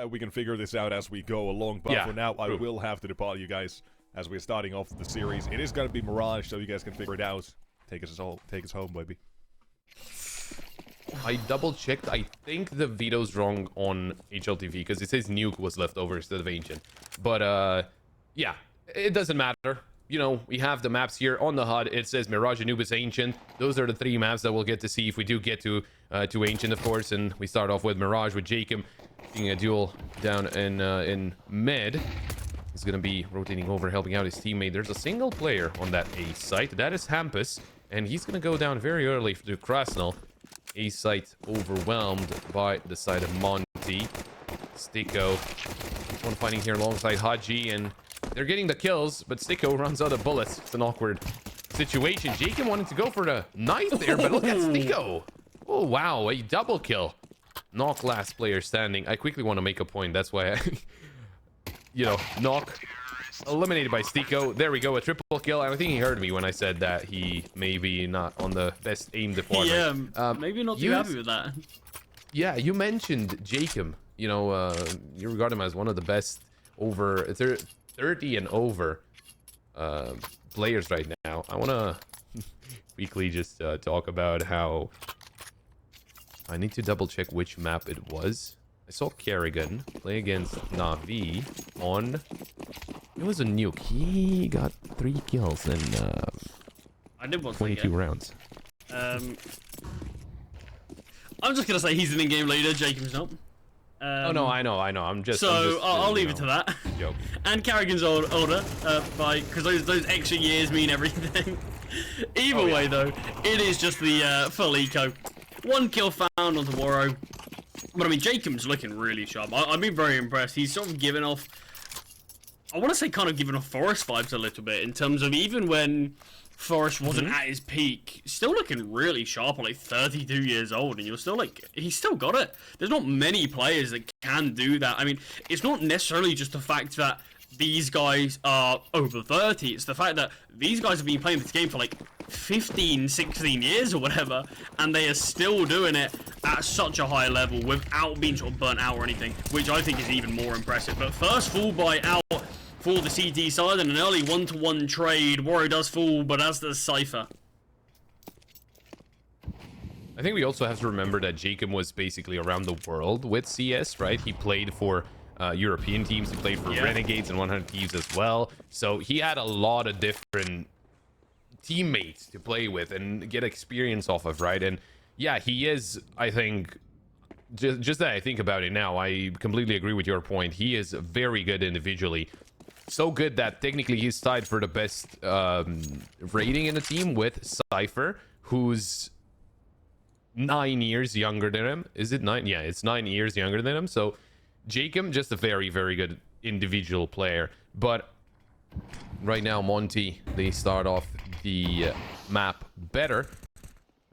we can figure this out as we go along. But for now, I will have to depart you guys as we're starting off the series. It is going to be Mirage, so you guys can figure it out. Take us home, baby. I double checked. I think the veto's wrong on HLTV because it says Nuke was left over instead of Ancient. But yeah, it doesn't matter. You know, we have the maps here on the HUD. It says Mirage, Anubis, Ancient. Those are the 3 maps that we'll get to see if we do get to Ancient, of course. And we start off with Mirage with Jacob seeing a duel down in mid. He's gonna be rotating over, helping out his teammate. There's a single player on that A site. That is Hampus, and he's gonna go down very early to Krasnal. A site overwhelmed by the side of Monte. Sticko, one fighting here alongside Haji, and they're getting the kills, but Sticko runs out of bullets. It's an awkward situation. Jacob wanted to go for the knife there, but look at Sticko. Oh, wow, a double kill. Knock last player standing. I quickly want to make a point. That's why I, Knock eliminated by Sticko. There we go, a triple kill. I think he heard me when I said that he may be not on the best aim department. Yeah, maybe not too happy with that. Yeah, you mentioned Jacob. You know, you regard him as one of the best over 30 and over players right now. I want to quickly just talk about how I need to double check which map it was. I saw Kerrigan play against Navi on... It was a Nuke. He got 3 kills in I did 22 rounds. I'm just going to say he's an in-game leader. Jacob's not. Oh, no, I know. I'm just... I'll leave it to that. Joke. And Kerrigan's older, because those extra years mean everything. Either way, though, it is just the full eco. 1 kill found on the Waro. But I mean, Jacob's looking really sharp. I've been very impressed. He's sort of given off, I want to say kind of giving off Forest vibes a little bit, in terms of even when Forest wasn't at his peak, still looking really sharp, like 32 years old, and you're still like, he's still got it. There's not many players that can do that. I mean, it's not necessarily just the fact that these guys are over 30, it's the fact that these guys have been playing this game for like 15, 16 years or whatever, and they are still doing it at such a high level without being sort of burnt out or anything, which I think is even more impressive. But first full buy out for the CT side, and an early 1-to-1 trade. Waro does fall, but as does Cypher. I think we also have to remember that Jacob was basically around the world with CS, right? He played for European teams, he played for Renegades and 100 Thieves as well, so he had a lot of different teammates to play with and get experience off of, right? And yeah, he is, I think, just that I think about it now, I completely agree with your point. He is very good individually, so good that technically he's tied for the best rating in the team with Cypher, who's 9 years younger than him. Is it 9? Yeah, it's 9 years younger than him. So Jacob, just a very, very good individual player. But right now, Monte, they start off the map better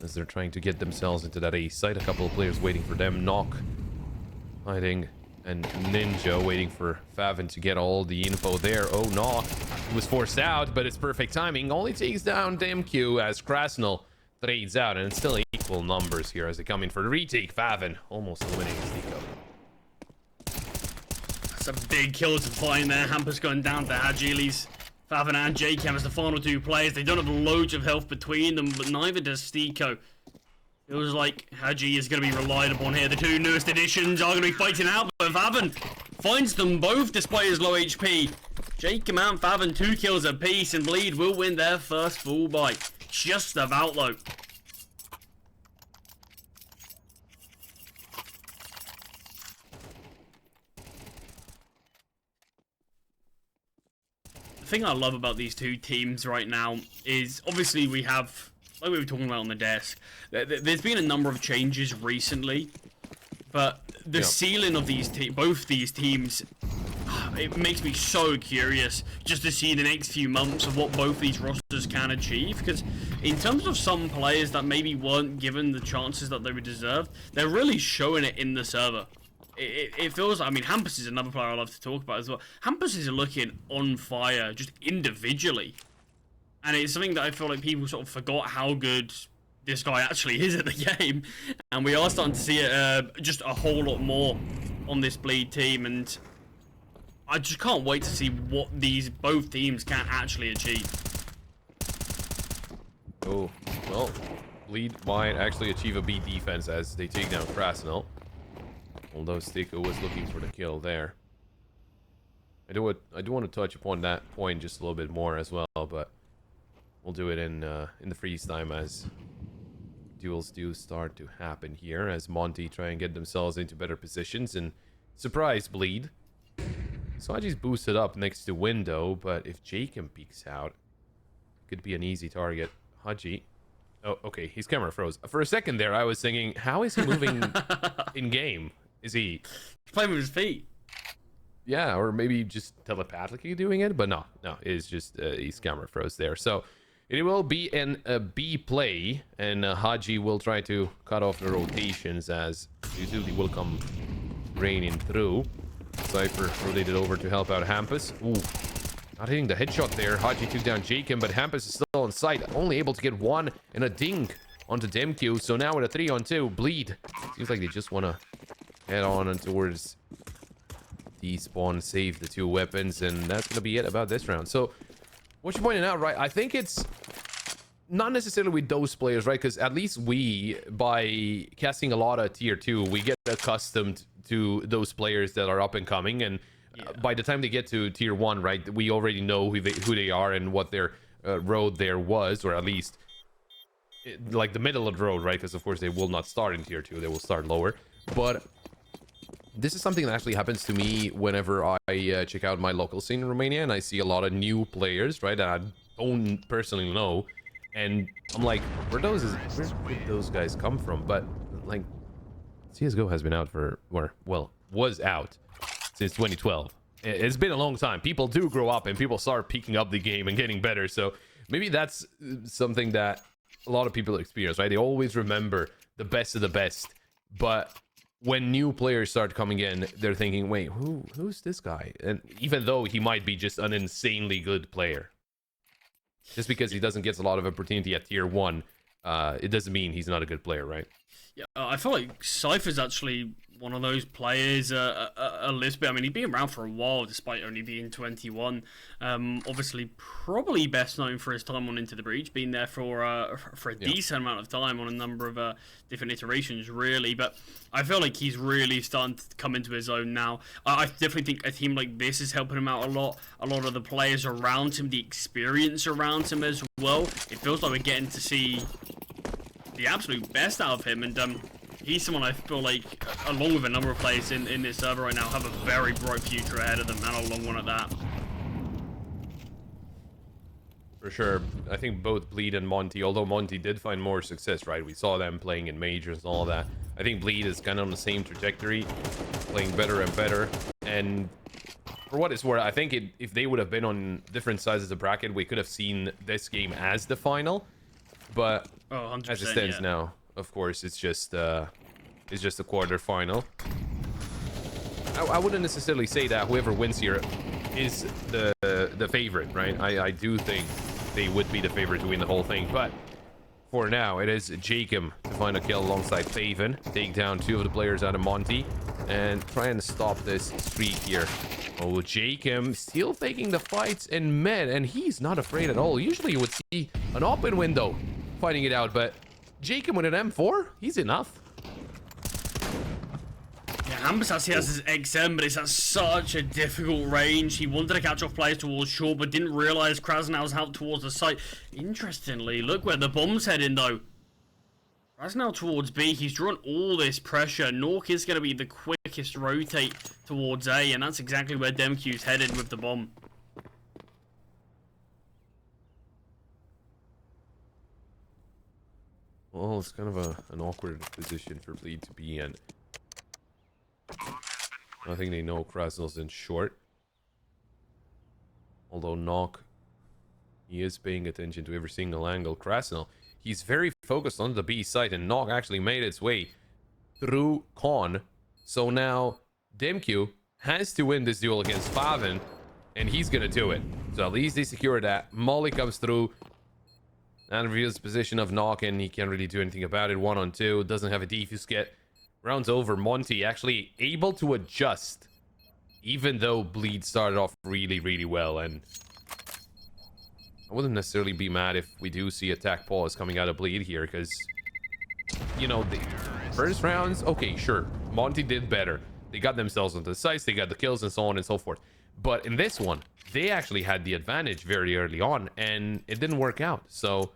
as they're trying to get themselves into that A site. A couple of players waiting for them. Knock hiding, and Ninja waiting for Favin to get all the info there. Oh, Knock, he was forced out, but it's perfect timing. Only takes down DMQ as Krasnal trades out, and it's still equal numbers here as they come in for the retake. Favin almost eliminating Sticko. That's a big kill to find there. Hampus going down to Hajilis. Favin and J-Cam as the final 2 players. They don't have loads of health between them, but neither does Sticko. It was like Haji is going to be relied upon here. The 2 newest additions are going to be fighting out, but Favin finds them both despite his low HP. J-Cam and Favin 2 kills apiece, and Bleed will win their first full bite. Just about though. The thing I love about these 2 teams right now is obviously we have, like we were talking about on the desk, there's been a number of changes recently, but the ceiling of these both these teams, it makes me so curious just to see the next few months of what both these rosters can achieve, because in terms of some players that maybe weren't given the chances that they would deserve, they're really showing it in the server. It feels, I mean, Hampus is another player I love to talk about as well. Hampus is looking on fire just individually, and it's something that I feel like people sort of forgot how good this guy actually is at the game, and we are starting to see it just a whole lot more on this Bleed team, and I just can't wait to see what both teams can actually achieve. Oh, well, Bleed might actually achieve a B defense as they take down Krasnell. Although Sticko was looking for the kill there. I do want to touch upon that point just a little bit more as well, but we'll do it in the freeze time as duels do start to happen here, as Monte try and get themselves into better positions and surprise Bleed. Saji's boosted up next to window, but if Jacob peeks out, could be an easy target. Haji. Oh, okay, his camera froze. For a second there, I was thinking, how is he moving in game? Is he playing with his feet? Yeah, or maybe just telepathically doing it, but no, it's just his camera froze there. So it will be a B play, and Haji will try to cut off the rotations as usually will come raining through. Cypher rotated over to help out Hampus. Ooh, not hitting the headshot there. Haji took down Jacob, but Hampus is still on site, only able to get one and a dink onto Demq. So now with a 3-on-2, Bleed. Seems like they just want to head on and towards despawn, save the 2 weapons, and that's gonna be it about this round. So what you're pointing out, right, I think it's not necessarily with those players, right, because at least we, by casting a lot of tier 2, we get accustomed to those players that are up and coming, and by the time they get to tier 1, right, we already know who they are and what their road there was, or at least like the middle of the road, right, because of course they will not start in tier 2, they will start lower. But this is something that actually happens to me whenever I check out my local scene in Romania, and I see a lot of new players, right, that I don't personally know, and I'm like, where did those guys come from? But like, CSGO has been out for, was out since 2012. It's been a long time. People do grow up and people start picking up the game and getting better. So maybe that's something that a lot of people experience, right? They always remember the best of the best, but when new players start coming in, they're thinking, wait, who's this guy? And even though he might be just an insanely good player, just because he doesn't get a lot of opportunity at tier 1, it doesn't mean he's not a good player, right? Yeah, I feel like Cypher's actually one of those players a little bit. I mean, he's been around for a while despite only being 21. Obviously, probably best known for his time on Into the Breach, being there for a decent amount of time on a number of different iterations, really. But I feel like he's really starting to come into his own now. I definitely think a team like this is helping him out a lot. A lot of the players around him, the experience around him as well. It feels like we're getting to see the absolute best out of him, and he's someone I feel like, along with a number of players in this server right now, have a very bright future ahead of them, and a long one at that. For sure. I think both Bleed and Monte, although Monte did find more success, right? We saw them playing in majors and all that. I think Bleed is kind of on the same trajectory, playing better and better. And for what it's worth, I think if they would have been on different sides of the bracket, we could have seen this game as the final. But as it stands now, of course, it's just a quarterfinal. I wouldn't necessarily say that whoever wins here is the favorite, right? I do think they would be the favorite to win the whole thing, but for now, it is Jacob to find a kill alongside Faven, take down 2 of the players out of Monte, and try and stop this streak here. Oh, Jacob still taking the fights in mid, and he's not afraid at all. Usually you would see an open window fighting it out, but Jacob with an M4, he's enough. Yeah, Hampus actually has his XM, but it's at such a difficult range. He wanted to catch off players towards shore, but didn't realize Krasnow's out towards the site. Interestingly, look where the bomb's heading, though. Krasnow towards B. He's drawn all this pressure. Nork is going to be the quickest rotate towards A, and that's exactly where Demq's headed with the bomb. Well, it's kind of an awkward position for Bleed to be in. I think they know Krasnell's in short. Although Knock, he is paying attention to every single angle. Krasnell, he's very focused on the B side, and Knock actually made its way through Con. So now Demq has to win this duel against Faven, and he's gonna do it. So at least they secure that. Molly comes through and reveals the position of Knock, and he can't really do anything about it. 1-on-2, doesn't have a defuse kit. Rounds over, Monte actually able to adjust, even though Bleed started off really, really well. And I wouldn't necessarily be mad if we do see attack pause coming out of Bleed here, because, you know, the first rounds, okay, sure, Monte did better. They got themselves onto the sites, they got the kills and so on and so forth. But in this one, they actually had the advantage very early on, and it didn't work out. So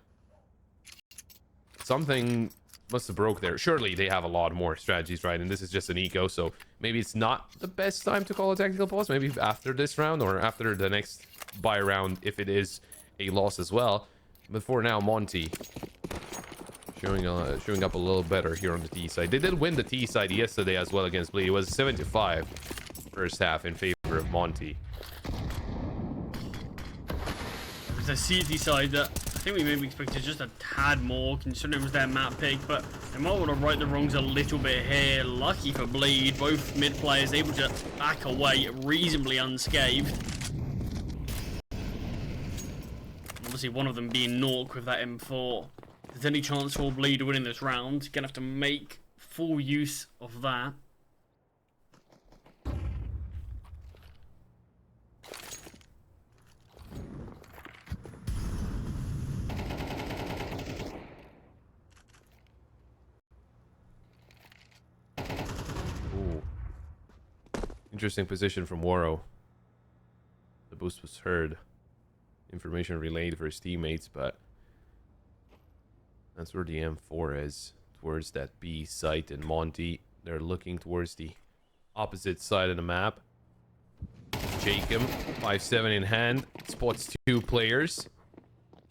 something must have broke there. Surely they have a lot more strategies, right? And this is just an eco, so maybe it's not the best time to call a tactical pause. Maybe after this round or after the next buy round, if it is a loss as well. But for now, Monte showing up a little better here on the T side. They did win the T side yesterday as well against Bleed. It was 7-5 first half in favor of Monte. The CCT side that I think we maybe expected just a tad more, considering it was their map pick, but they might want to right the wrongs a little bit here. Lucky for Bleed, both mid players able to back away reasonably unscathed. Obviously, one of them being Nork with that M4. If there's any chance for Bleed winning this round, you're gonna have to make full use of that. Interesting position from Waro. The boost was heard. Information relayed for his teammates, but that's where the M4 is, towards that B site. And Monte, they're looking towards the opposite side of the map. Jacob, 5-7 in hand, spots 2 players.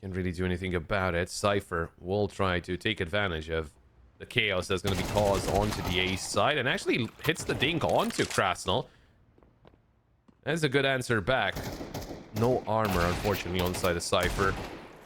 Can't really do anything about it. Cypher will try to take advantage of the chaos that's going to be caused onto the A side, and actually hits the dink onto Krasnal. That's a good answer back. No armor, unfortunately, on side of Cypher.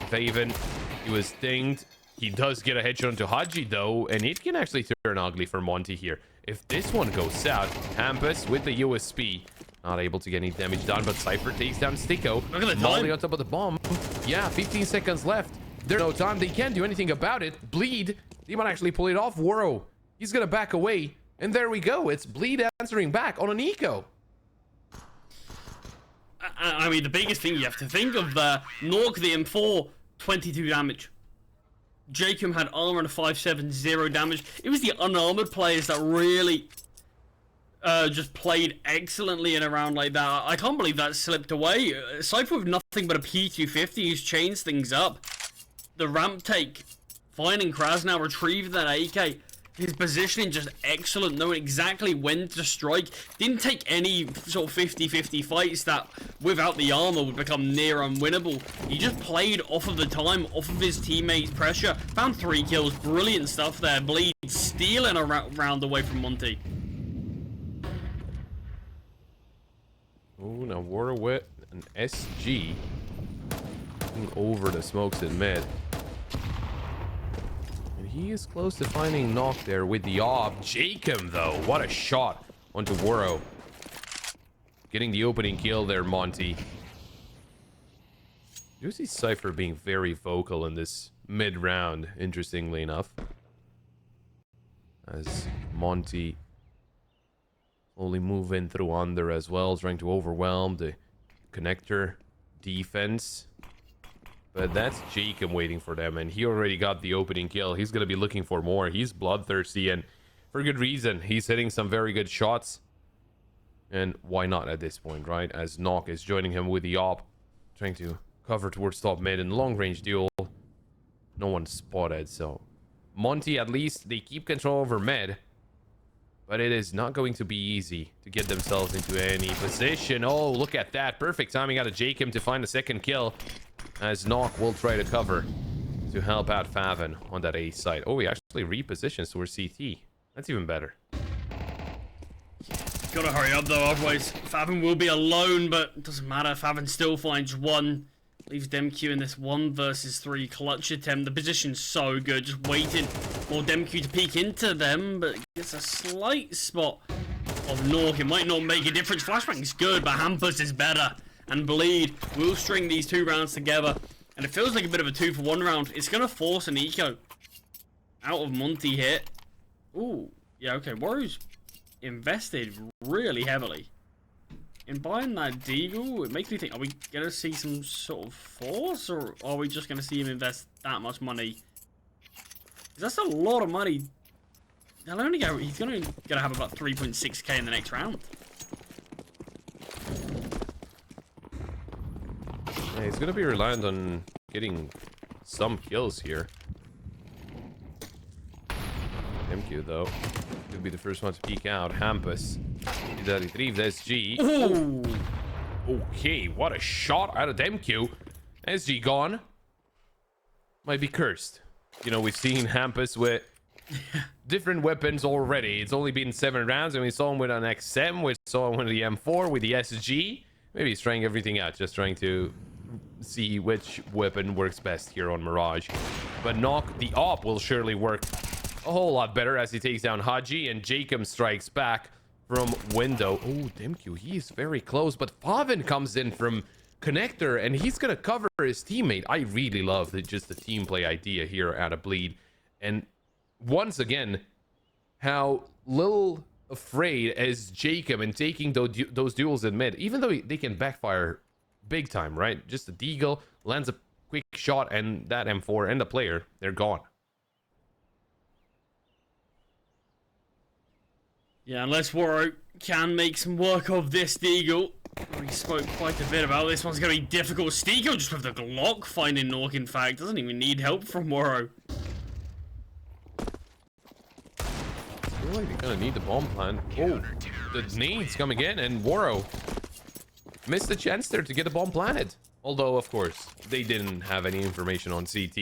Faven, he was dinged. He does get a headshot onto Haji, though, and it can actually turn ugly for Monte here. If this one goes south, Hampus with the USP, not able to get any damage done, but Cypher takes down Sticko. Look at the Molly time. on top of the bomb. Yeah, 15 seconds left. There's no time. They can't do anything about it. Bleed, he might actually pull it off. Waro, he's gonna back away. And there we go. It's Bleed answering back on an eco. I mean, the biggest thing you have to think of there, Nork the M4, 22 damage. Jacob had armor and a 5-7, 0 damage. It was the unarmored players that really just played excellently in a round like that. I can't believe that slipped away. Cypher with nothing but a P250, he's changed things up. The ramp take, finding Krasnal, retrieving that AK. His positioning just excellent, knowing exactly when to strike. Didn't take any sort of 50-50 fights that, without the armor, would become near unwinnable. He just played off of the time, off of his teammates' pressure. Found 3 kills, brilliant stuff there. Bleed stealing a round away from Monte. Oh, now Waro with an SG over the smokes in mid. He is close to finding Knock there with the op. Jacob, though, what a shot onto Waro. Getting the opening kill there, Monte. You see Cypher being very vocal in this mid-round, interestingly enough. As Monte slowly move in through under as well, trying to overwhelm the connector defense. But that's Jacob waiting for them, and he already got the opening kill. He's going to be looking for more. He's bloodthirsty, and for good reason. He's hitting some very good shots. And why not at this point, right? As Knock is joining him with the op, trying to cover towards top mid in long-range duel. No one spotted, so Monte, at least, they keep control over mid. But it is not going to be easy to get themselves into any position. Oh, look at that. Perfect timing out of Jacob to find the second kill. As Knock will try to cover to help out Faven on that A side. Oh, he actually repositions towards CT. That's even better. Gotta hurry up though, otherwise Faven will be alone, but it doesn't matter. Faven still finds one. Leaves Demq in this 1 versus 3 clutch attempt. The position's so good, just waiting for Demq to peek into them, but gets a slight spot of Nork. It might not make a difference. Flashbang's good, but Hampus is better. And Bleed will string these 2 rounds together. And it feels like a bit of a 2-for-1 round. It's going to force an eco out of Monte here. Ooh. Yeah, okay, Warriors invested really heavily in buying that Deagle. It makes me think, are we going to see some sort of force, or are we just going to see him invest that much money? That's a lot of money. He's going to have about 3.6k in the next round. Yeah, he's going to be reliant on getting some kills here. MQ, though, could be the first one to peek out. Hampus. He's at retrieve the SG. Oh! Okay, what a shot out of MQ. SG gone. Might be cursed. You know, we've seen Hampus with different weapons already. It's only been 7 rounds, and we saw him with an XM. We saw him with the M4, with the SG. Maybe he's trying everything out, just trying to see which weapon works best here on Mirage. But Knock, the AWP, will surely work a whole lot better as he takes down Haji, and Jacob strikes back from window. Oh, Demku, he's very close, but Favin comes in from connector, and he's gonna cover his teammate. I really love just the team play idea here out of Bleed, and once again, how little afraid is Jacob in taking those duels in mid, even though they can backfire big time, right? Just a deagle lands a quick shot, and that M4 and the player, they're gone. Yeah, unless Warro can make some work of this Deagle. We spoke quite a bit about this one's going to be difficult. Steagle just with the Glock finding Nork, in fact. Doesn't even need help from Warro. I feel like they're going to need the bomb plan. Oh, the nades coming in, and Warro missed the chance there to get a bomb planted. Although, of course, they didn't have any information on CT.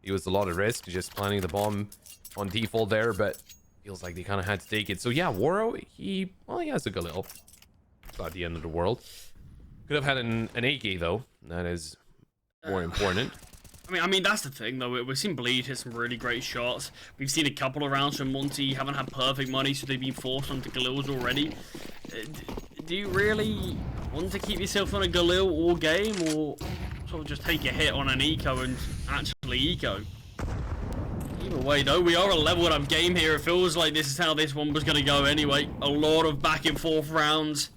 It was a lot of risk just planting the bomb on default there, but feels like they kind of had to take it. So yeah, Warro, he has a Galil. It's not the end of the world. Could have had an AK though. That is more important. I mean that's the thing though. We've seen Bleed hit some really great shots. We've seen a couple of rounds from Monte. Haven't had perfect money, so they've been forced onto Galils already. Do you really want to keep yourself on a Galil all game, or sort of just take a hit on an eco and actually eco? Either way though, we are a leveled up game here. It feels like this is how this one was going to go anyway. A lot of back and forth rounds.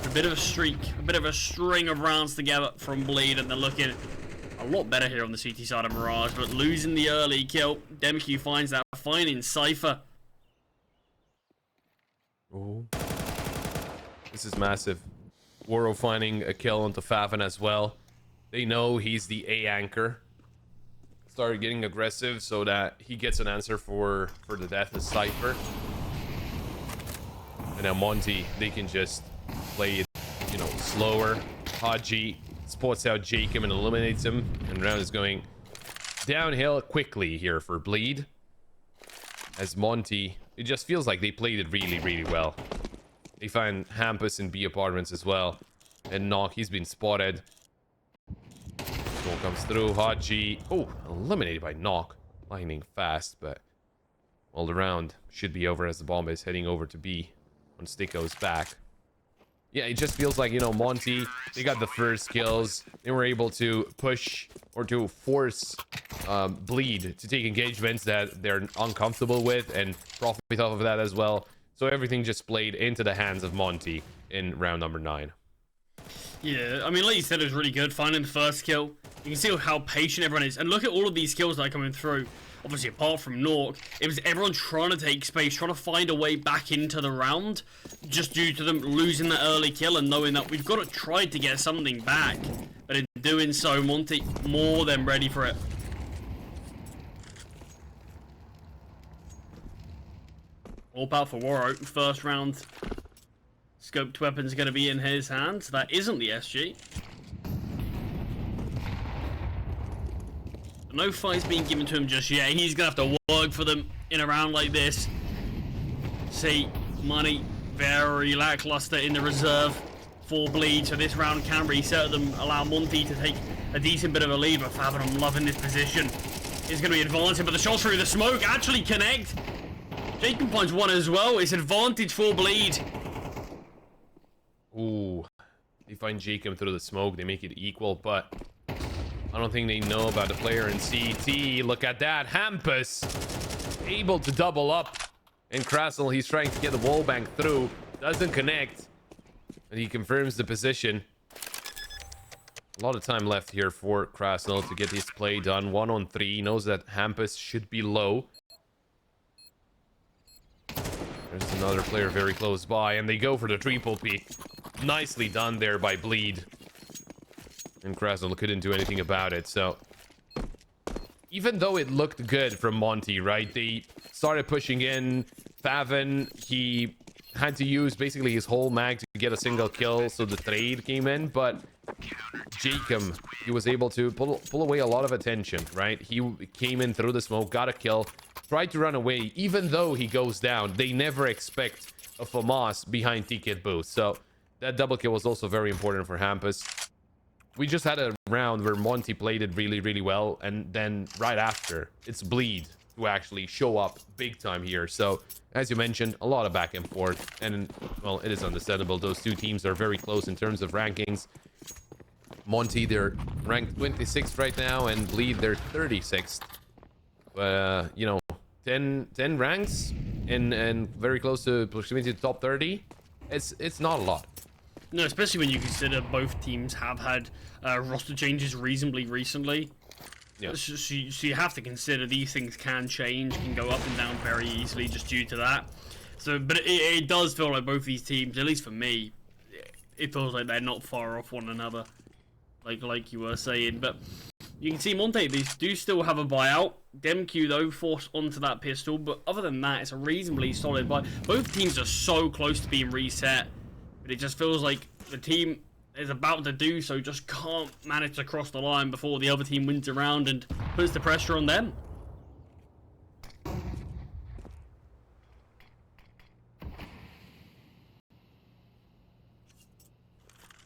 A bit of a streak, a bit of a string of rounds together from Bleed, and they're looking a lot better here on the CT side of Mirage, but losing the early kill. Demq finds that fine in Cypher. Oh, this is massive. Warro finding a kill onto Favin as well. They know he's the A anchor. Started getting aggressive so that he gets an answer for the death of Cypher. And now Monte, they can just play it, you know, slower. Haji spots out Jacob and eliminates him, and round is going downhill quickly here for Bleed. As Monte, it just feels like they played it really, really well. They find Hampus in B apartments as well, and Knock, he's been spotted. Comes through. Haji, oh, eliminated by Knock. Lightning fast, but well, the round should be over as the bomb is heading over to B on Sticko's back. Yeah, it just feels like, you know, Monte, they got the first kills. They were able to push or to force Bleed to take engagements that they're uncomfortable with and profit off of that as well. So everything just played into the hands of Monte in round number 9. Yeah, I mean, like you said, it was really good finding the first kill. You can see how patient everyone is. And look at all of these kills that are coming through. Obviously, apart from Nork, it was everyone trying to take space, trying to find a way back into the round, just due to them losing that early kill and knowing that we've got to try to get something back. But in doing so, Monte more than ready for it. All power for Warro. First round scoped weapon's going to be in his hands. That isn't the SG. No fight's being given to him just yet. He's going to have to work for them in a round like this. See, money very lackluster in the reserve for Bleed. So this round can reset them, allow Monte to take a decent bit of a lead. But Favin, I'm loving this position. He's going to be advancing, but the shots through the smoke actually connect. Jacob finds one as well. It's advantage for Bleed. Ooh, they find Jacob through the smoke. They make it equal, but I don't think they know about the player in CT. Look at that. Hampus able to double up And Krasnell, he's trying to get the wall bank through. Doesn't connect. And he confirms the position. A lot of time left here for Krasnell to get his play done. 1 on 3. He knows that Hampus should be low. There's another player very close by. And they go for the triple peek. Nicely done there by Bleed. And Krasnell couldn't do anything about it. So, even though it looked good from Monte, right? They started pushing in. Faven, he had to use basically his whole mag to get a single kill, so the trade came in. But Jacob, he was able to pull away a lot of attention, right? He came in through the smoke, got a kill, tried to run away. Even though he goes down, they never expect a FAMAS behind Ticket booth. So that double kill was also very important for Hampus. We just had a round where Monte played it really, really well. And then right after, it's Bleed who actually show up big time here. So, as you mentioned, a lot of back and forth. And, well, it is understandable. Those two teams are very close in terms of rankings. Monte, they're ranked 26th right now. And Bleed, they're 36th. You know, 10 ranks and very close to proximity to top 30. It's not a lot. No, especially when you consider both teams have had roster changes reasonably recently. Yeah. So you have to consider these things can change, can go up and down very easily just due to that. So, but it does feel like both these teams, at least for me, it feels like they're not far off one another, like you were saying. But you can see Monte, they do still have a buyout. Demq though forced onto that pistol, but other than that, it's a reasonably solid buy. Both teams are so close to being reset. But it just feels like the team is about to do so, just can't manage to cross the line before the other team wins a round and puts the pressure on them.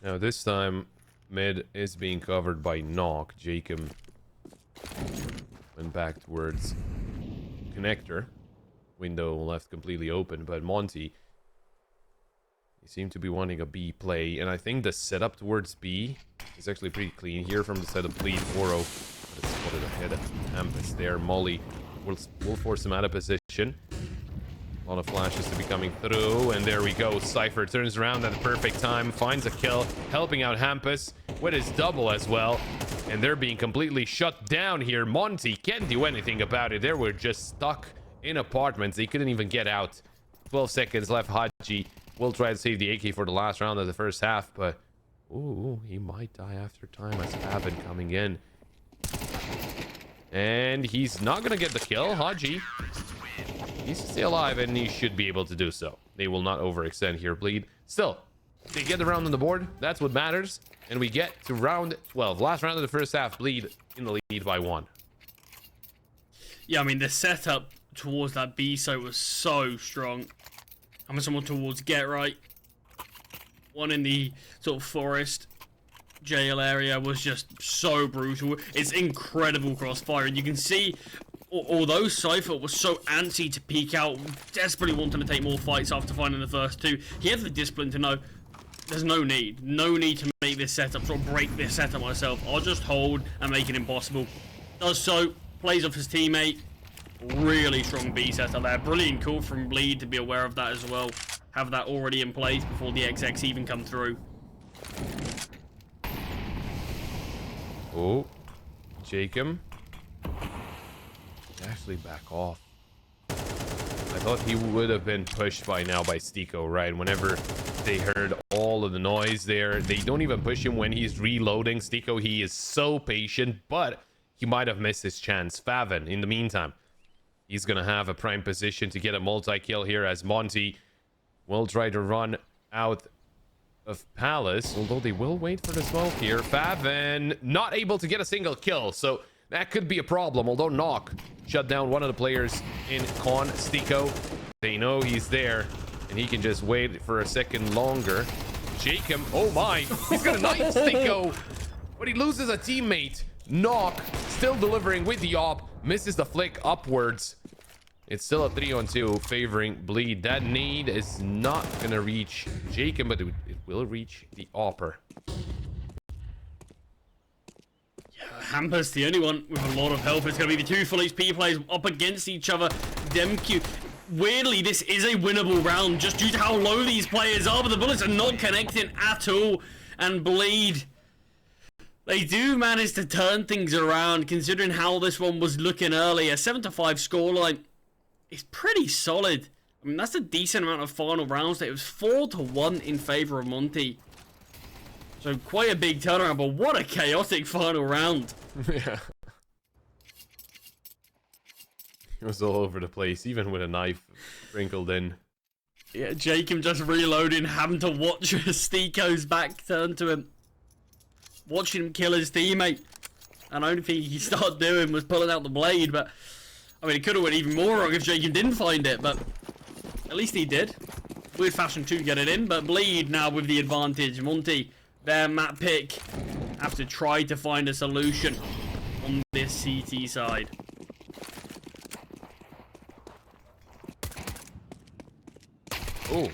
Now this time, mid is being covered by Knock. Jacob went back towards connector. Window left completely open, but Monte, he seemed to be wanting a B play, and I think the setup towards B is actually pretty clean here from the set of Bleed 4-0. But it's spotted ahead of Hampus there. Molly will force him out of position. A lot of flashes to be coming through, and there we go. Cypher turns around at the perfect time, finds a kill, helping out Hampus with his double as well. And they're being completely shut down here. Monte can't do anything about it. They were just stuck in apartments. They couldn't even get out. 12 seconds left. Haji will try to save the AK for the last round of the first half, but ooh, he might die after time as Faven coming in. And he's not gonna get the kill. Haji, he's still alive, and he should be able to do so. They will not overextend here. Bleed. Still, they get the round on the board. That's what matters. And we get to round 12. Last round of the first half. Bleed in the lead by 1. Yeah, I mean, the setup towards that B site was so strong. And someone towards Get Right. One in the sort of forest jail area was just so brutal. It's incredible crossfire, and you can see, although Cypher was so antsy to peek out, desperately wanting to take more fights after finding the first two, he had the discipline to know there's no need to make this setup, sort of break this setup myself. I'll just hold and make it impossible. Does so, plays off his teammate. Really strong B setup there. Brilliant call from Bleed to be aware of that as well. Have that already in place before the XX even come through. Oh, Jacob. Actually back off. I thought he would have been pushed by now by Stiko, right? Whenever they heard all of the noise there, they don't even push him when he's reloading. Stiko, he is so patient, but he might have missed his chance. Faven, in the meantime, he's gonna have a prime position to get a multi-kill here as Monte will try to run out of Palace, although they will wait for the smoke here. Faven not able to get a single kill, so that could be a problem, although Knock shut down one of the players in Con. Stiko, they know he's there, and he can just wait for a second longer. Jacob, oh my, he's gonna knife Stiko, but he loses a teammate. Knock still delivering with the op, misses the flick upwards. It's still a 3-on-2 favoring Bleed. That nade is not gonna reach Jacob, but it will reach the opper. Hampus, the only one with a lot of health. It's going to be the two full HP players up against each other. Demq, weirdly, this is a winnable round just due to how low these players are, but the bullets are not connecting at all. And Bleed, they do manage to turn things around considering how this one was looking earlier. 7-5 scoreline is pretty solid. I mean, that's a decent amount of final rounds. It was 4-1 in favor of Monte. So quite a big turnaround, but what a chaotic final round. Yeah. It was all over the place, even with a knife sprinkled in. Yeah, Jacob just reloading, having to watch Stiko's back turn to him. Watching him kill his teammate. And the only thing he started doing was pulling out the blade, but... I mean, it could have went even more wrong if Jacob didn't find it, but... At least he did. Weird fashion to get it in, but Bleed now with the advantage. Monte, their map pick, have to try to find a solution on this CT side. Oh,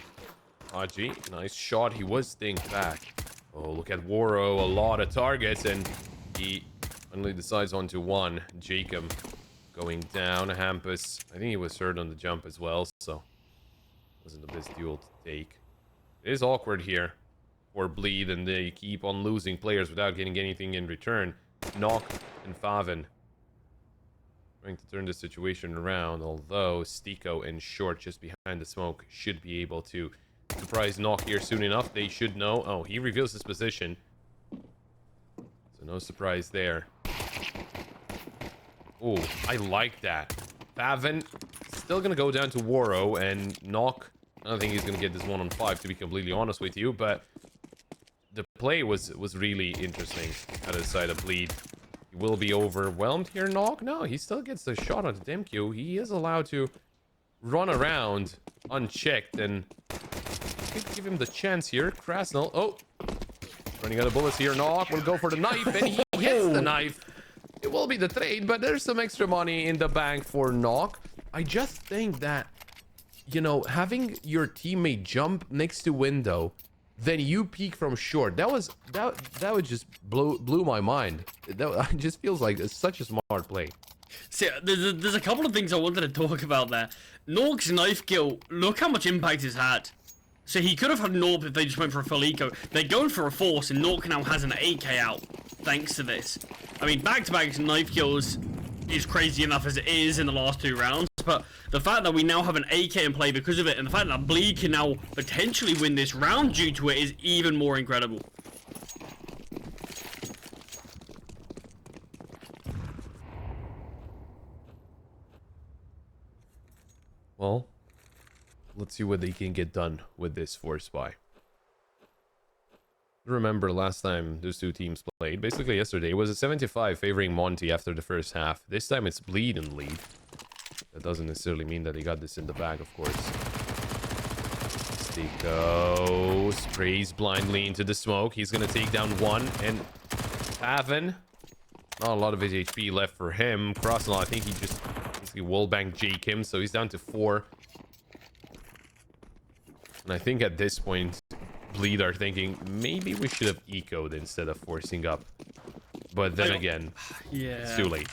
RG, nice shot. He was staying back. Oh, look at Waro, a lot of targets, and he finally decides onto one. Jacob going down. Hampus, I think he was hurt on the jump as well, so wasn't the best duel to take. It is awkward here for Bleed, and they keep on losing players without getting anything in return. Knock and Faven trying to turn the situation around, although Stiko and Short just behind the smoke should be able to surprise Knock here soon enough. They should know. Oh, he reveals his position, so no surprise there. Oh, I like that. Faven still gonna go down to Waro, and Knock, I don't think he's gonna get this 1-on-5, to be completely honest with you, but the play was really interesting out of the side of Bleed. Will be overwhelmed here, Knock? No, he still gets the shot on Demq. He is allowed to run around unchecked, and could give him the chance here. Krasnell, oh, running out of bullets here. Knock will go for the knife, and he hits the knife. It will be the trade, but there's some extra money in the bank for Knock. I just think that, you know, having your teammate jump next to window, then you peek from short. That would just blew my mind. That just feels like it's such a smart play. See, there's a couple of things I wanted to talk about there. Nork's knife kill, look how much impact it's had. So he could have had Norp if they just went for a full eco. They're going for a force, and Nork now has an AK out thanks to this. I mean, back-to-back knife kills is crazy enough as it is in the last 2 rounds, but the fact that we now have an AK in play because of it, and the fact that Bleed can now potentially win this round due to it, is even more incredible. Well, let's see what they can get done with this force buy. Remember last time those two teams played, basically yesterday, it was a 75 favoring Monte after the first half. This time it's Bleed in lead. That doesn't necessarily mean that he got this in the bag, of course. Stiko sprays blindly into the smoke. He's gonna take down one, and Pavan, not a lot of his HP left for him. Crossnell, I think he just basically wallbanged Jake him, so he's down to 4. And I think at this point, Bleed are thinking maybe we should have ecoed instead of forcing up. But then again, yeah, it's too late.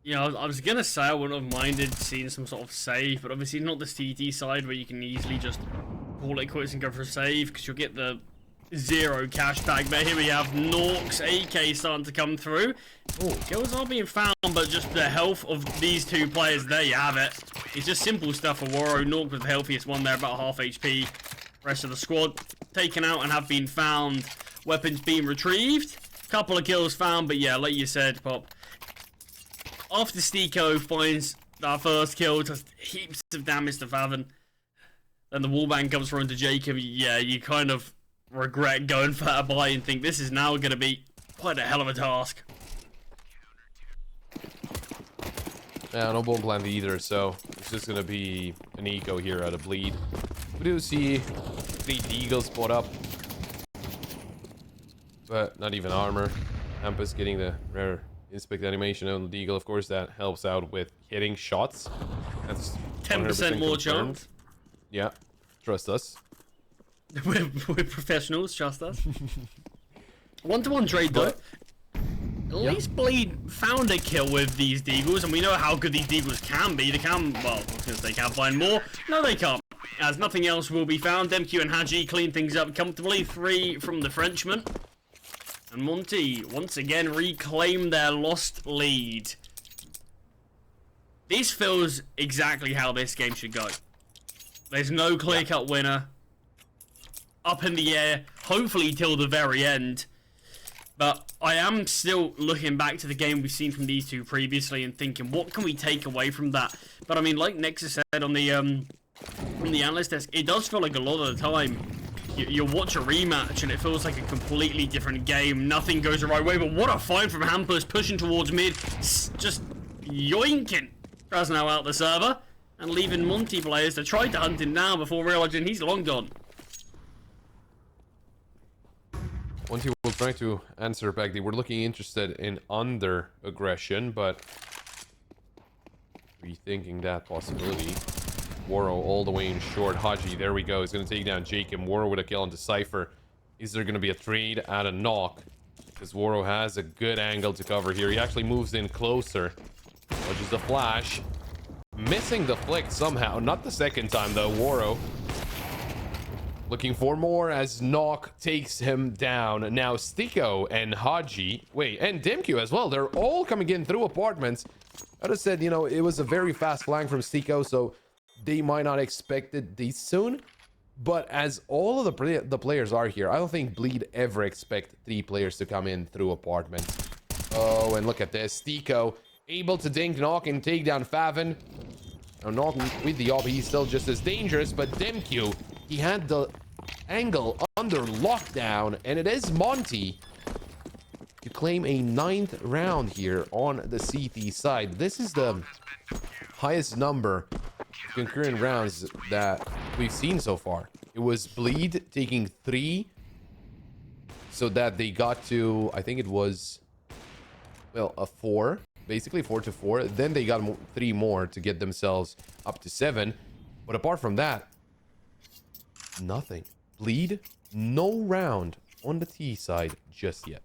Yeah, I was gonna say I wouldn't have minded seeing some sort of save, but obviously not the CT side where you can easily just call it quits and go for a save, because you'll get the 0 cash back. But here we have Nork's AK starting to come through. Oh, kills are being found, but just the health of these two players, there you have it. It's just simple stuff for Waro. Nork was the healthiest one there, about half HP. Rest of the squad taken out and have been found. Weapons being retrieved. Couple of kills found, but yeah, like you said, Pop. After Stiko finds that first kill, just heaps of damage to Faven. Then the wallbang comes through into Jacob. Yeah, you kind of regret going for that buy and think this is now going to be quite a hell of a task. Yeah, no bomb plant either, so it's just gonna be an eco here out of Bleed. We do see 3 Deagles spot up, but not even armor. Hampus getting the rare inspect animation on the Deagle, of course, that helps out with hitting shots. That's 10% more chance. Yeah, trust us. We're professionals, trust us. 1-to-1 trade though. At least Bleed found a kill with these Deagles, and we know how good these Deagles can be. They can, well, because they can find more. No, they can't. As nothing else will be found, MQ and Haji clean things up comfortably. 3 from the Frenchman. And Monte once again reclaim their lost lead. This feels exactly how this game should go. There's no clear-cut winner. Up in the air, hopefully till the very end. But I am still looking back to the game we've seen from these two previously and thinking, what can we take away from that? But I mean, like Nexus said on the from the analyst desk, it does feel like a lot of the time you watch a rematch and it feels like a completely different game. Nothing goes the right way, but what a fight from Hampus, pushing towards mid, just yoinking Krasnow out the server and leaving Monte players to try to hunt him down before realizing he's long gone. Monte will try to answer back. They were looking interested in under aggression, but rethinking that possibility. Woro all the way in short. Haji, there we go. He's going to take down Jacob. Woro with a kill onto Cypher. Is there going to be a trade at a knock? Because Woro has a good angle to cover here. He actually moves in closer. Dodges the flash. Missing the flick somehow. Not the second time, though. Woro looking for more as Knock takes him down. Now Stiko and Haji, wait, and Dimq as well. They're all coming in through apartments. I just said, you know, it was a very fast flank from Stiko, so they might not expect it this soon. But as all of the players are here, I don't think Bleed ever expect 3 players to come in through apartments. Oh, and look at this. Stiko able to dink Knock and take down Favin. Now Knock with the op, he's still just as dangerous, but Dimq, he had the angle under lockdown, and it is Monte to claim a 9th round here on the CT side. This is the highest number of concurrent rounds that we've seen so far. It was Bleed taking 3, so that they got to, I think it was, well, a 4, basically 4 to 4. Then they got 3 more to get themselves up to 7. But apart from that, nothing. Bleed, no round on the T side just yet.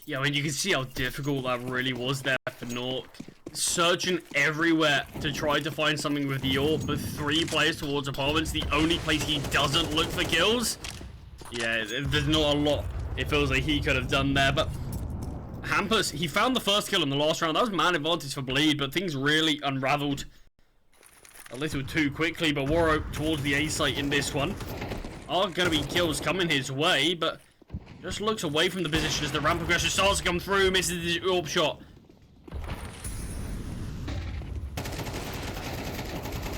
Yeah, I mean, you can see how difficult that really was there for Nork. Searching everywhere to try to find something with the AWP, but 3 players towards apartments, the only place he doesn't look for kills. Yeah, there's not a lot it feels like he could have done there, but Hampus, he found the first kill in the last round. That was man advantage for Bleed, but things really unraveled a little too quickly. But Woro towards the A site in this one. Are going to be kills coming his way, but just looks away from the position as the ramp progression starts to come through, misses the AWP shot.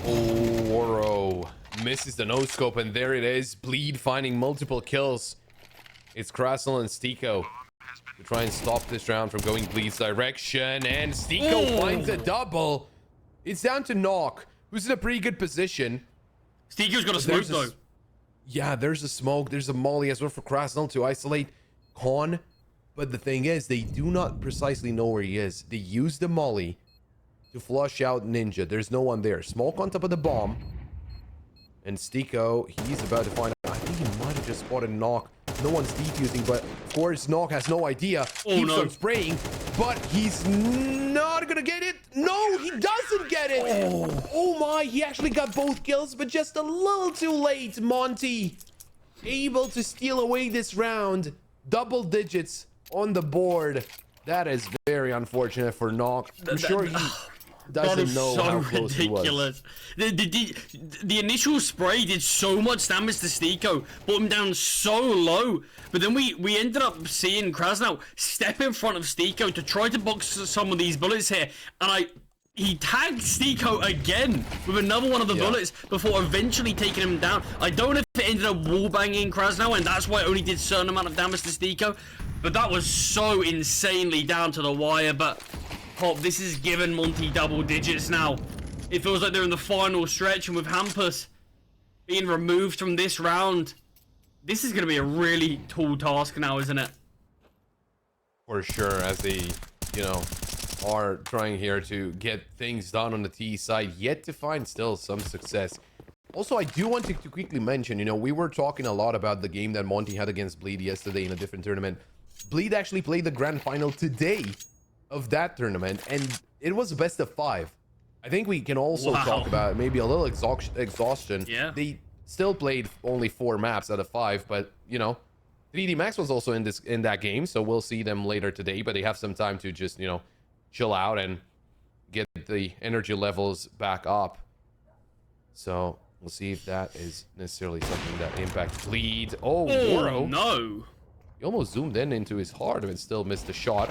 Oh, Woro misses the no-scope, and there it is. Bleed finding multiple kills. It's Krasnell and Stiko to try and stop this round from going Bleed's direction, and Stiko finds a double. It's down to Knock, who's in a pretty good position. Stiko's got a smoke, though. Yeah, there's a smoke. There's a molly as well for Krasnell to isolate Khan. But the thing is, they do not precisely know where he is. They use the molly to flush out Ninja. There's no one there. Smoke on top of the bomb. And Stiko, he's about to find out. I think he might have just spotted Knock. No one's defusing, but of course, Knock has no idea. Keeps on spraying, but he's not gonna get it. No, he doesn't get it. Oh my, he actually got both kills, but just a little too late. Monte able to steal away this round. Double digits on the board. That is very unfortunate for Knock. I'm sure he doesn't know how close he was. The initial spray did so much damage to Stiko, brought him down so low, but then we ended up seeing Krasnell step in front of Stiko to try to box some of these bullets here, and he tagged Stiko again with another one of the bullets before eventually taking him down. I don't know if it ended up wallbanging Krasnell, and that's why it only did a certain amount of damage to Stiko, but that was so insanely down to the wire. But Pop, this is giving Monte double digits now. It feels like they're in the final stretch, and with Hampus being removed from this round, this is going to be a really tall task now, isn't it? For sure, as they, you know, are trying here to get things done on the T side, yet to find still some success. Also, I do want to quickly mention, you know, we were talking a lot about the game that Monte had against Bleed yesterday in a different tournament. Bleed actually played the grand final today of that tournament, and it was a best of 5. I think we can also talk about maybe a little exhaustion. Yeah. They still played only 4 maps out of 5, but you know, 3D Max was also in that game, so we'll see them later today. But they have some time to just, you know, chill out and get the energy levels back up. So we'll see if that is necessarily something that impacts Bleed. Oh, Woro. No. He almost zoomed in into his heart and still missed the shot.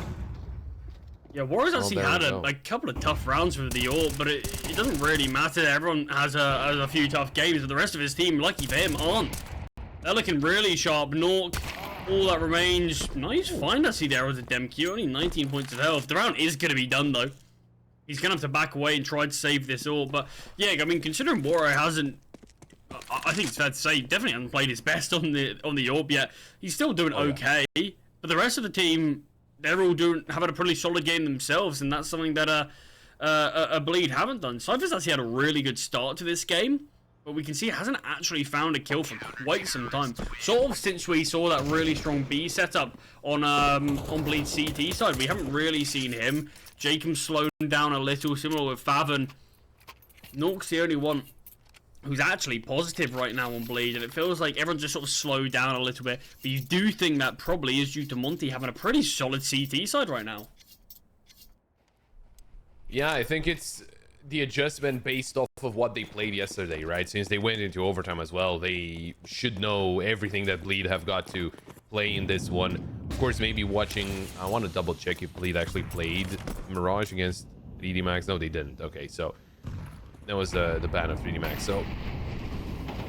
Yeah, Woro's actually had a couple of tough rounds with the AWP, but it doesn't really matter. Everyone has a few tough games, but the rest of his team, lucky for him, aren't. They're looking really sharp. Nork, all that remains. Nice find I see there with a Dem Q. Only 19 points of health. The round is going to be done, though. He's going to have to back away and try to save this AWP. But, yeah, I mean, considering Woro hasn't... I think it's fair to say, definitely hasn't played his best on the AWP yet. He's still doing okay. But the rest of the team... They're all having a pretty solid game themselves, and that's something that a Bleed haven't done. Cypher's actually had a really good start to this game, but we can see he hasn't actually found a kill for quite some time. Sort of since we saw that really strong B setup on Bleed's CT side, we haven't really seen him. Jacob's slowing down a little, similar with Faven. Nork's the only one who's actually positive right now on Bleed, and it feels like everyone's just sort of slowed down a little bit. But you do think that probably is due to Monte having a pretty solid CT side right now. Yeah, I think it's the adjustment based off of what they played yesterday, right? Since they went into overtime as well, they should know everything that Bleed have got to play in this one. Of course, maybe watching... I want to double check if Bleed actually played Mirage against 3D Max. No, they didn't. Okay, so... that was the ban of 3D Max. So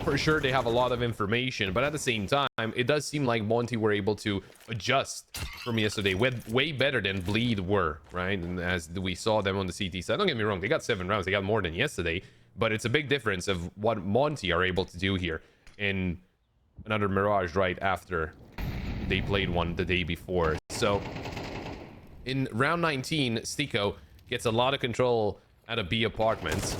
for sure they have a lot of information, but at the same time it does seem like Monte were able to adjust from yesterday way better than Bleed were, right? And as we saw them on the CT side, don't get me wrong, they got 7 rounds, they got more than yesterday, but it's a big difference of what Monte are able to do here in another Mirage right after they played one the day before. So in round 19, Stico gets a lot of control out of B apartments.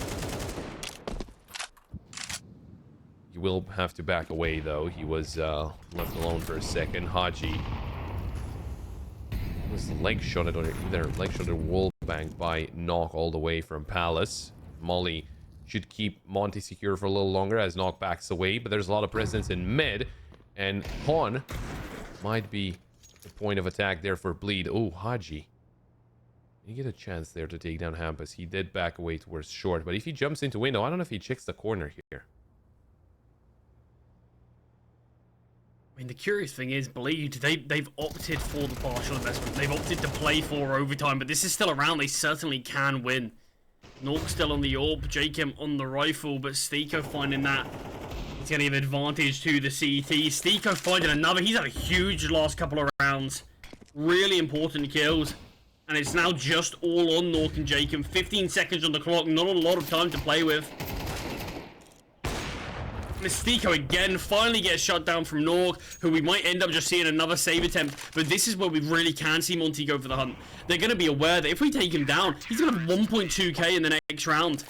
He will have to back away though. He was left alone for a second. Haji was leg shot or either leg shot or wall banged by Knock all the way from Palace. Molly should keep Monte secure for a little longer as Knock backs away, but there's a lot of presence in mid, and Han might be the point of attack there for Bleed. Oh, Haji. You get a chance there to take down Hampus. He did back away towards short, but if he jumps into window, I don't know if he checks the corner here. I mean, the curious thing is, Bleed, they've opted for the partial investment. They've opted to play for overtime, but this is still around. They certainly can win. Nork still on the AWP, Jacob on the rifle, but Stico finding that he's going to give advantage to the CT. Stico finding another. He's had a huge last couple of rounds. Really important kills. And it's now just all on Nork and Jacob. 15 seconds on the clock, not a lot of time to play with. Mystico again finally gets shot down from Nork, who we might end up just seeing another save attempt. But this is where we really can see Monte go for the hunt. They're going to be aware that if we take him down, he's going to have 1.2k in the next round.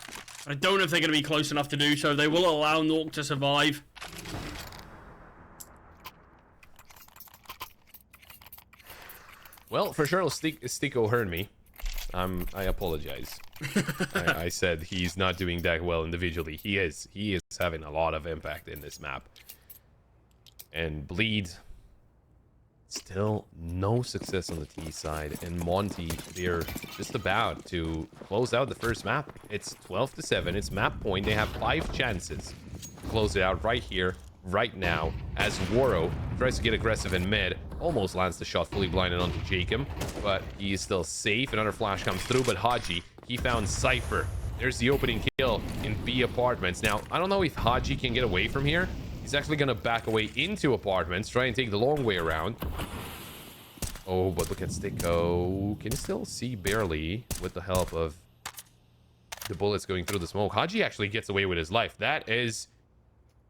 I don't know if they're going to be close enough to do so. They will allow Nork to survive. Well, for sure, Stico heard me. I apologize. I said he's not doing that well individually. He is having a lot of impact in this map. And Bleed, still no success on the T side. And Monte, they're just about to close out the first map. It's 12-7. It's map point. They have 5 chances to close it out right here, right now, as Woro tries to get aggressive in mid. Almost lands the shot, fully blinded onto Jacob, but he is still safe. Another flash comes through, but Haji, he found Cypher. There's the opening kill in B apartments. Now, I don't know if Haji can get away from here. He's actually going to back away into apartments, try and take the long way around. Oh, but look at Stico. Can still see barely with the help of the bullets going through the smoke. Haji actually gets away with his life. That is,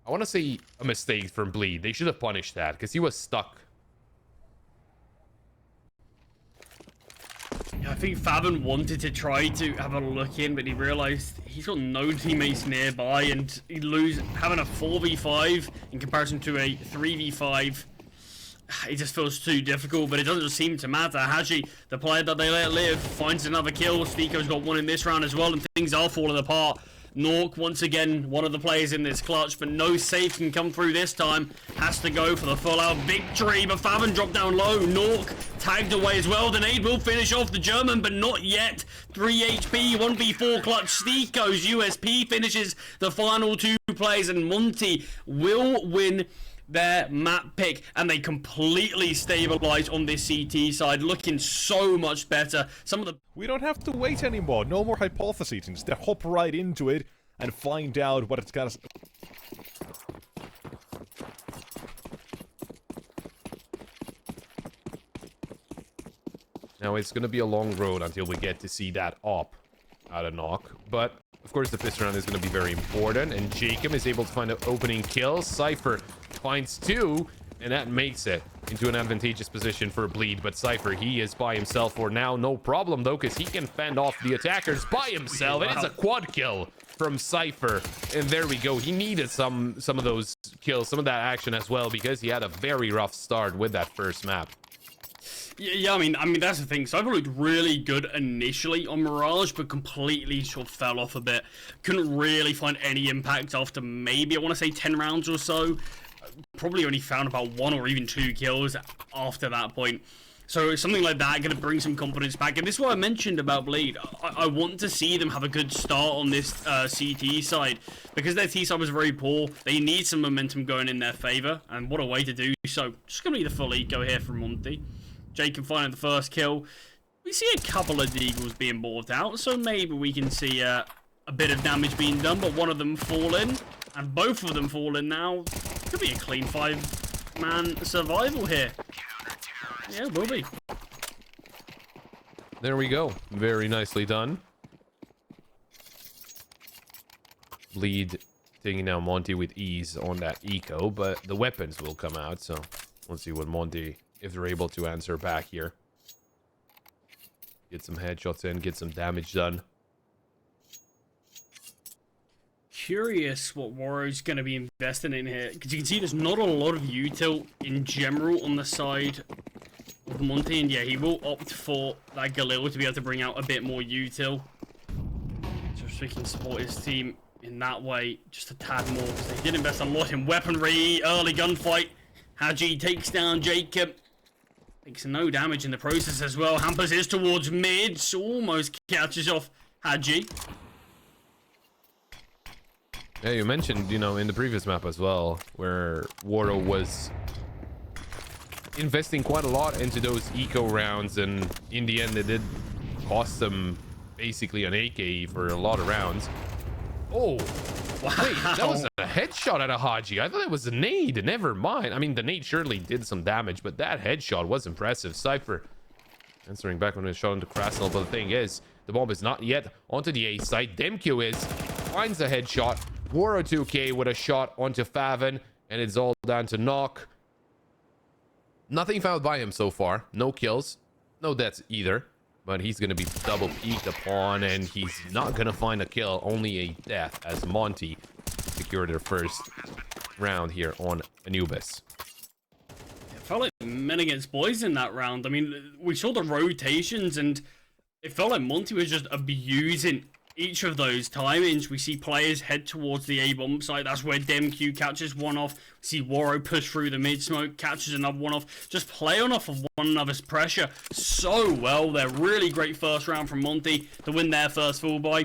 I want to say, a mistake from Bleed. They should have punished that because he was stuck. I think Faben wanted to try to have a look in, but he realized he's got no teammates nearby, and he'd lose having a 4v5 in comparison to a 3v5. it just feels too difficult, but it doesn't seem to matter. Haji, the player that they let live, finds another kill. Stiko's got one in this round as well, and things are falling apart. Nork, once again, one of the players in this clutch, but no save can come through this time. Has to go for the full-out victory, but Faven dropped down low. Nork tagged away as well. The nade will finish off the German, but not yet. 3 HP, 1v4 clutch. Stiko's USP finishes the final 2 plays, and Monte will win their map pick, and they completely stabilize on this CT side, looking so much better. Some of the We don't have to wait anymore. No more hypotheses. Instead, hop right into it and find out what it's got. Now it's going to be a long road until we get to see that op out of knock, but of course the fifth round is going to be very important, and Jacob is able to find an opening kill. Cypher finds 2, and that makes it into an advantageous position for Bleed, but Cypher, he is by himself for now. No problem though, because he can fend off the attackers by himself. Wow. It is a quad kill from Cypher, and there we go. He needed some of those kills, some of that action as well, because he had a very rough start with that first map. Yeah, I mean that's the thing. Cypher looked really good initially on Mirage, but completely sort of fell off a bit. Couldn't really find any impact after maybe, I want to say 10 rounds or so. Probably only found about 1 or even 2 kills after that point. So something like that going to bring some confidence back. And this is what I mentioned about Bleed. I want to see them have a good start on this CT side, because their T side was very poor. They need some momentum going in their favor, and what a way to do so. Just going to be the full eco here from Monte. Jacob finding the first kill. We see a couple of deagles being bought out, so maybe we can see a bit of damage being done, but one of them falling, and both of them falling now. Could be a clean 5-man survival here. Yeah, it will be. There we go. Very nicely done. Bleed taking down Monte with ease on that eco, but the weapons will come out, so let's see what Monte, if they're able to answer back here. Get some headshots in, get some damage done. Curious what Warrow's going to be investing in here, because you can see there's not a lot of util in general on the side of Monte, and yeah, he will opt for that Galil to be able to bring out a bit more util, just so he can support his team in that way just a tad more, because they did invest a lot in weaponry. Early gunfight, Haji takes down Jacob, takes no damage in the process as well. Hampers is towards mid, so almost catches off Haji. Yeah, you mentioned, you know, in the previous map as well, where Warrow was investing quite a lot into those eco rounds, and in the end it did cost them basically an AK for a lot of rounds. Oh, wow. Wait, that was a headshot at a Haji. I thought it was a nade. Never mind. I mean, the nade surely did some damage, but that headshot was impressive. Cypher answering back on his shot into Krasnal, but the thing is, the bomb is not yet onto the A site. Demq is, finds a headshot. Warrow 2K with a shot onto Faven, and it's all down to knock. Nothing found by him so far. No kills, no deaths either, but he's going to be double peeked upon, and he's not going to find a kill, only a death, as Monte secured their first round here on Anubis. It felt like men against boys in that round. I mean, we saw the rotations, and it felt like Monte was just abusing each of those timings. We see players head towards the A-bomb site. That's where Demq catches one off. We see Warrow push through the mid-smoke, catches another one off. Just playing off of one another's pressure so well. They're really great first round from Monte to win their first full buy.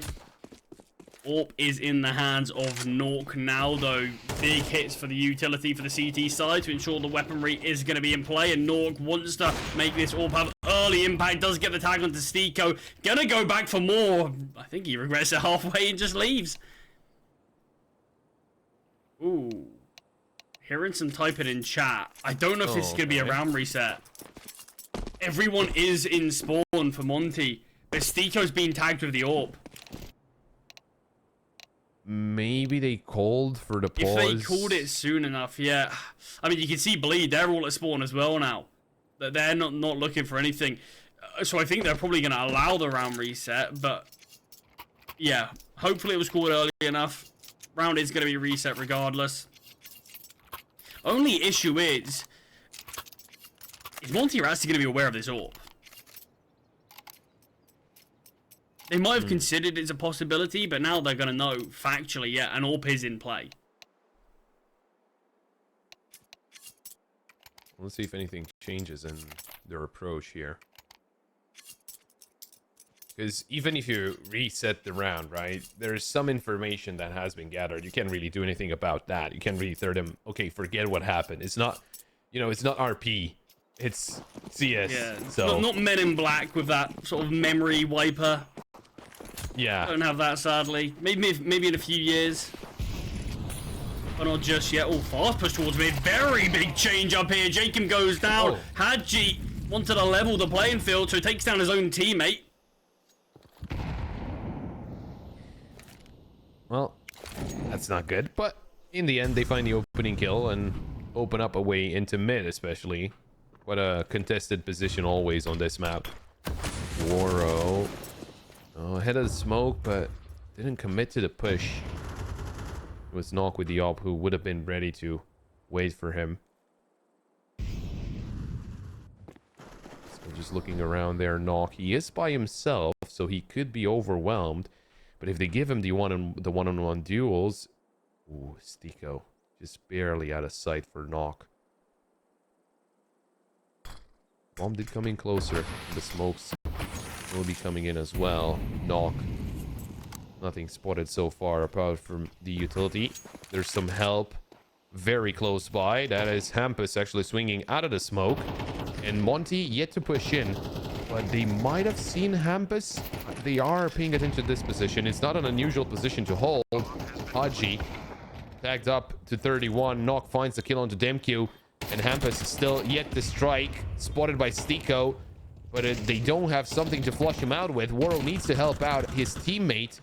AWP is in the hands of Nork now, though. Big hits for the utility for the CT side to ensure the weaponry is going to be in play, and Nork wants to make this AWP have early impact. Does get the tag onto Stiko. Gonna go back for more. I think he regrets it halfway and just leaves. Ooh. Hearing some typing in chat. I don't know if this is going to be a round reset. Everyone is in spawn for Monte, but Stiko's being tagged with the AWP. Maybe they called for the pause. If they called it soon enough, yeah. I mean, you can see Bleed. They're all at spawn as well now. They're not looking for anything. So I think they're probably going to allow the round reset. But, yeah. Hopefully it was called early enough. Round is going to be reset regardless. Only issue is, is Monte actually going to be aware of this AWP? They might have considered it's a possibility, but now they're going to know factually, yeah, an AWP is in play. Let's see if anything changes in their approach here. Because even if you reset the round, right, there's some information that has been gathered. You can't really do anything about that. You can't really throw them, okay, forget what happened. It's not, you know, it's not RP. It's CS. Yeah, so not Men in Black with that sort of memory wiper. Yeah. Don't have that, sadly. Maybe in a few years. But not just yet. Oh, fast push towards mid. Very big change up here. Jacob goes down. Oh. Hadji wanted to level the playing field, so he takes down his own teammate. Well, that's not good. But in the end, they find the opening kill and open up a way into mid, especially. What a contested position always on this map. Waro. Oh, ahead of the smoke, but didn't commit to the push. It was Knock with the op who would have been ready to wait for him. So just looking around there, Knock. He is by himself, so he could be overwhelmed. But if they give him the one-on-one duels, ooh, Stiko just barely out of sight for Knock. Bomb did come in closer. The smokes will be coming in as well. Knock. Nothing spotted so far apart from the utility. There's some help very close by. That is Hampus actually swinging out of the smoke. And Monte yet to push in. But they might have seen Hampus. They are paying attention to this position. It's not an unusual position to hold. Haji tagged up to 31. Knock finds the kill onto Demq. And Hampus is still yet to strike. Spotted by Stiko. But they don't have something to flush him out with. Waro needs to help out his teammate.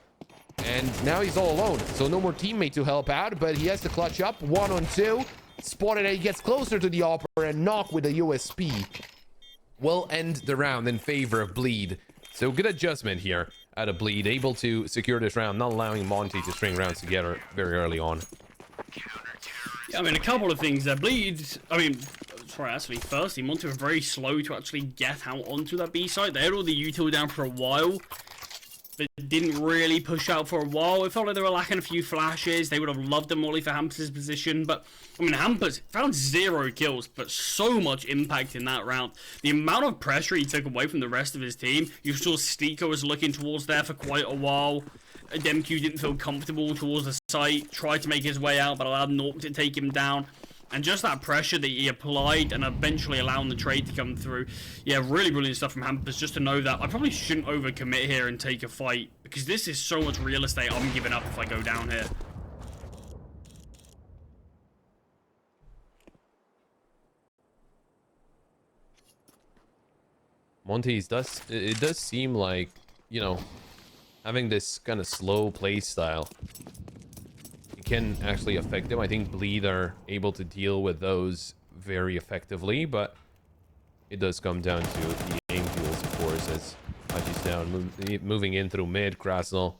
And now he's all alone. So no more teammate to help out. But he has to clutch up. 1-on-2. Spotted and he gets closer to the opera. And Knock with a USP will end the round in favor of Bleed. So good adjustment here out of Bleed. Able to secure this round. Not allowing Monte to string rounds together very early on. Yeah, I mean, a couple of things there. Bleed, I mean, sorry, actually, firstly, Monte were very slow to actually get out onto that B site. They had all the util down for a while, but didn't really push out for a while. It felt like they were lacking a few flashes. They would have loved a molly for Hampus' position, but, I mean, Hampus found 0 kills, but so much impact in that round. The amount of pressure he took away from the rest of his team, you saw Stiko was looking towards there for quite a while. Demq didn't feel comfortable towards the site, tried to make his way out, but allowed Nork to take him down. And just that pressure that he applied and eventually allowing the trade to come through. Yeah, really brilliant stuff from Hampus, just to know that I probably shouldn't overcommit here and take a fight, because this is so much real estate I'm giving up if I go down here. Monte's it does seem like, you know, having this kind of slow play style, it can actually affect them. I think Bleed are able to deal with those very effectively, but it does come down to the aim duels, of course, as Haji's down, moving in through mid. Krasnal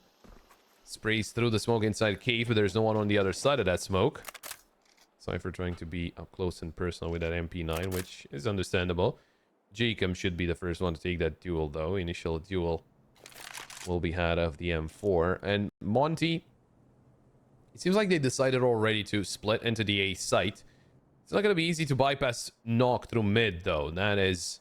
sprays through the smoke inside cave, but there's no one on the other side of that smoke. Cypher trying to be up close and personal with that MP9, which is understandable. Jacob should be the first one to take that duel, though. Initial duel will be had of the M4. And Monte, it seems like they decided already to split into the A site. It's not going to be easy to bypass Knock through mid, though. That is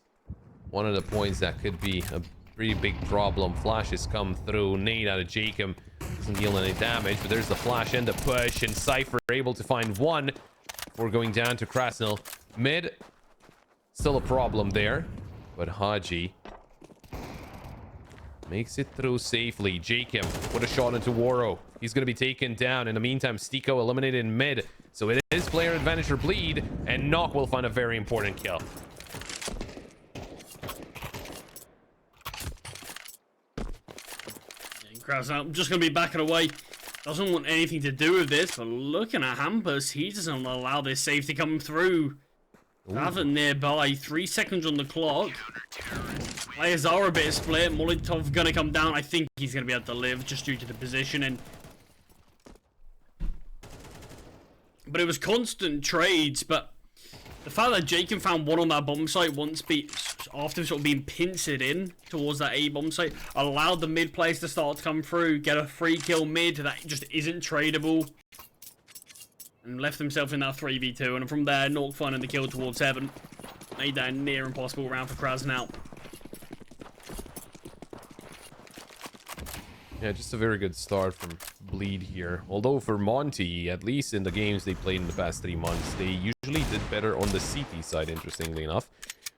one of the points that could be a pretty big problem. Flashes come through. Nade out of Jacob doesn't deal any damage, but there's the flash and the push, and Cypher able to find one before going down to Krasnal. Mid, still a problem there, but Haji makes it through safely. Jacob with a shot into Waro. He's going to be taken down. In the meantime, Stiko eliminated in mid. So it is player advantage for Bleed. And Knock will find a very important kill. I'm just going to be backing away. Doesn't want anything to do with this. But looking at Hampus, he doesn't allow this save to come through. Haven nearby. 3 seconds on the clock. Players are a bit split. Molotov gonna come down. I think he's gonna be able to live just due to the positioning. But it was constant trades. But The fact that Jacob found one on that bomb site after sort of being pincered in towards that A bomb site allowed the mid players to start to come through, get a free kill mid that just isn't tradable, and left himself in that 3v2. And from there, Nork finding the kill towards heaven made that a near impossible round for Kraz now. Yeah, just a very good start from Bleed here. Although for Monte, at least in the games they played in the past 3 months, they usually did better on the CT side, interestingly enough.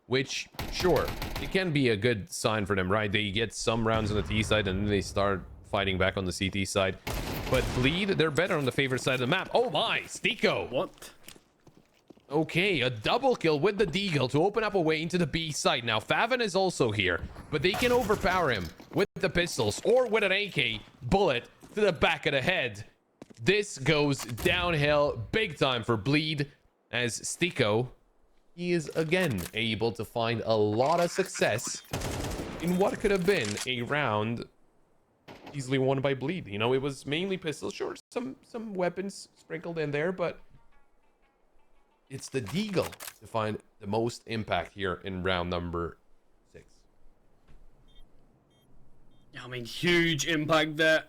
Which, sure, it can be a good sign for them, right? They get some rounds on the T side and then they start fighting back on the CT side. But Bleed, they're better on the favorite side of the map. Oh my, Stiko! What? Okay, a double kill with the Deagle to open up a way into the B site. Now, Faven is also here, but they can overpower him with the pistols or with an AK bullet to the back of the head. This goes downhill big time for Bleed, as Stiko, he is again able to find a lot of success in what could have been a round easily won by Bleed. You know, it was mainly pistols, sure, some weapons sprinkled in there, but it's the Deagle to find the most impact here in round number 6. I mean, huge impact there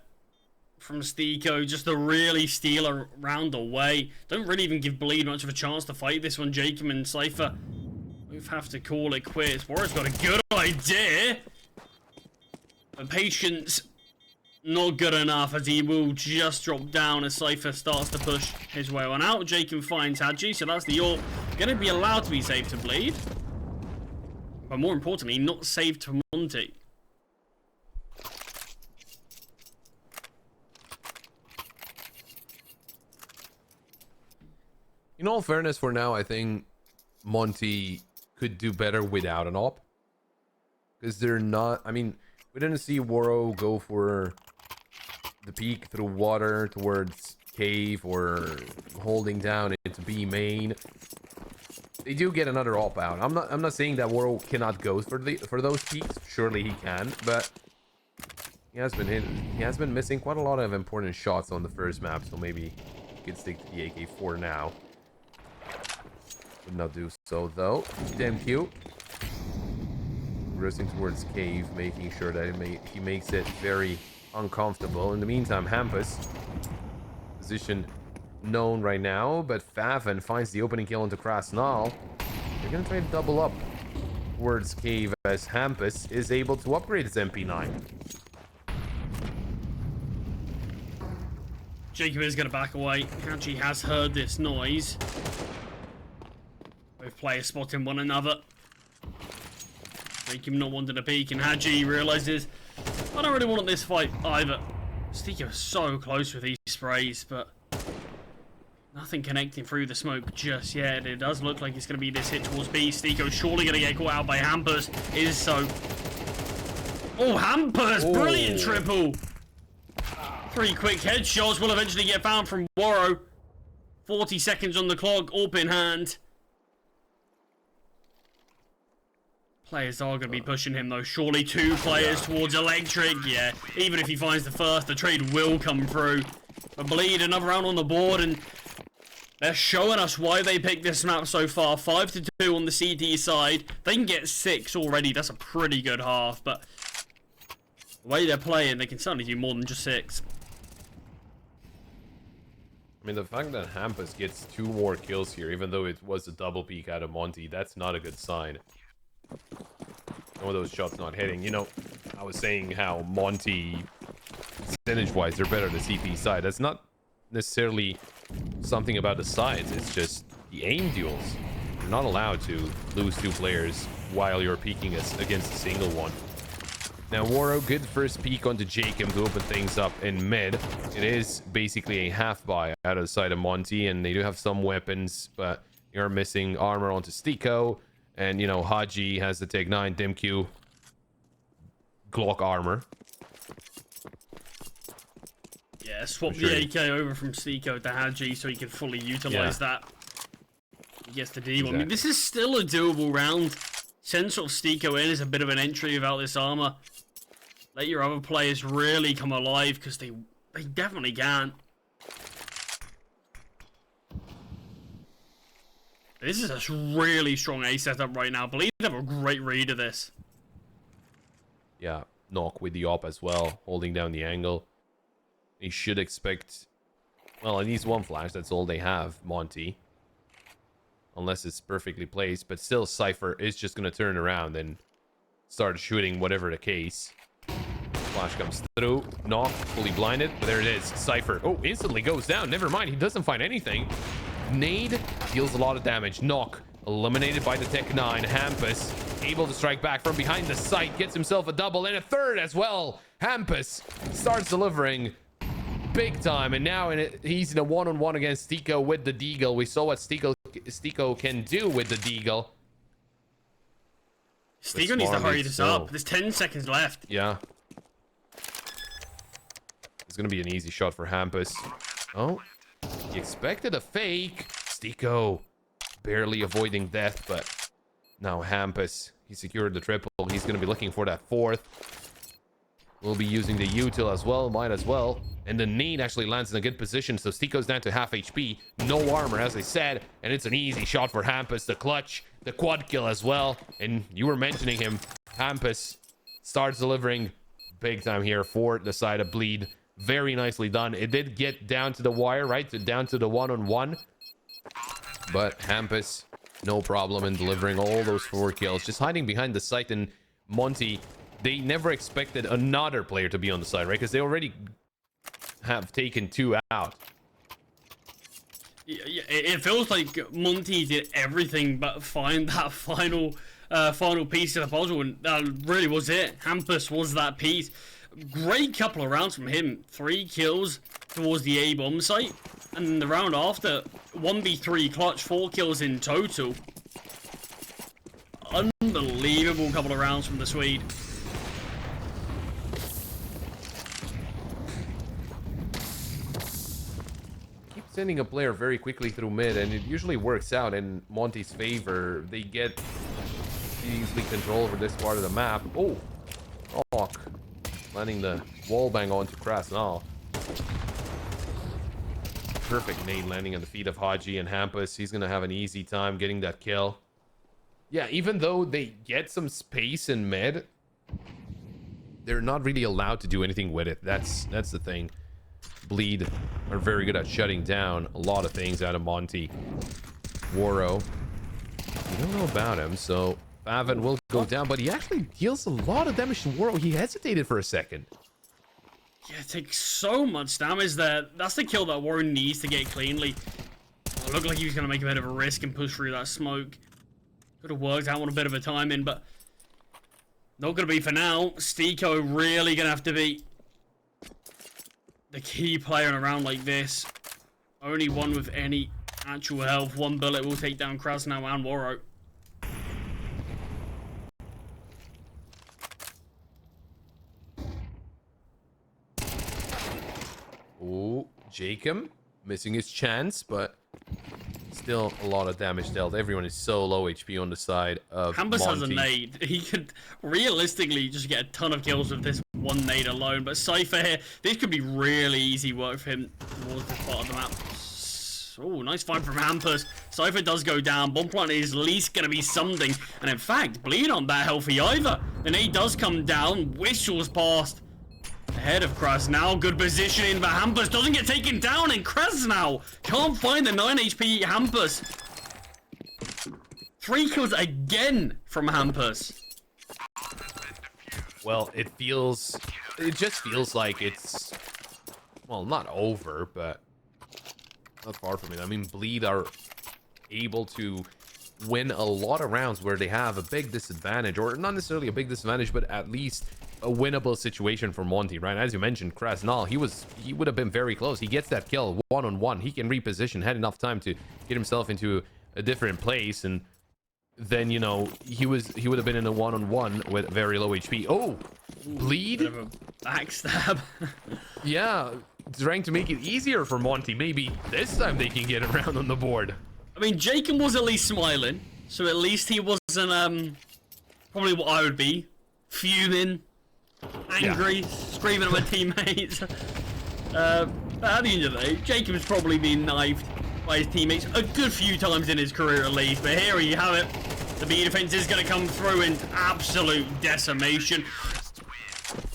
from Stiko, just to really steal a round away. Don't really even give Bleed much of a chance to fight this one. Jacob and Cypher both have to call it quits. Warrior's got a good idea, but patience not good enough, as he will just drop down as Cypher starts to push his way on out. Jacob finds Hadji, so that's the AWP. Going to be allowed to be saved to Bleed, but more importantly, not saved to Monte. In all fairness, for now, I think Monte could do better without an AWP, because they're not, I mean, we didn't see Woro go for the peek through water towards cave or holding down into B main. They do get another AWP out. I'm not saying that Woro cannot go for those peaks. Surely he can, but he has been missing quite a lot of important shots on the first map, so maybe he could stick to the AK4 now. Would not do so though. Damn cute. Racing towards cave, making sure that he makes it very uncomfortable. In the meantime, Hampus, position known right now, but Faven finds the opening kill into Krasnal. They're gonna try to double up towards cave as Hampus is able to upgrade his MP9. Jacob is going to back away. Hadji has heard this noise. Both players spotting one another. Jacob not wanting to peek, and Hadji realizes, I don't really want this fight either. Stiko is so close with these sprays, but nothing connecting through the smoke just yet. It does look like it's going to be this hit towards B. Stiko surely going to get caught out by Hampers. Is so. Oh, Hampers! Oh. Brilliant triple! 3 quick headshots will eventually get found from Woro. 40 seconds on the clock, AWP in hand. Players are going to be pushing him though. Surely 2 players towards Electric. Yeah, even if he finds the first, the trade will come through. But Bleed, another round on the board, and they're showing us why they picked this map so far. 5-2 on the CT side. They can get 6 already. That's a pretty good half, but the way they're playing, they can certainly do more than just 6. I mean, the fact that Hampus gets 2 more kills here, even though it was a double peek out of Monte, that's not a good sign. Some of those shots not hitting. You know, I was saying how Monte, percentage-wise, they're better on the CT side. That's not necessarily something about the sides. It's just the aim duels. You're not allowed to lose 2 players while you're peeking against a single one. Now, Woro, good first peek onto Jacob to open things up in mid. It is basically a half buy out of the side of Monte, and they do have some weapons, but you're missing armor onto Stiko. And, you know, Hadji has the Take 9, Dimq, Glock armor. Yeah, swap the AK over from Stiko to Hadji so he can fully utilize that. He gets the D1. Exactly. I mean, this is still a doable round. Send sort of Stiko in as a bit of an entry without this armor. Let your other players really come alive, because they definitely can. This is a really strong A setup right now. Bleed have a great read of this. Yeah, Knock with the op as well, holding down the angle. He should expect... Well, it needs one flash. That's all they have, Monte. Unless it's perfectly placed. But still, Cypher is just going to turn around and start shooting, whatever the case. Flash comes through. Knock, fully blinded. But there it is. Cypher. Oh, instantly goes down. Never mind. He doesn't find anything. Nade deals a lot of damage. Knock, eliminated by the Tech 9. Hampus, able to strike back from behind the site. Gets himself a double and a third as well. Hampus starts delivering big time, and now he's in a one-on-one against Stiko with the Deagle. We saw what Stiko can do with the Deagle. Stiko needs to hurry this up. There's 10 seconds left. Yeah. It's gonna be an easy shot for Hampus. Oh, he expected a fake. Stiko barely avoiding death, but now Hampus, he secured the triple. He's gonna be looking for that fourth. We'll be using the util as well, might as well. And the nade actually lands in a good position, so Stiko's down to half HP. No armor, as I said, and it's an easy shot for Hampus. The clutch, the quad kill as well. And you were mentioning him. Hampus starts delivering big time here for the side of Bleed. Very nicely done. It did get down to the wire, right? Down to the one-on-one. But Hampus, no problem in delivering all those 4 kills. Just hiding behind the site, and Monte, they never expected another player to be on the side, right? Because they already have taken 2 out. Yeah, it feels like Monte did everything but find that final piece of the puzzle, and that really was it. Hampus was that piece. Great couple of rounds from him. 3 kills towards the A bomb site, and then the round after, 1v3 clutch, 4 kills in total. Unbelievable couple of rounds from the Swede. Sending a player very quickly through mid, and it usually works out in Monte's favor. They get easily control over this part of the map. Oh, Knock landing the wall bang onto Krasnal. Perfect nade landing on the feet of Haji, and Hampus, he's gonna have an easy time getting that kill. Yeah, even though they get some space in mid, they're not really allowed to do anything with it. That's the thing. Bleed are very good at shutting down a lot of things out of Monte. Waro, we don't know about him, so Faven will go down, but he actually deals a lot of damage to Waro. He hesitated for a second. Yeah, it takes so much damage there. That's the kill that Waro needs to get cleanly. Oh, it looked like he was going to make a bit of a risk and push through that smoke. Could have worked out on a bit of a timing, but not going to be for now. Stiko really going to have to be the key player in a round like this. Only one with any actual health. 1 bullet will take down Krasnal and Waro. Oh, Jacob missing his chance, but still a lot of damage dealt. Everyone is so low HP on the side of Hampus Monte. has a nade. He could realistically just get a ton of kills with this one nade alone, but Cypher here, this could be really easy work for him towards this part of the map. Oh, nice fight from Hampus. Cypher does go down. Bomb plant is at least going to be something, and in fact, Bleed aren't that healthy either. The nade does come down, whistles past ahead of Krasnal. Good positioning, but Hampus doesn't get taken down, and Krasnal can't find the 9 HP Hampus. 3 kills again from Hampus. Well, it just feels like it's, well, not over, but not far from it. I mean, Bleed are able to win a lot of rounds where they have a big disadvantage, or not necessarily a big disadvantage, but at least a winnable situation for Monte, right? As you mentioned, Krasnal, he would have been very close. He gets that kill one-on-one. He can reposition, had enough time to get himself into a different place, and then, you know, he would have been in a one-on-one with very low HP. Oh, Bleed. Bit of a backstab. Yeah, trying to make it easier for Monte. Maybe this time they can get around on the board. I mean, Jacob was at least smiling, so at least he wasn't probably what I would be, fuming, angry, screaming at my teammates. But at the end of the day, Jacob's probably been knifed by his teammates a good few times in his career at least. But here you have it. The B defense is going to come through in absolute decimation.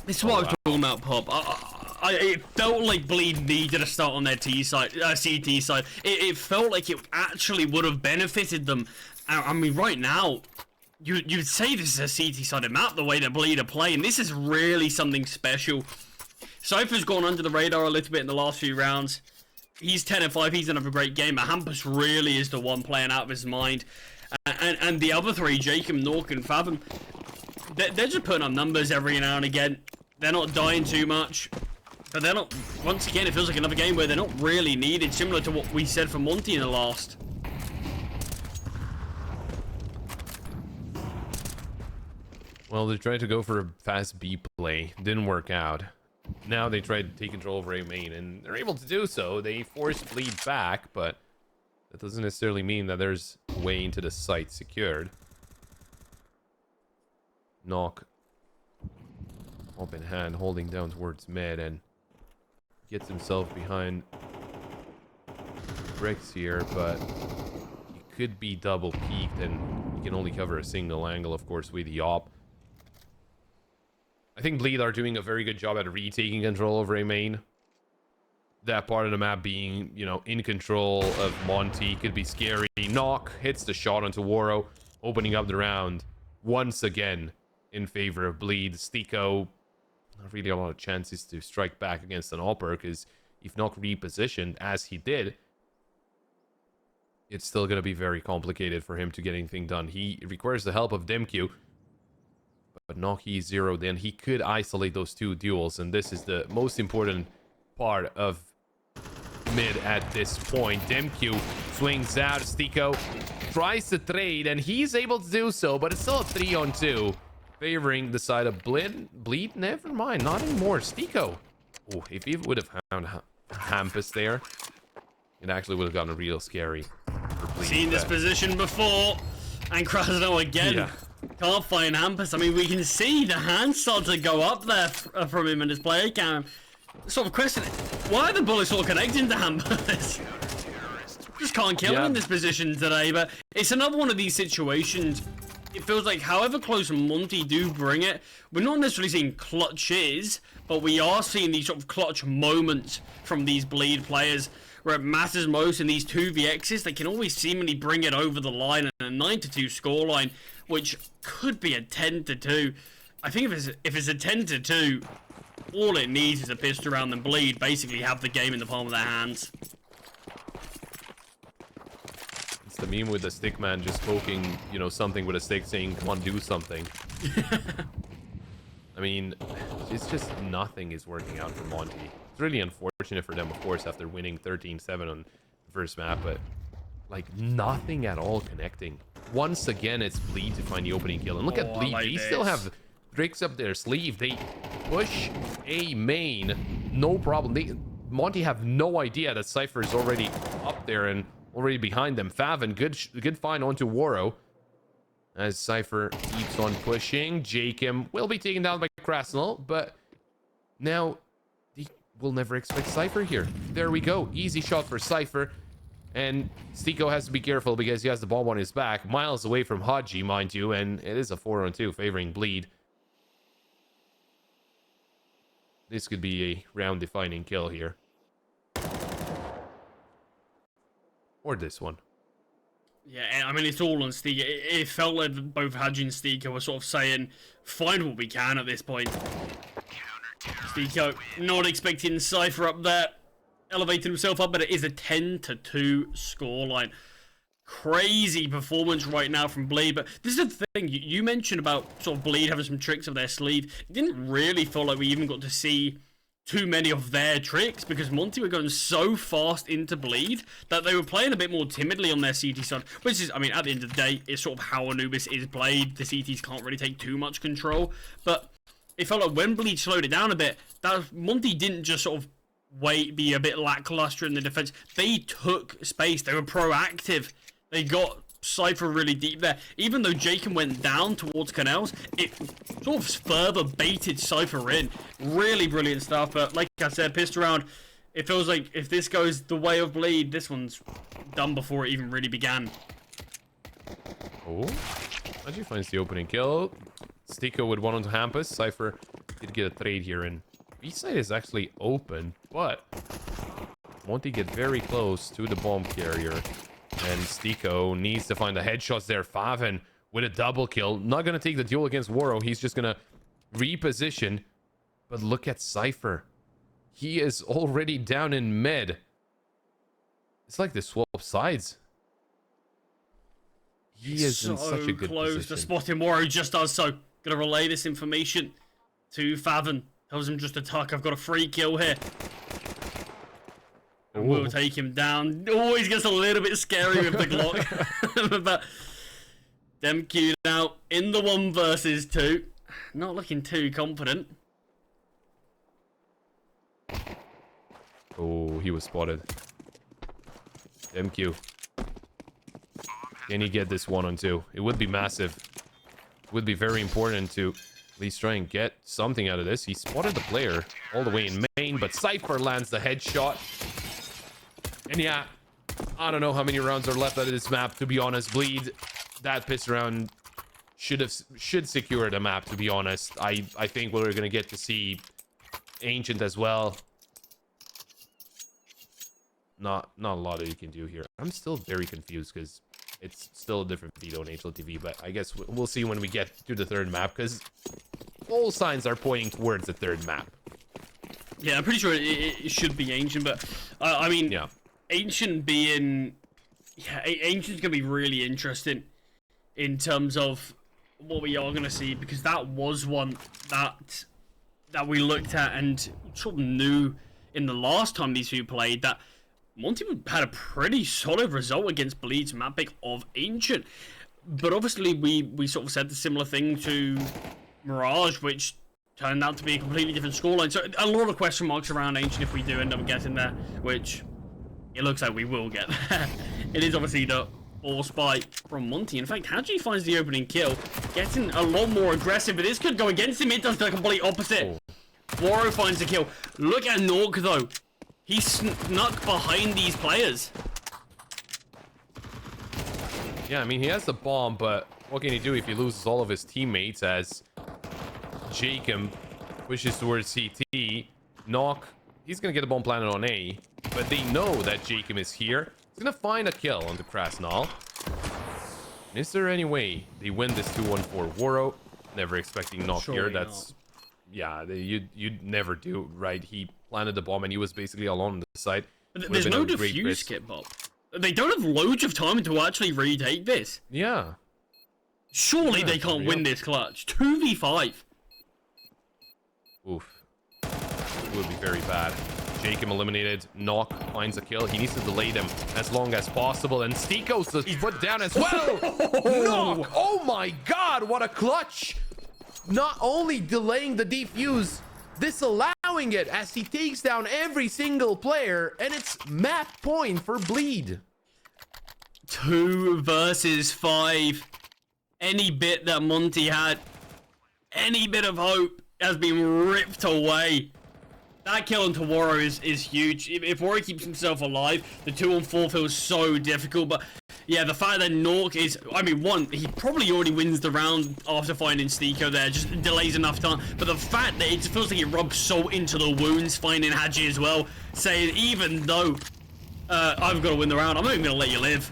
This is what I was talking about, Pop. It felt like Bleed needed a start on their CT side. It felt like it actually would have benefited them. I mean, right now, you'd say this is a CT-sided map, the way that Bleed are playing. This is really something special. Cypher's gone under the radar a little bit in the last few rounds. He's 10-5, he's another great game, but Hampus really is the one playing out of his mind. And the other three, Jacob, Nork, and Fathom, they're just putting up numbers every now and again. They're not dying too much. But they're not, once again, it feels like another game where they're not really needed, similar to what we said for Monte in the last. Well, they tried to go for a fast B play. Didn't work out. Now they tried to take control over A main, and they're able to do so. They forced Bleed back, but that doesn't necessarily mean that there's a way into the site secured. Knock. Open hand, holding down towards mid, and gets himself behind bricks here, but he could be double peaked, and he can only cover a single angle, of course, with the op. I think Bleed are doing a very good job at retaking control over A main. That part of the map being, you know, in control of Monte could be scary. Knock hits the shot onto Waro, opening up the round once again in favor of Bleed. Stiko, not really a lot of chances to strike back against an Opper, because if Knock repositioned as he did, it's still going to be very complicated for him to get anything done. He requires the help of Demq, but Knock, he's zeroed in. He could isolate those two duels, and this is the most important part of mid at this point. Demq swings out. Stiko tries to trade, and he's able to do so, but it's still a 3-on-2. Favoring the side of Bleed. Never mind, not anymore. Stiko. Oh, if he would have found Hampus there, it actually would have gotten real scary for Bleed. Seen this position before, and Krasno again. Yeah. Can't find Hampus. I mean, we can see the hands start to go up there from him in his player cam. Sort of question, why are the bullets all connecting to Hampus? Just can't kill him in this position today, but it's another one of these situations. It feels like however close Monte do bring it, we're not necessarily seeing clutches, but we are seeing these sort of clutch moments from these Bleed players where it matters most in these 2vx's. They can always seemingly bring it over the line in a 9-2 scoreline, which could be a 10-2. I think if it's a 10-2, all it needs is a pistol round and Bleed basically have the game in the palm of their hands. The meme with the stick man just poking, you know, something with a stick saying, come on, do something. I mean, it's just nothing is working out for Monte. It's really unfortunate for them, of course, after winning 13-7 on the first map, but like nothing at all connecting. Once again, it's Bleed to find the opening kill. And look at Bleed, they still have bricks up their sleeve. They push A main, no problem. Monte have no idea that Cypher is already up there and already behind them. Favin, good find onto Waro. As Cypher keeps on pushing. Jacob will be taken down by Krasnal, but now he will never expect Cypher here. There we go. Easy shot for Cypher. And Stiko has to be careful because he has the bomb on his back. Miles away from Haji, mind you, and it is a 4-on-2 favoring Bleed. This could be a round-defining kill here. Or this one. Yeah, I mean, it's all on Stiko. It felt like both Haji and Stiko were sort of saying, find what we can at this point. Stiko not expecting Cypher up there, elevating himself up, but it is a 10-2 scoreline. Crazy performance right now from Bleed, but this is the thing, you mentioned about sort of Bleed having some tricks up their sleeve. It didn't really feel like we even got to see too many of their tricks because Monte were going so fast into Bleed that they were playing a bit more timidly on their CT side, which is, I mean, at the end of the day, it's sort of how Anubis is played. The CTs can't really take too much control, but it felt like when Bleed slowed it down a bit, that Monte didn't just sort of be a bit lackluster in the defense. They took space. They were proactive. They got Cypher really deep there. Even though Jacob went down towards Canals, it sort of further baited Cypher in. Really brilliant stuff, but like I said, pissed around. It feels like if this goes the way of Bleed, this one's done before it even really began. Oh, actually finds the opening kill. Stico with one on campus. Cypher did get a trade here, and B-side is actually open, but Monte get very close to the bomb carrier, and Stico needs to find the headshots there. Faven with a double kill. Not gonna take the duel against Woro. He's just gonna reposition. But look at Cypher. He is already down in mid. It's like they swap sides. He is in such a good close position. to spotting Woro. Just does so. Gonna relay this information to Faven. Tells him just a tuck. I've got a free kill here. And we'll take him down. Always gets a little bit scary with the Glock. But them queued out in the 1 versus 2. Not looking too confident. Oh, he was spotted. MQ. Can he get this 1-on-2? It would be massive. It would be very important to at least try and get something out of this. He spotted the player all the way in main, but Cypher lands the headshot. And yeah, I don't know how many rounds are left out of this map, to be honest. Bleed, that piss round should secure the map, to be honest. I think we're gonna get to see Ancient as well. Not a lot that you can do here. I'm still very confused because it's still a different video on HLTV, but I guess we'll see when we get to the 3rd map, because all signs are pointing towards the 3rd map. Yeah, I'm pretty sure it should be Ancient, but I mean, yeah. Ancient being... Yeah, Ancient's going to be really interesting in terms of what we are going to see, because that was one that we looked at and sort of knew in the last time these two played that Monte had a pretty solid result against Bleed's map pick of Ancient. But obviously we sort of said the similar thing to Mirage, which turned out to be a completely different scoreline. So a lot of question marks around Ancient if we do end up getting there, which it looks like we will get there. It is obviously the force spike from Monte. In fact, Haji finds the opening kill, getting a lot more aggressive, but this could go against him. It does the complete opposite. Woro finds the kill. Look at Nork though. He snuck behind these players. Yeah, I mean, he has the bomb, but what can he do if he loses all of his teammates as Jacob pushes towards CT? Knock, he's going to get the bomb planted on A, but they know that Jacob is here. He's going to find a kill on the Krasnal. Is there any way they win this 2-1 for Woro? Never expecting Knock here. That's... Yeah, you'd never do, right? He planted the bomb and he was basically alone on the side. But there's no defuse kit, Bob. They don't have loads of time to actually retake this. Yeah. Surely they can't win this clutch. 2v5. Oof. It would be very bad. Jacob eliminated. Knock finds a kill. He needs to delay them as long as possible. And Stico's put down as well. Knock! Oh my god, what a clutch! Not only delaying the defuse, disallowing it as he takes down every single player, and it's map point for Bleed. 2 versus 5. Any bit that Monte had, any bit of hope has been ripped away. That kill into Woro is huge. If Woro keeps himself alive, the 2-on-4 feels so difficult, but yeah, the fact that Nork is... I mean, one, he probably already wins the round after finding Stico there. Just delays enough time. But the fact that it feels like it rubs salt into the wounds, finding Haji as well, saying, even though I've got to win the round, I'm not even going to let you live.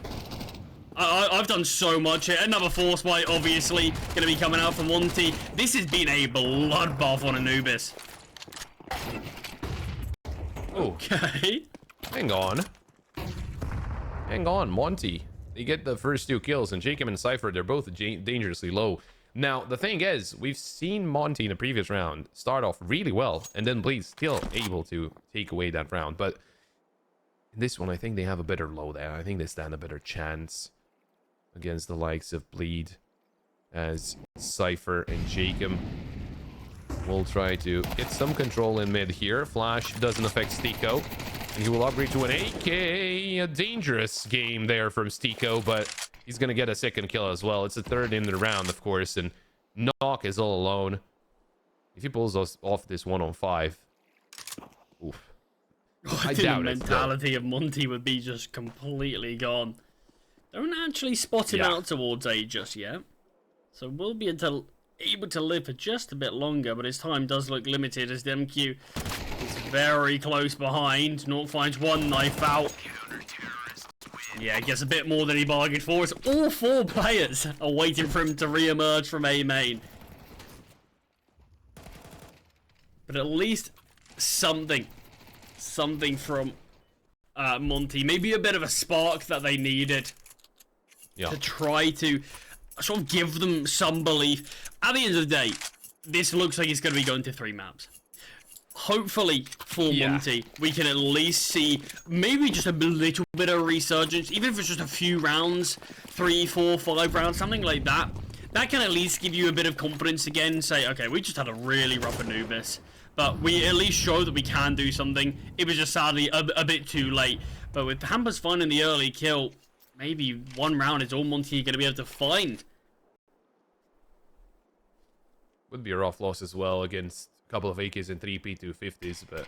I've done so much here. Another force bite, obviously, going to be coming out from Monte. This has been a bloodbath on Anubis. Okay. Hang on. Hang on, Monte. They get the first 2 kills, and Jacob and Cypher, they're both dangerously low. Now, the thing is, we've seen Monte in the previous round start off really well, and then Bleed still able to take away that round. But in this one, I think they have a better loadout. I think they stand a better chance against the likes of Bleed, as Cypher and Jacob will try to get some control in mid here. Flash doesn't affect Stico, and he will upgrade to an AK. A dangerous game there from Stico, but he's gonna get a 2nd kill as well. It's a 3rd in the round, of course, and Knock is all alone. If he pulls us off this 1-on-5, oof. I think the mentality of Monte would be just completely gone. Don't actually spot him out towards A just yet. So we'll be able to live for just a bit longer, but his time does look limited as the MQ is very close behind. Nork finds one knife out. Yeah, gets a bit more than he bargained for. It's all 4 players are waiting for him to re-emerge from A main. But at least something from Monte. Maybe a bit of a spark that they needed to try to sort of give them some belief. At the end of the day, this looks like it's going to be going to 3 maps. Hopefully, for Monte, we can at least see maybe just a little bit of resurgence, even if it's just a few rounds, 3, 4, 5 rounds, something like that. That can at least give you a bit of confidence again, say, okay, we just had a really rough Anubis, but we at least show that we can do something. It was just sadly a bit too late. But with Hampers finding the early kill, maybe 1 round is all Monte going to be able to find. Would be a rough loss as well against a couple of AKs and 3 P250s, but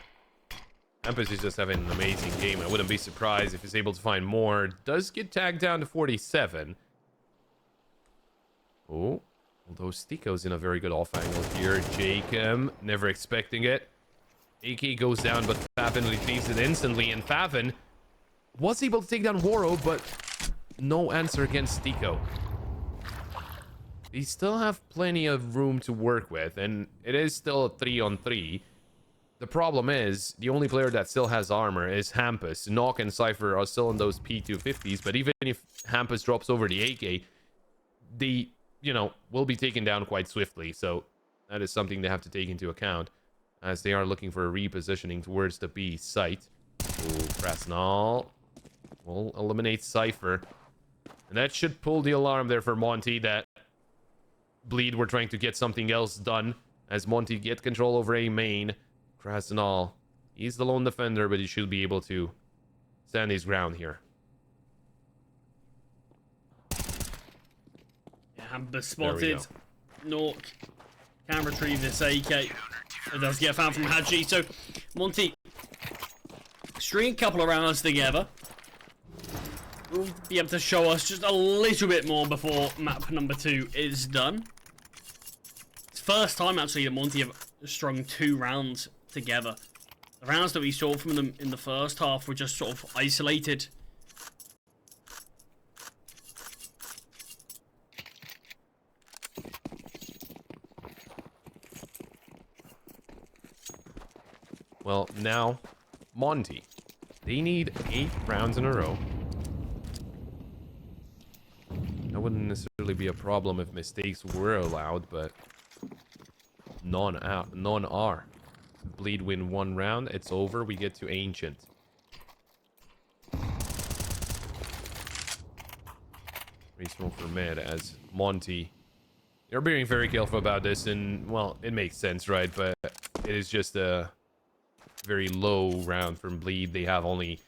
Hampers is just having an amazing game. I wouldn't be surprised if he's able to find more. Does get tagged down to 47. Oh, although Stiko's in a very good off angle here. Jacob, never expecting it. AK goes down, but Favin retrieves it instantly, and Favin was able to take down Woro, but no answer against Stiko. They still have plenty of room to work with, and it is still a 3-on-3. The problem is, the only player that still has armor is Hampus. Nock and Cypher are still in those P250s, but even if Hampus drops over the AK, they, you know, will be taken down quite swiftly. So that is something they have to take into account as they are looking for a repositioning towards the B site. Oh, Krasnal will eliminate Cypher. And that should pull the alarm there for Monte that Bleed were trying to get something else done as Monte get control over A main. Krasnal, he's the lone defender, but he should be able to stand his ground here. Yeah, Hampus spotted. Nork can retrieve this AK. It does get found from Haji. So Monte string a couple of rounds together. Will be able to show us just a little bit more before map number 2 is done. It's first time actually that Monte have strung 2 rounds together. The rounds that we saw from them in the first half were just sort of isolated. Well, now Monte, they need 8 rounds in a row. That wouldn't necessarily be a problem if mistakes were allowed, but none are. Bleed win 1 round, it's over, we get to Ancient. Free smoke for mid as Monte. They're being very careful about this, and, well, it makes sense, right? But it is just a very low round from Bleed. They have only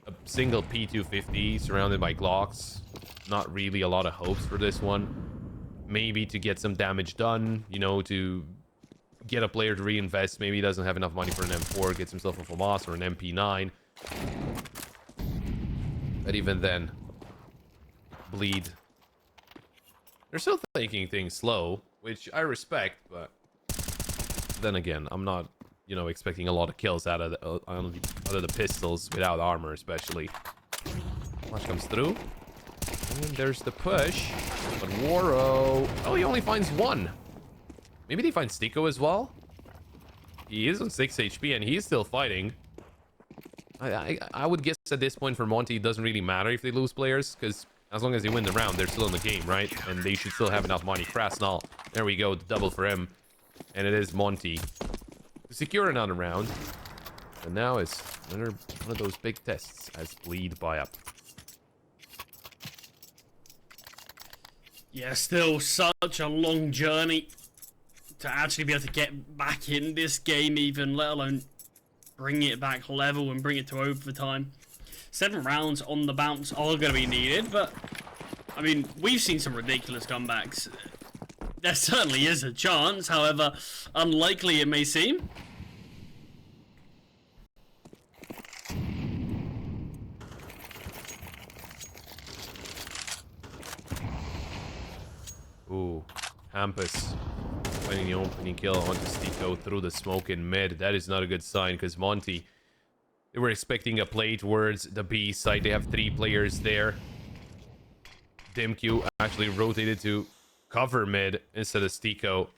a single P250 surrounded by Glocks. Not really a lot of hopes for this one. Maybe to get some damage done, you know, to get a player to reinvest. Maybe he doesn't have enough money for an M4, gets himself a FAMAS or an MP9. But even then, Bleed, they're still taking things slow, which I respect, but then again, I'm not, you know, expecting a lot of kills out of the pistols without armor, especially. Flash comes through. And there's the push. But Woro... Oh, he only finds 1. Maybe they find Stiko as well? He is on 6 HP and he's still fighting. I would guess at this point for Monte, it doesn't really matter if they lose players, because as long as they win the round, they're still in the game, right? And they should still have enough money. Krasnal, there we go, the double for him. And it is Monte to secure another round. And now it's another one of those big tests as Bleed buy up. Yeah, still such a long journey to actually be able to get back in this game even, let alone bring it back level and bring it to overtime. 7 rounds on the bounce are going to be needed, but, I mean, we've seen some ridiculous comebacks. There certainly is a chance, however, unlikely it may seem. Ooh, Hampus finding the opening kill onto Stico through the smoke in mid. That is not a good sign because Monte, they were expecting a play towards the B side. They have 3 players there. DimQ actually rotated to cover mid instead of Stico.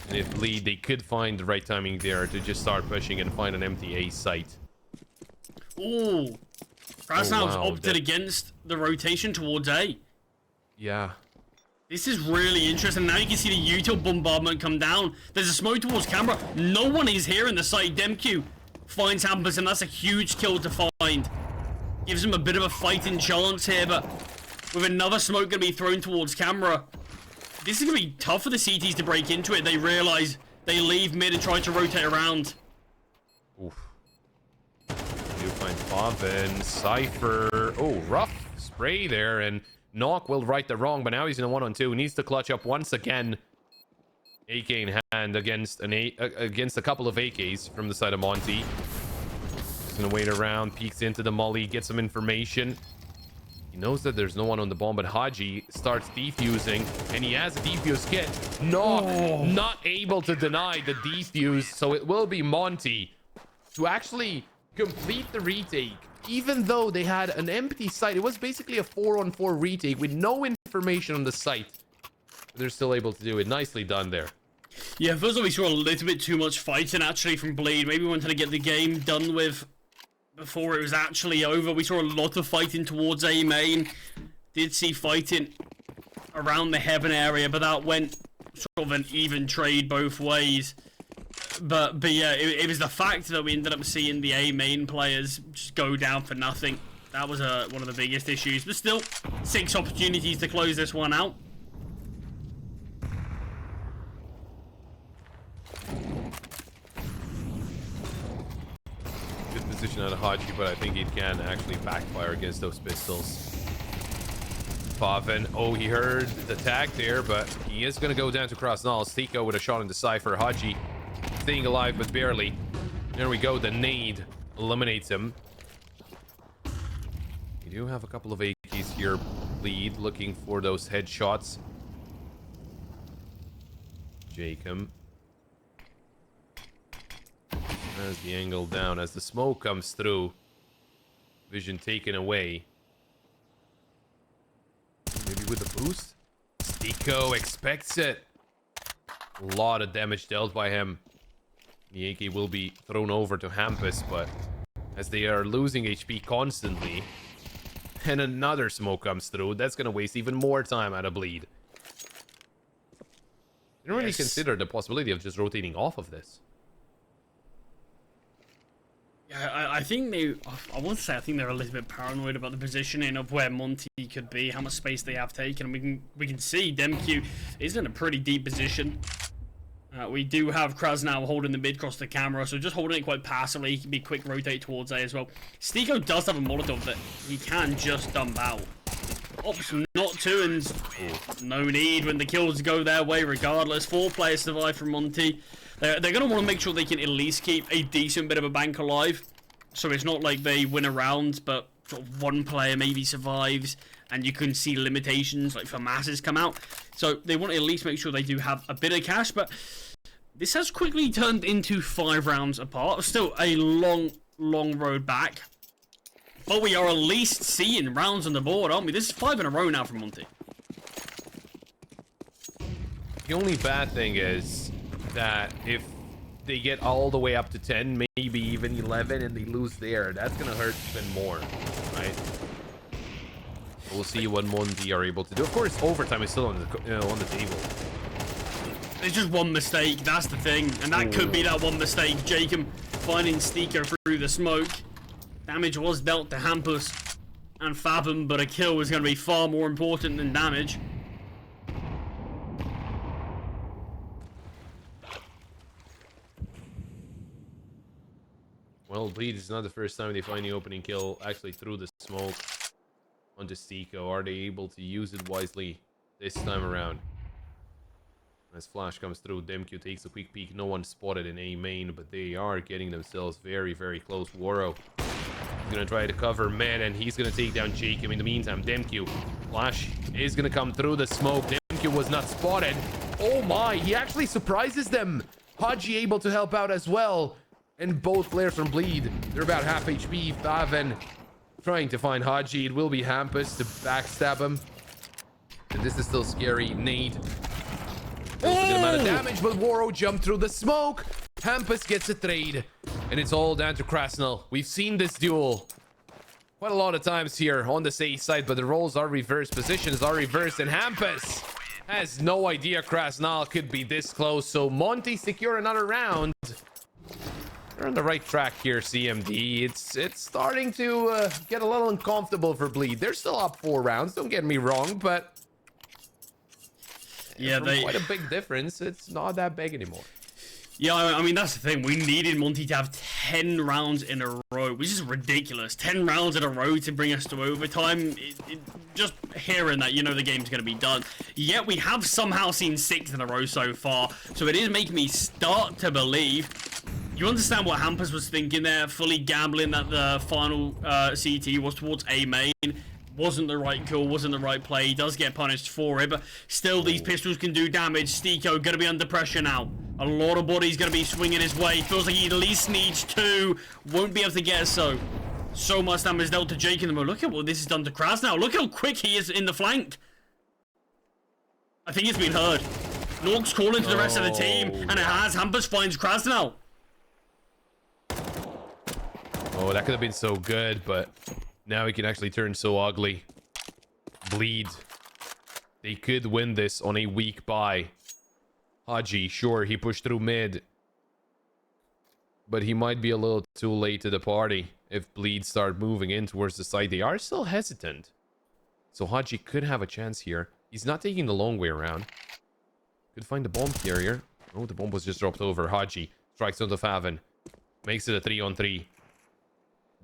And if lead, they could find the right timing there to just start pushing and find an empty A site. Ooh. Krasnow's wow, opted against the rotation towards A. Yeah. This is really interesting. Now you can see the util bombardment come down. There's a smoke towards camera. No one is here in the site. DemQ finds Hampus, and that's a huge kill to find. Gives him a bit of a fighting chance here, but with another smoke going to be thrown towards camera, this is going to be tough for the CTs to break into it. They realize they leave mid and try to rotate around. Oof. You find Bobbin, Cypher. Oh, rough spray there, and Knock will right the wrong, but now he's in a 1-on-2. Needs to clutch up once again. AK in hand against a couple of AKs from the side of Monte. He's gonna wait around, peeks into the molly, get some information. He knows that there's no one on the bomb, but Haji starts defusing, and he has a defuse kit. Knock not able to deny the defuse, so it will be Monte to actually complete the retake. Even though they had an empty site, it was basically a 4-on-4 retake with no information on the site. They're still able to do it. Nicely done there. Yeah, first of all, we saw a little bit too much fighting actually from Bleed. Maybe we wanted to get the game done with before it was actually over. We saw a lot of fighting towards A main. Did see fighting around the Heaven area, but that went sort of an even trade both ways. But yeah, it was the fact that we ended up seeing the A main players just go down for nothing. That was one of the biggest issues. But still, 6 opportunities to close this one out. Good position out of Haji, but I think it can actually backfire against those pistols. Bobbin, oh, he heard the tag there, but he is going to go down to Krasnal. Stico with a shot in the Cypher. Haji staying alive, but barely. There we go. The nade eliminates him. We do have a couple of AKs here. Lead looking for those headshots. Jacob has the angle down as the smoke comes through. Vision taken away. Maybe with a boost. Stico expects it. A lot of damage dealt by him. The AK will be thrown over to Hampus, but as they are losing HP constantly, and another smoke comes through, that's going to waste even more time out of Bleed. You don't really consider the possibility of just rotating off of this. Yeah, I think I want to say I think they're a little bit paranoid about the positioning of where Monte could be, how much space they have taken. We can see DemQ is in a pretty deep position. We do have Krasnow holding the mid across the camera, so just holding it quite passively. He can be quick rotate towards A as well. Stico does have a Molotov that he can just dump out. Opts not to, and no need when the kills go their way regardless. 4 players survive from Monte. They're going to want to make sure they can at least keep a decent bit of a bank alive. So it's not like they win a round, but sort of 1 player maybe survives, and you can see limitations like for masses come out. So they want to at least make sure they do have a bit of cash, but this has quickly turned into 5 rounds apart. Still a long road back. But we are at least seeing rounds on the board, aren't we? This is 5 in a row now from Monte. The only bad thing is that if they get all the way up to 10, maybe even 11, and they lose there, that's going to hurt even more, right? We'll see what Monte are able to do. Of course, overtime is still on the table. It's just one mistake, that's the thing. And that could be that one mistake. Jacob finding Stico through the smoke. Damage was dealt to Hampus and Fathom, but a kill was going to be far more important than damage. Well, Bleed is not the first time they find the opening kill actually through the smoke onto Stico. Are they able to use it wisely this time around? As flash comes through, DemQ takes a quick peek. No one spotted in A main, but they are getting themselves very, very close. Waro gonna try to cover mid, and he's gonna take down Jacob. In the meantime, Demq flash is gonna come through the smoke. Demq was not spotted. Oh my, he actually surprises them. Haji able to help out as well, and both players from Bleed, they're about half HP. Faven trying to find Haji. It will be Hampus to backstab him, and this is still scary. Nade, a good amount of damage, but Woro jumped through the smoke. Hampus gets a trade, and it's all down to Krasnal. We've seen this duel quite a lot of times here on the safe side, but the roles are reversed, positions are reversed, and Hampus has no idea Krasnal could be this close. So Monte secure another round. They're on the right track here, CMD. It's starting to get a little uncomfortable for Bleed. They're still up 4 rounds, don't get me wrong, but yeah, quite a big difference. It's not that big anymore. Yeah, I mean, that's the thing. We needed Monte to have 10 rounds in a row, which is ridiculous. 10 rounds in a row to bring us to overtime. Just hearing that, you know the game's going to be done. Yet we have somehow seen 6 in a row so far. So it is making me start to believe. You understand what Hampus was thinking there, fully gambling that the final CT was towards A main. Wasn't the right call, wasn't the right play. He does get punished for it, but still these pistols can do damage. Stiko gonna be under pressure now. A lot of bodies gonna be swinging his way. Feels like he at least needs 2. Won't be able to get so much damage dealt to Jake in the mode. Look at what this has done to Kraz now. Look how quick he is in the flank. I think it's been heard. Nork's calling to the rest of the team, and it has. Hampus finds Kraz now. Oh, that could have been so good, but now he can actually turn so ugly. Bleed. They could win this on a weak buy. Haji, sure, he pushed through mid, but he might be a little too late to the party if Bleed start moving in towards the side. They are still hesitant, so Haji could have a chance here. He's not taking the long way around. Could find the bomb carrier. Oh, the bomb was just dropped over. Haji strikes onto Faven, makes it a 3-on-3.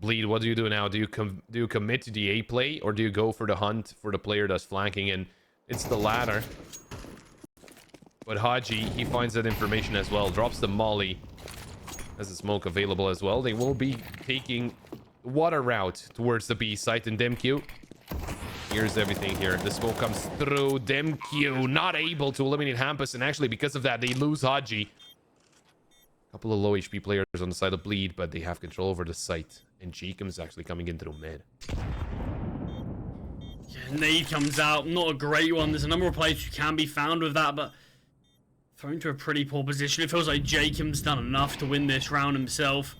Bleed, what do you do now? Do you commit to the A play, or do you go for the hunt for the player that's flanking? And it's the latter. But Haji, he finds that information as well. Drops the molly. Has the smoke available as well. They will be taking water route towards the B site. And Demq, here's everything here. The smoke comes through. Demq not able to eliminate Hampus, and actually because of that, they lose Haji. Couple of low HP players on the side of Bleed, but they have control over the site. And Jacob's actually coming in through mid. Yeah, nade comes out. Not a great one. There's a number of players who can be found with that, but thrown to a pretty poor position. It feels like Jacob's done enough to win this round himself.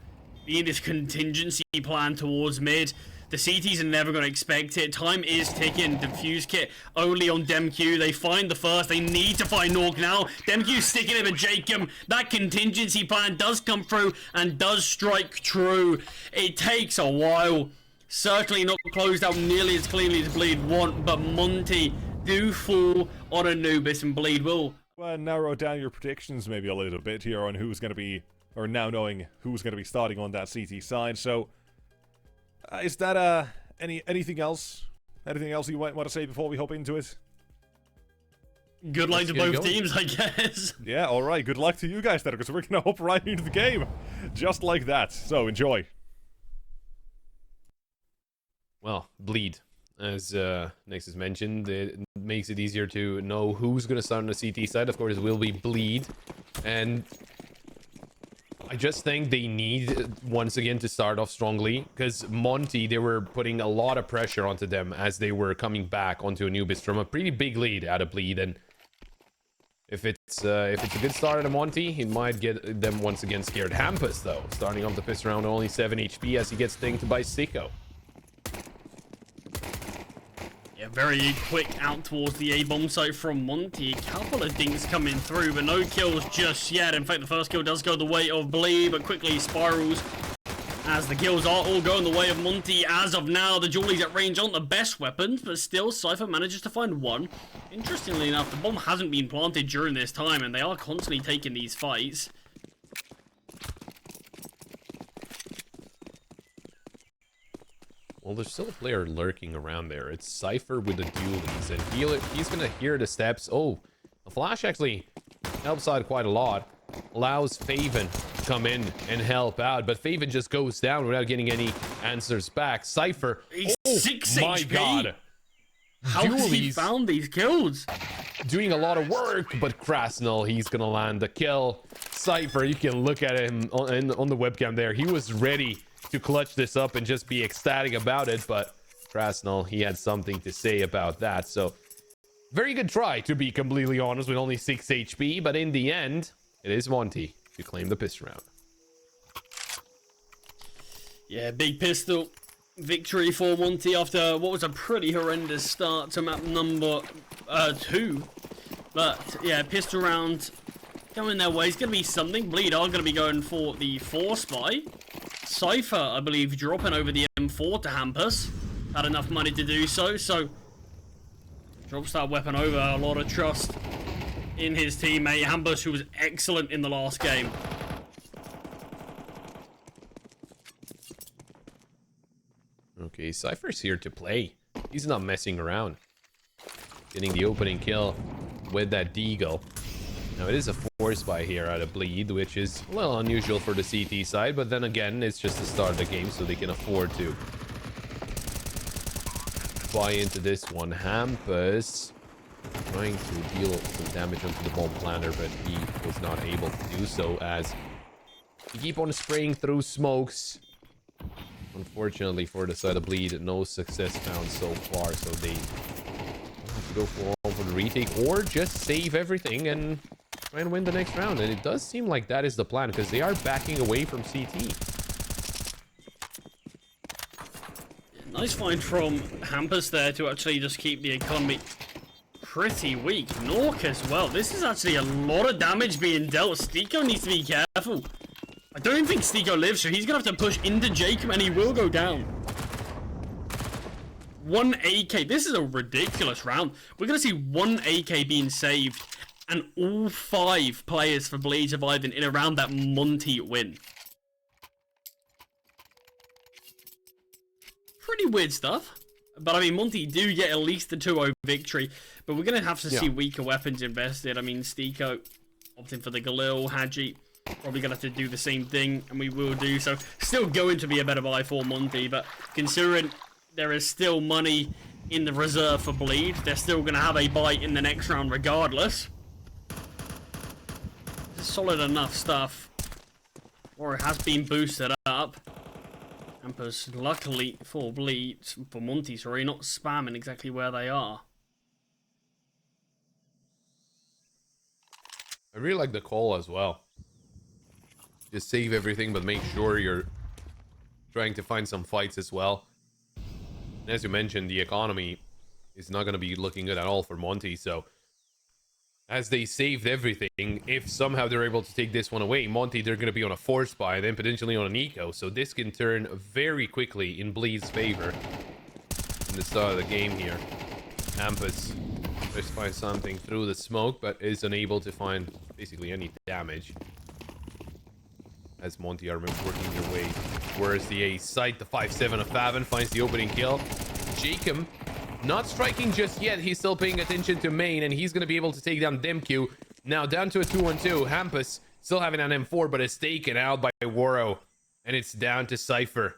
Being this contingency plan towards mid. The CTs are never going to expect it. Time is ticking. Defuse kit only on Demq. They find the first. They need to find Nork now. Demq sticking it with Jacob. That contingency plan does come through and does strike true. It takes a while. Certainly not closed out nearly as cleanly as Bleed want, but Monte do fall on Anubis, and Bleed will. Well, narrow down your predictions maybe a little bit here on who's going to be, or now knowing who's going to be starting on that CT side. So, is that anything else? Anything else you want to say before we hop into it? Good luck to both teams, I guess. Yeah, all right. Good luck to you guys then, because we're gonna hop right into the game, just like that. So enjoy. Well, Bleed, as Nexus mentioned, it makes it easier to know who's gonna start on the CT side. Of course, it will be Bleed, and I just think they need, once again, to start off strongly, because Monte, they were putting a lot of pressure onto them as they were coming back onto Anubis from a pretty big lead out of Bleed, and if it's a good start out of Monte, he might get them once again scared. Hampus, though, starting off the piss round, only 7 HP as he gets dinged by Stiko. Yeah, very quick out towards the A-bomb site from Monte. A couple of dings coming through, but no kills just yet. In fact, the first kill does go the way of Bleed, but quickly spirals as the kills are all going the way of Monte. As of now, the Jollies at range aren't the best weapons, but still, Cypher manages to find one. Interestingly enough, the bomb hasn't been planted during this time, and they are constantly taking these fights. Well, there's still a player lurking around there. It's Cypher with the dualies, and he's gonna hear the steps. Oh, the flash actually helps out quite a lot. Allows Faven come in and help out, but Faven just goes down without getting any answers back. Cypher, He's 6 my HP. God. How has he Dooley's found these kills? doing a lot of work, but Krasnal, he's gonna land the kill. Cypher, you can look at him on the webcam there. He was ready to clutch this up and just be ecstatic about it, but Krasnal, he had something to say about that. So very good try, to be completely honest, with only 6 HP, but in the end, it is Monte to claim the pistol round. Yeah, big pistol victory for Monte after what was a pretty horrendous start to map number 2. But yeah, pistol round going their way. It's going to be something. Bleed are going to be going for the 4 spy. Cypher, I believe, dropping over the M4 to Hampus. Had enough money to do so, so drops that weapon over. A lot of trust in his teammate Hampus, who was excellent in the last game. Okay, Cypher's here to play. He's not messing around. Getting the opening kill with that deagle. Now, it is a 4 spy here out of Bleed, which is a little unusual for the CT side, but then again, it's just the start of the game, so they can afford to buy into this one. Hampus trying to deal some damage onto the bomb planter, but he was not able to do so as he keep on spraying through smokes. Unfortunately for the side of Bleed, no success found so far, so they have to go for the retake or just save everything and try and win the next round. And it does seem like that is the plan, because they are backing away from CT. Nice find from Hampus there to actually just keep the economy pretty weak. Nork as well. This is actually a lot of damage being dealt. Stiko needs to be careful. I don't think Stiko lives, so he's going to have to push into Jacob, and he will go down. 1 AK. This is a ridiculous round. We're going to see 1 AK being saved, and all 5 players for Bleed surviving in around that Monte win. Pretty weird stuff. But I mean, Monte do get at least the 2-0 victory, but we're going to have to see weaker weapons invested. I mean, Stiko opting for the Galil, Hadji probably going to have to do the same thing, and we will do so. Still going to be a better buy for Monte, but considering there is still money in the reserve for Bleed, they're still going to have a bite in the next round regardless. Solid enough stuff. Or it has been boosted up. Hampus, luckily for Bleed, for Monte, sorry, not spamming exactly where they are. I really like the call as well. Just save everything, but make sure you're trying to find some fights as well. And as you mentioned, the economy is not going to be looking good at all for Monte, so as they saved everything, if somehow they're able to take this one away, Monte, they're going to be on a 4 spy and then potentially on an eco, so this can turn very quickly in Bleed's favor in the start of the game here. Hampus tries to find something through the smoke, but is unable to find basically any damage. As Monte are working their way towards the A site, the 5-7 of Faven finds the opening kill. Jacob not striking just yet. He's still paying attention to main, and he's going to be able to take down Demq. Now down to a 2-on-2. Hampus still having an M4, but is taken out by Waro, and it's down to Cypher.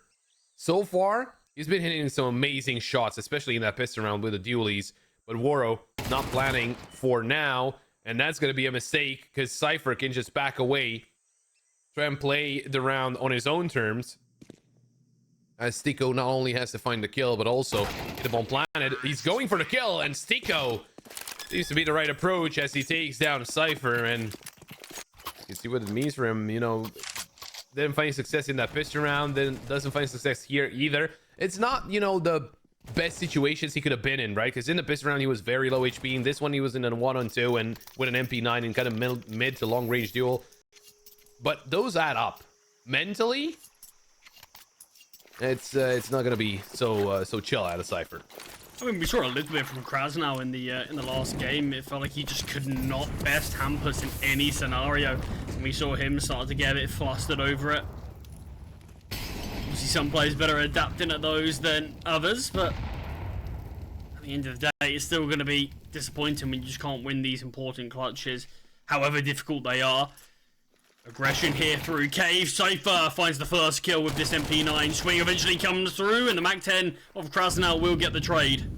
So far, he's been hitting some amazing shots, especially in that pistol round with the dualies, but Waro not planning for now, and that's going to be a mistake because Cypher can just back away, try and play the round on his own terms, as Stiko not only has to find the kill, but also hit him on planet. He's going for the kill, and Stiko seems to be the right approach as he takes down Cypher, and you can see what it means for him. You know, didn't find success in that pistol round, then doesn't find success here either. It's not, you know, the best situations he could have been in, right? Because in the pistol round, he was very low HP. In this one, he was in a 1-on-2 and with an MP9 in kind of mid to long range duel. But those add up. Mentally, it's not gonna be so chill out of Cypher. I mean, we saw a little bit from Krasnal in the last game. It felt like he just could not best Hampus in any scenario, and we saw him start to get a bit flustered over it. Obviously, some players better adapting at those than others, but at the end of the day, it's still going to be disappointing when you just can't win these important clutches, however difficult they are. Aggression here through Cave. Cypher finds the first kill with this MP9. Swing eventually comes through, and the MAC-10 of Krasnal will get the trade.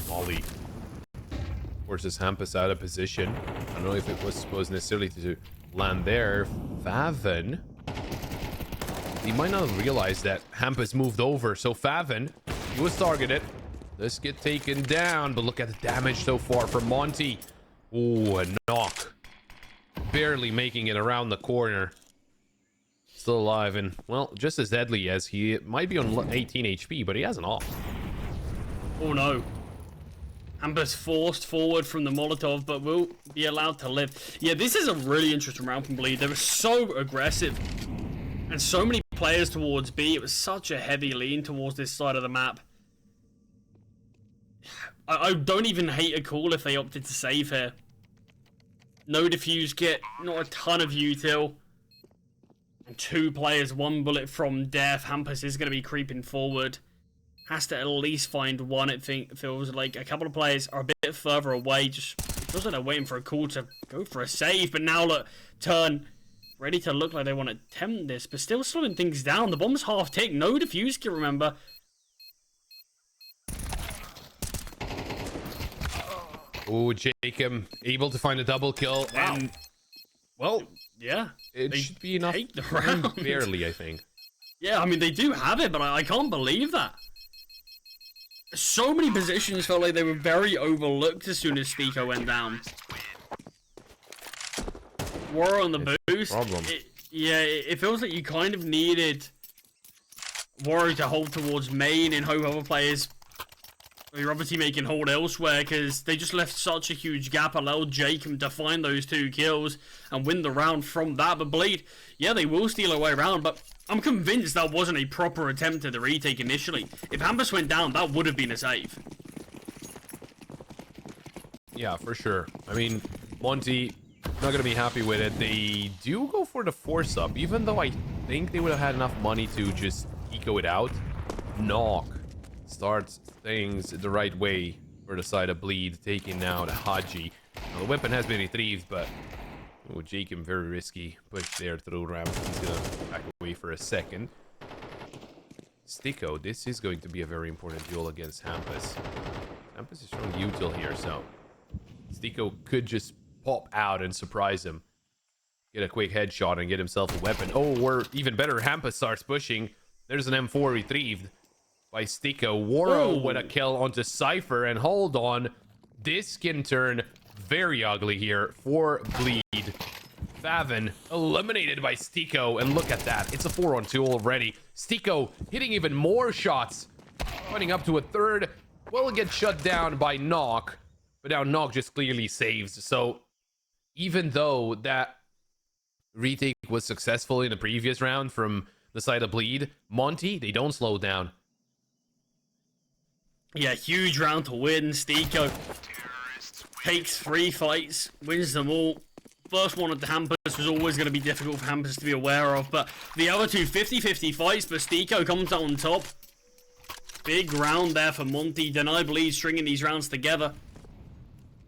Molly forces Hampus out of position. I don't know if it was supposed necessarily to land there. Faven, he might not have realized that Hampus moved over. So Faven, he was targeted. Let's get taken down, but look at the damage so far from Monte. Ooh, a knock. Barely making it around the corner. Still alive and, well, just as deadly as he might be on 18 HP, but he has an off. Oh no. Hampus forced forward from the Molotov, but will be allowed to live. Yeah, this is a really interesting round from Bleed. They were so aggressive. And so many players towards B. It was such a heavy lean towards this side of the map. I don't even hate a call if they opted to save here. No defuse kit, not a ton of util. And 2 players, 1 bullet from death. Hampus is going to be creeping forward. Has to at least find one. It feels like a couple of players are a bit further away. Just feels like they're waiting for a call to go for a save. But now look, turn. Ready to look like they want to attempt this, but still slowing things down. The bomb's half tick. No defuse kit, remember. Oh, Jacob able to find a double kill. Wow. And, well, yeah, it should be enough. Take the round. Barely, I think. Yeah, I mean, they do have it, but I can't believe that. So many positions felt like they were very overlooked as soon as Stiko went down. War on the boost. Problem. It feels like you kind of needed Warrior to hold towards main and hope other players, or your other teammate, can hold elsewhere, because they just left such a huge gap, allowed Jacob to find those 2 kills and win the round from that. But Bleed, yeah, they will steal away round, but I'm convinced that wasn't a proper attempt at the retake initially. If Hampus went down, that would have been a save. Yeah, for sure. I mean, Monte, not going to be happy with it. They do go for the force up, even though I think they would have had enough money to just eco it out. Knock starts things the right way for the side of Bleed, taking out Haji. Now, the weapon has been retrieved, but oh, Jacob, very risky push there through ramp. He's gonna back away for a second. Stiko, this is going to be a very important duel against Hampus. Hampus is showing util here, so Stiko could just pop out and surprise him. Get a quick headshot and get himself a weapon. Oh, or even better, Hampus starts pushing. There's an M4 retrieved by Stiko. Waro with a kill onto Cypher, and hold on, this can turn very ugly here for Bleed. Faven eliminated by Stiko, and look at that, it's a 4-on-2 already. Stiko hitting even more shots, running up to a third. Will get shut down by Knock, but now Knock just clearly saves. So even though that retake was successful in the previous round from the side of Bleed, Monte, they don't slow down. Yeah, huge round to win. Stiko takes 3 fights, wins them all. First one at the Hampus was always going to be difficult for Hampus to be aware of, but the other 2 50-50 fights, but Stiko comes out on top. Big round there for Monte. Deny Bleed stringing these rounds together.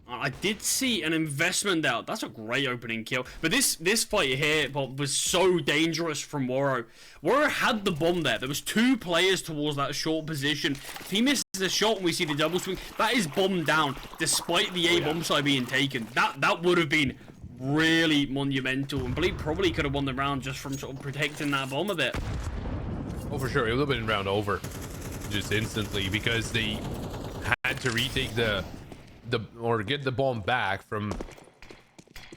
I did see an investment out. That's a great opening kill. But this fight here was so dangerous from Waro. Waro had the bomb there. There was 2 players towards that short position. If he misses a shot and we see the double swing, that is bomb down, despite the A bomb side being taken. That would have been really monumental. And Bleed probably could have won the round just from sort of protecting that bomb a bit. Oh, for sure. It would have been round over just instantly, because they had to retake or get the bomb back from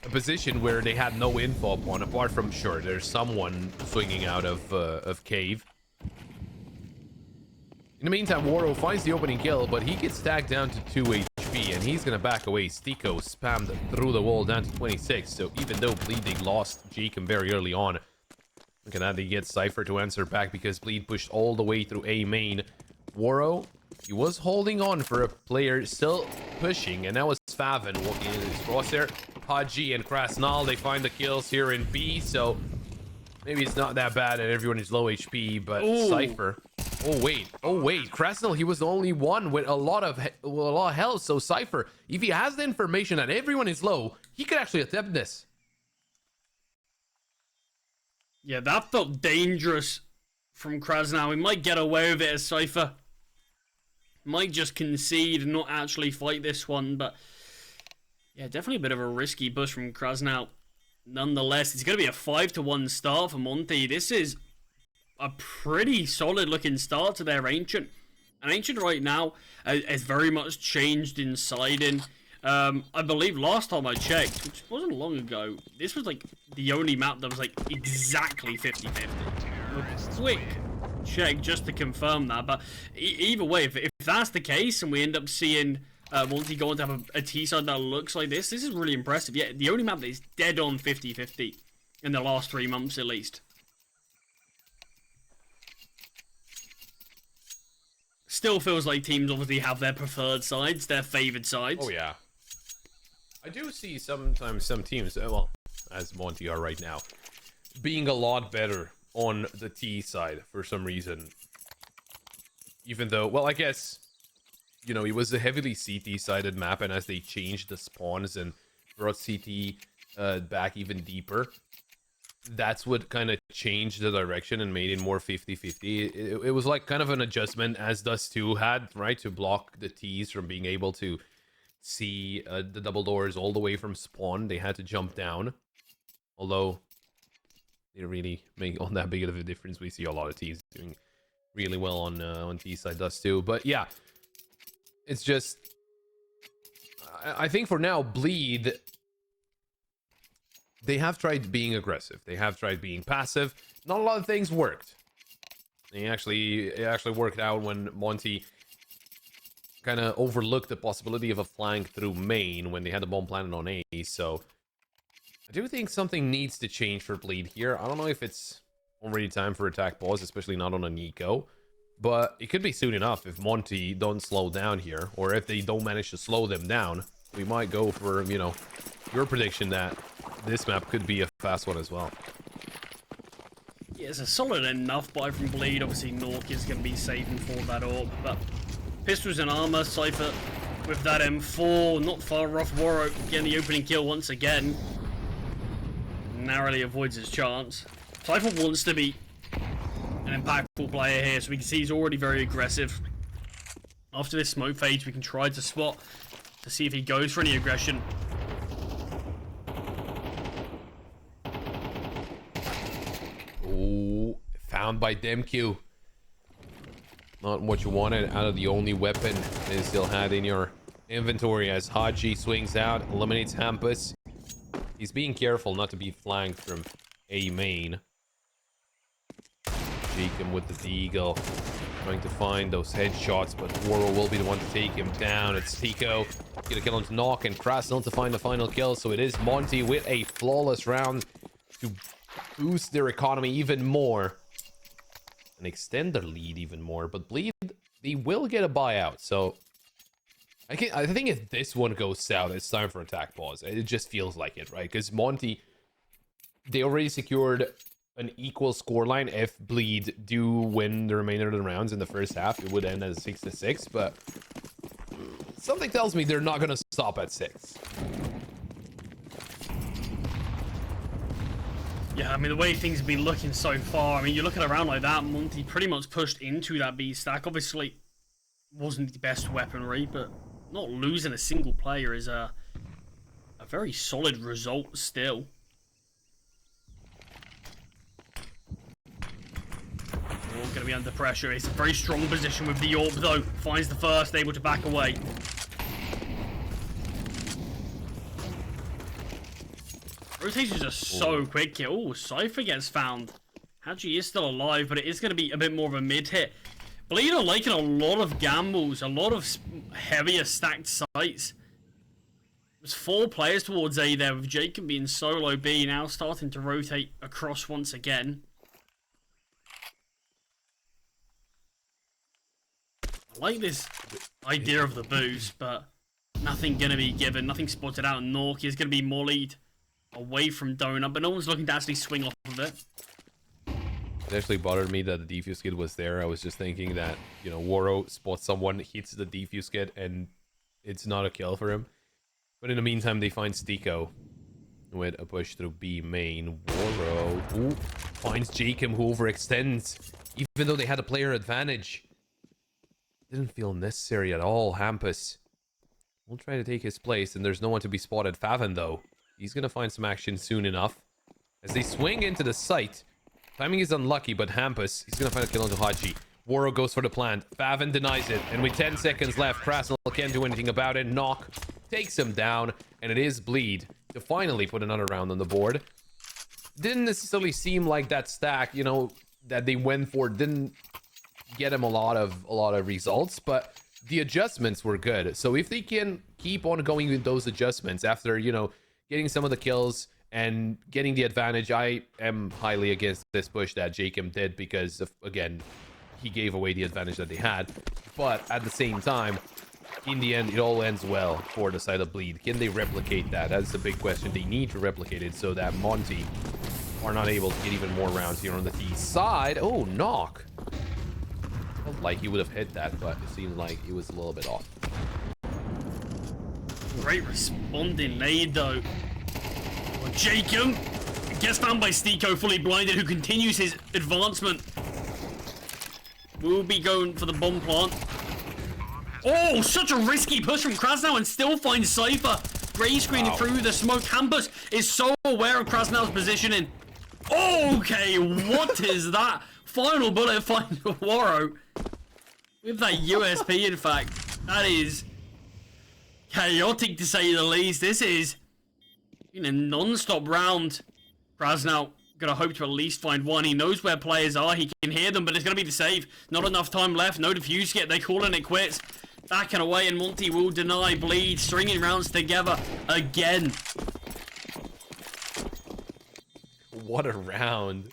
a position where they had no info upon, apart from, sure, there's someone swinging out of cave. In the meantime, Waro finds the opening kill, but he gets tagged down to 2 HP, and he's gonna back away. Stiko spammed through the wall down to 26, so even though Bleed, they lost Jacob very early on, look at that, they get Cypher to answer back because Bleed pushed all the way through A main. Waro, he was holding on for a player still pushing, and now it's Faven walking in his crosshair. Haji and Krasnal, they find the kills here in B, so maybe it's not that bad and everyone is low HP, but Cypher Oh wait, Krasnell, he was the only one with a lot of health. So Cypher, if he has the information that everyone is low, he could actually attempt this. Yeah, that felt dangerous from Krasnell. We might get away with it as Cypher. Might just concede and not actually fight this one, but yeah, definitely a bit of a risky push from Krasnell. Nonetheless, it's going to be a 5-1 start for Monte. This is a pretty solid looking start to their Ancient. And Ancient right now has very much changed in siding. I believe last time I checked, which wasn't long ago, this was like the only map that was like exactly 50-50. Quick check just to confirm that, but either way, if that's the case and we end up seeing Monte going to have a T-side that looks like this is really impressive. Yeah, the only map that is dead on 50-50 in the last 3 months at least. Still feels like teams obviously have their preferred sides, their favored sides. Oh yeah. I do see sometimes some teams, well, as Monte are right now, being a lot better on the T side for some reason. Even though, well, I guess, you know, it was a heavily CT-sided map, and as they changed the spawns and brought CT back even deeper, that's what kind of changed the direction and made it more 50-50. It was like kind of an adjustment, as Dust 2 had, right, to block the Ts from being able to see the double doors all the way from spawn. They had to jump down, although they didn't really make all that big of a difference. We see a lot of Ts doing really well on T side Dust 2, but yeah, it's just I think for now Bleed, they have tried being aggressive, they have tried being passive. Not a lot of things worked. It actually worked out when Monte kind of overlooked the possibility of a flank through main when they had the bomb planted on A. So I do think something needs to change for Bleed here. I don't know if it's already time for attack pause, especially not on a Nico, but it could be soon enough if Monte don't slow down here, or if they don't manage to slow them down. We might go for, you know, your prediction that this map could be a fast one as well. Yeah, it's a solid enough buy from Bleed. Obviously, Nork is going to be saving for that orb, but pistols and armor, Cypher with that M4, not far off. Waro getting the opening kill once again. Narrowly avoids his chance. Cypher wants to be an impactful player here, so we can see he's already very aggressive. After this smoke phase, we can try to spot to see if he goes for any aggression. Oh, found by Demq. Not what you wanted out of the only weapon they still had in your inventory, as Haji swings out, eliminates Hampus. He's being careful not to be flanked from A main. Jacob with the Deagle, trying to find those headshots, but Waro will be the one to take him down. It's Tico, gonna kill him to knock, and Krasnell to find the final kill. So it is Monte with a flawless round to boost their economy even more and extend their lead even more. But Bleed, they will get a buyout. So I think if this one goes south, it's time for attack pause. It just feels like it, right? Because Monte, they already secured an equal scoreline. If Bleed do win the remainder of the rounds in the first half, it would end as 6-6, but something tells me they're not going to stop at 6. Yeah, I mean, the way things have been looking so far, I mean, you're looking around like that, Monte pretty much pushed into that B stack. Obviously, wasn't the best weaponry, but not losing a single player is a very solid result still. Going to be under pressure. It's a very strong position with the orb, though. Finds the first, able to back away. Rotations are so quick here. Oh, Cypher gets found. Haji is still alive, but it is going to be a bit more of a mid-hit. Bleed are liking a lot of gambles, a lot of heavier stacked sites. There's 4 players towards A there, with Jacob being solo B, now starting to rotate across once again. I like this idea of the boost, but nothing going to be given, nothing spotted out. Nork is going to be mollied away from Donut, but no one's looking to actually swing off of it. It actually bothered me that the defuse kit was there. I was just thinking that, you know, Waro spots someone, hits the defuse kit, and it's not a kill for him. But in the meantime, they find Stiko with a push through B main. Waro, ooh, finds Jacob, who overextends, even though they had a player advantage. Didn't feel necessary at all. Hampus will try to take his place, and there's no one to be spotted. Favin, though, he's gonna find some action soon enough. As they swing into the site, timing is unlucky, but Hampus, he's gonna find a kill onto Haji. Waro goes for the plant. Favin denies it, and with 10 seconds left, Krasnal can't do anything about it. Knock takes him down, and it is Bleed to finally put another round on the board. Didn't necessarily seem like that stack, you know, that they went for didn't get him a lot of results, but the adjustments were good. So if they can keep on going with those adjustments after, you know, getting some of the kills and getting the advantage, I am highly against this push that Jacob did because of, again, he gave away the advantage that they had. But at the same time, in the end, it all ends well for the side of Bleed. Can they replicate that? That's the big question. They need to replicate it so that Monte are not able to get even more rounds here on the T side. Oh, knock. Felt like he would have hit that, but it seemed like he was a little bit off. Great responding nade, though. Jacob gets found by Stiko, fully blinded, who continues his advancement. Will be going for the bomb plant. Oh, such a risky push from Krasnal, and still finds Cypher. Gray screening through the smoke. Hampus is so aware of Krasnal's positioning. Okay, what is that? Final bullet finds Waro. With that USP, in fact. That is chaotic, to say the least. This is in a non-stop round. Krasnal gonna hope to at least find one. He knows where players are. He can hear them, but it's gonna be the save. Not enough time left. No defuse yet. They're calling it quits. Back and away, and Monte will deny. Bleed, stringing rounds together again. What a round.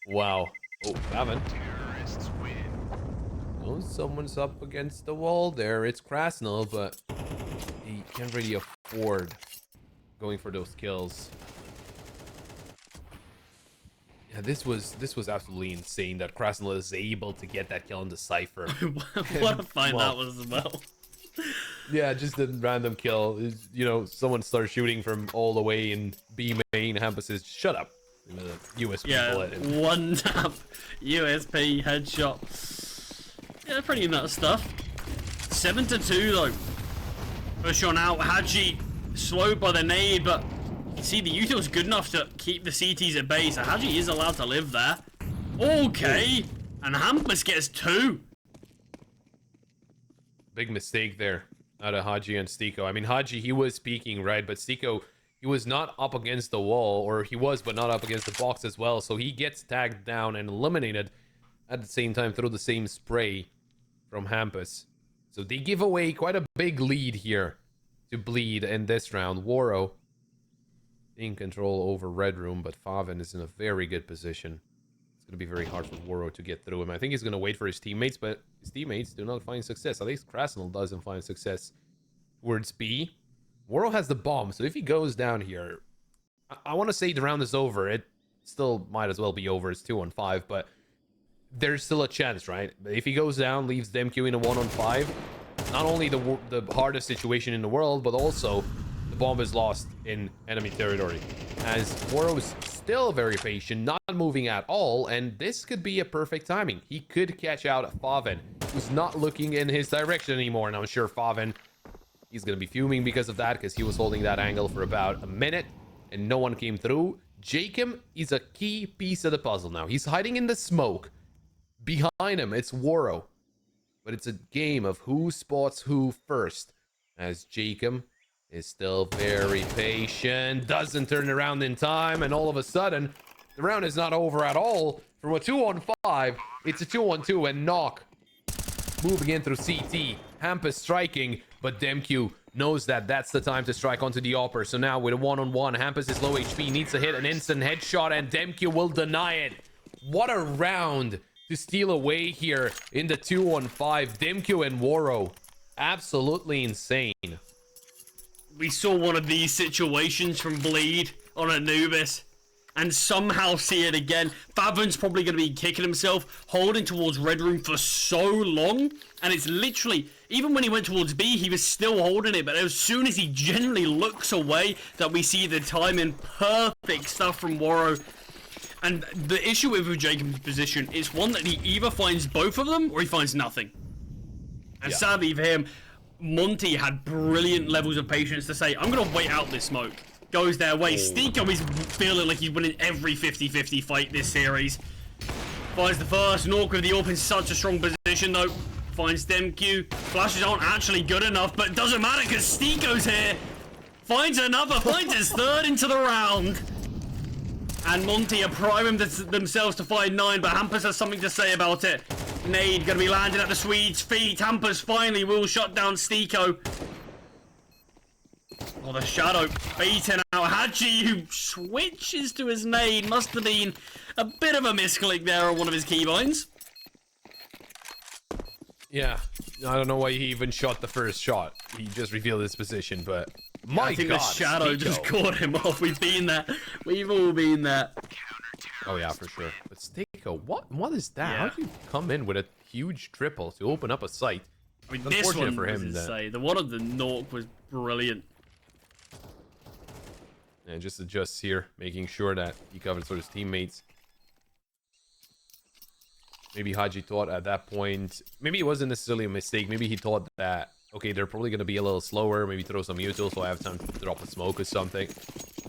Wow. Oh, Favin. Oh, someone's up against the wall there. It's Krasnal, but he can't really afford going for those kills. Yeah, this was absolutely insane that Krasnal is able to get that kill on the Cypher. What a fight that was as well. Yeah, just a random kill. You know, someone starts shooting from all the way in B main. Hampus says, "Shut up." USP bullet. One tap USP headshot. Yeah, pretty nuts stuff. 7-2 though. Push on out. Haji slowed by the nade, but you see the util's good enough to keep the CTs at bay, so Haji is allowed to live there. Okay, and Hampus gets 2. Big mistake there out of Haji and Stiko. I mean, Haji, he was peeking, right? But Stiko, he was not up against the wall, or he was, but not up against the box as well. So he gets tagged down and eliminated at the same time through the same spray from Hampus. So they give away quite a big lead here to Bleed in this round. Waro in control over Red Room, but Favin is in a very good position. It's going to be very hard for Waro to get through him. I think he's going to wait for his teammates, but his teammates do not find success. At least Krasnal doesn't find success towards B. Waro has the bomb, so if he goes down here, I want to say the round is over. It still might as well be over. It's 2-on-5, but there's still a chance, right? But if he goes down, leaves DemQ in a 1-on-5, not only the hardest situation in the world, but also the bomb is lost in enemy territory. As Waro is still very patient, not moving at all, and this could be a perfect timing. He could catch out Favin, who's not looking in his direction anymore, and I'm sure Favin, he's going to be fuming because of that, because he was holding that angle for about a minute, and no one came through. Jacob is a key piece of the puzzle now. He's hiding in the smoke. Behind him, it's Waro. But it's a game of who spots who first, as Jacob is still very patient, doesn't turn around in time, and all of a sudden, the round is not over at all. From a 2-on-5, it's a 2-on-2, and Knock moving in through CT. Hampus striking, but DemQ knows that that's the time to strike onto the upper. So now with a 1-on-1, Hampus is low HP, needs to hit an instant headshot, and DemQ will deny it. What a round to steal away here in the 2-on-5. DemQ and Waro, absolutely insane. We saw one of these situations from Bleed on Anubis. and somehow see it again. Favon's probably going to be kicking himself, holding towards Red Room for so long, and it's literally, even when he went towards B, he was still holding it, but as soon as he generally looks away, that we see the timing, perfect stuff from Waro. And the issue with Jacob's position is one that he either finds both of them, or he finds nothing. And sadly for him, Monte had brilliant levels of patience to say, I'm going to wait out this smoke. Goes their way. Stiko is feeling like he's winning every 50-50 fight this series. Finds the first. Nork with the AWP in such a strong position though. Finds DemQ. Flashes aren't actually good enough, but it doesn't matter because Stiko's here. Finds another. Finds his third into the round. And Monte are priming themselves to find 9, but Hampus has something to say about it. Nade gonna be landing at the Swede's feet. Hampus finally will shut down Stiko. Oh, the shadow beating out Haji, who switches to his nade. Must have been a bit of a misclick there on one of his keybinds. Yeah, I don't know why he even shot the first shot. He just revealed his position, but my I think God, the shadow Stiko just caught him off. We've been there. We've all been there. Oh yeah, for sure. But Stiko, what is that? Yeah. How do you come in with a huge triple to open up a site? I mean, It's this unfortunate one for him was that- insane. The one of the Nork was brilliant. And just adjusts here, making sure that he covers for his teammates. Maybe Haji thought at that point, maybe it wasn't necessarily a mistake. Maybe he thought that, okay, they're probably going to be a little slower. Maybe throw some util so I have time to drop a smoke or something.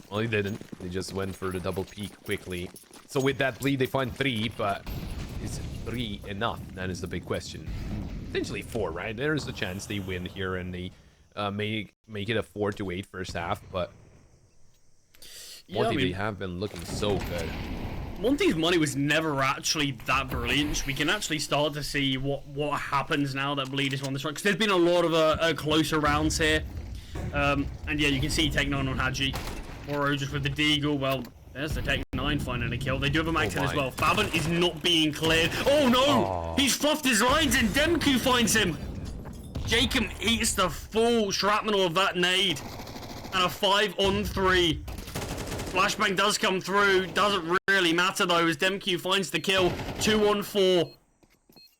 Well, he didn't. They just went for the double peek quickly. So with that bleed, they find 3, but is 3 enough? That is the big question. Potentially 4, right? There's a chance they win here and they make it a 4-8 first half, but Yeah, Monte, they have been looking so good. Monte's money was never actually that brilliant. We can actually start to see what happens now that Bleed is on this run. Because there's been a lot of closer rounds here. And yeah, you can see Tech 9 on Haji. Oro just with the Deagle. Well, there's the Tech 9 finding a kill. They do have a Max 10 as well. Favon is not being cleared. Oh no! He's fluffed his lines and DemQ finds him. Jacob eats the full shrapnel of that nade. And a 5-on-3. Flashbang does come through. Doesn't really matter though as DemQ finds the kill. 2-on-4.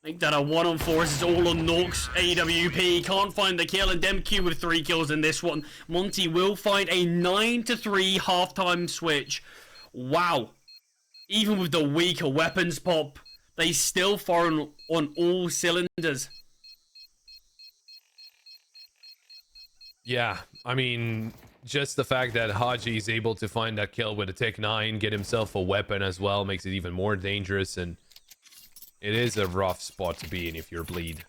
Make that a 1-on-4. This is all on Nork's AWP. Can't find the kill and DemQ with 3 kills in this one. Monte will find a 9-3 halftime switch. Wow. Even with the weaker weapons pop, they still fire on all cylinders. Yeah, I mean, just the fact that Haji is able to find that kill with a Tech 9, get himself a weapon as well, makes it even more dangerous, and it is a rough spot to be in if you're Bleed.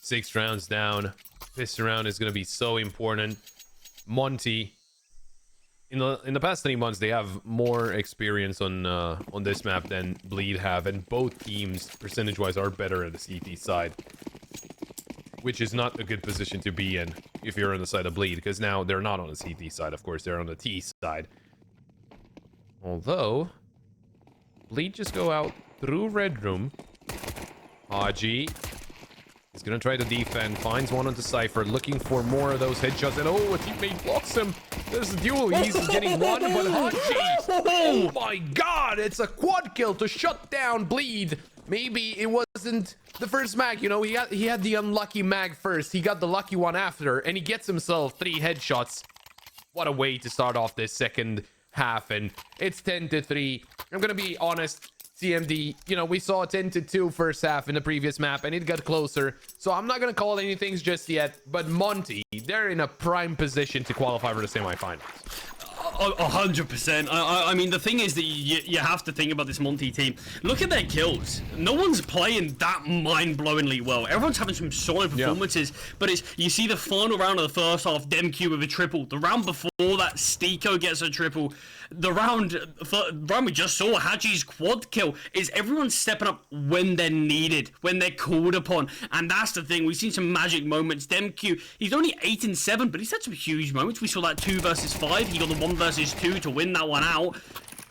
6 rounds down. This round is going to be so important. Monte, in the past 3 months, they have more experience on this map than Bleed have, and both teams, percentage-wise, are better at the CT side. Which is not a good position to be in if you're on the side of Bleed, because now they're not on the CT side, of course, they're on the T side. Although, Bleed just go out through Red Room. Haji is gonna try to defend, finds one on the Cypher, looking for more of those headshots, and oh, a teammate blocks him. There's a duel, he's getting one, but Haji, oh my god, it's a quad kill to shut down Bleed. Maybe it wasn't the first mag, you know, he had the unlucky mag first, he got the lucky one after, and he gets himself 3 headshots. What a way to start off this second half, and it's 10-3. I'm gonna be honest, CMD, you know, we saw a 10-2 first half in the previous map, and it got closer, so I'm not gonna call anything just yet, but Monte, they're in a prime position to qualify for the semifinals. 100%. I mean, the thing is that you have to think about this Monte team. Look at their kills. No one's playing that mind-blowingly well. Everyone's having some solid performances, but you see the final round of the first half, DemQ with a triple. The round before that, Stiko gets a triple. The round we just saw, Haji's quad kill, is everyone stepping up when they're needed, when they're called upon. And that's the thing. We've seen some magic moments. DemQ, he's only 8-7, but he's had some huge moments. We saw that 2 versus 5. He got the 1 versus 2 to win that one out.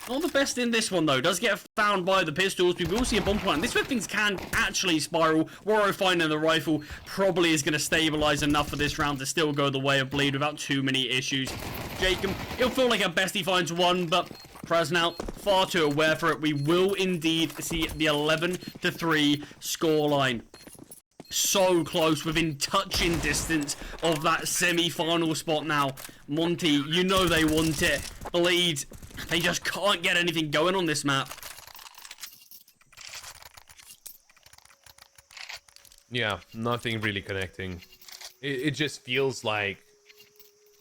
Not the best in this one though. Does get found by the pistols. We will see a bump line. This is where things can actually spiral. Waro finding the rifle probably is going to stabilize enough for this round to still go the way of Bleed without too many issues. Jacob, he'll feel like at best he finds 1, but Praz now far too aware for it. We will indeed see the 11-3 scoreline. So close, within touching distance of that semi-final spot now. Monte, you know they want it. Bleed, they just can't get anything going on this map. Yeah, nothing really connecting. It just feels like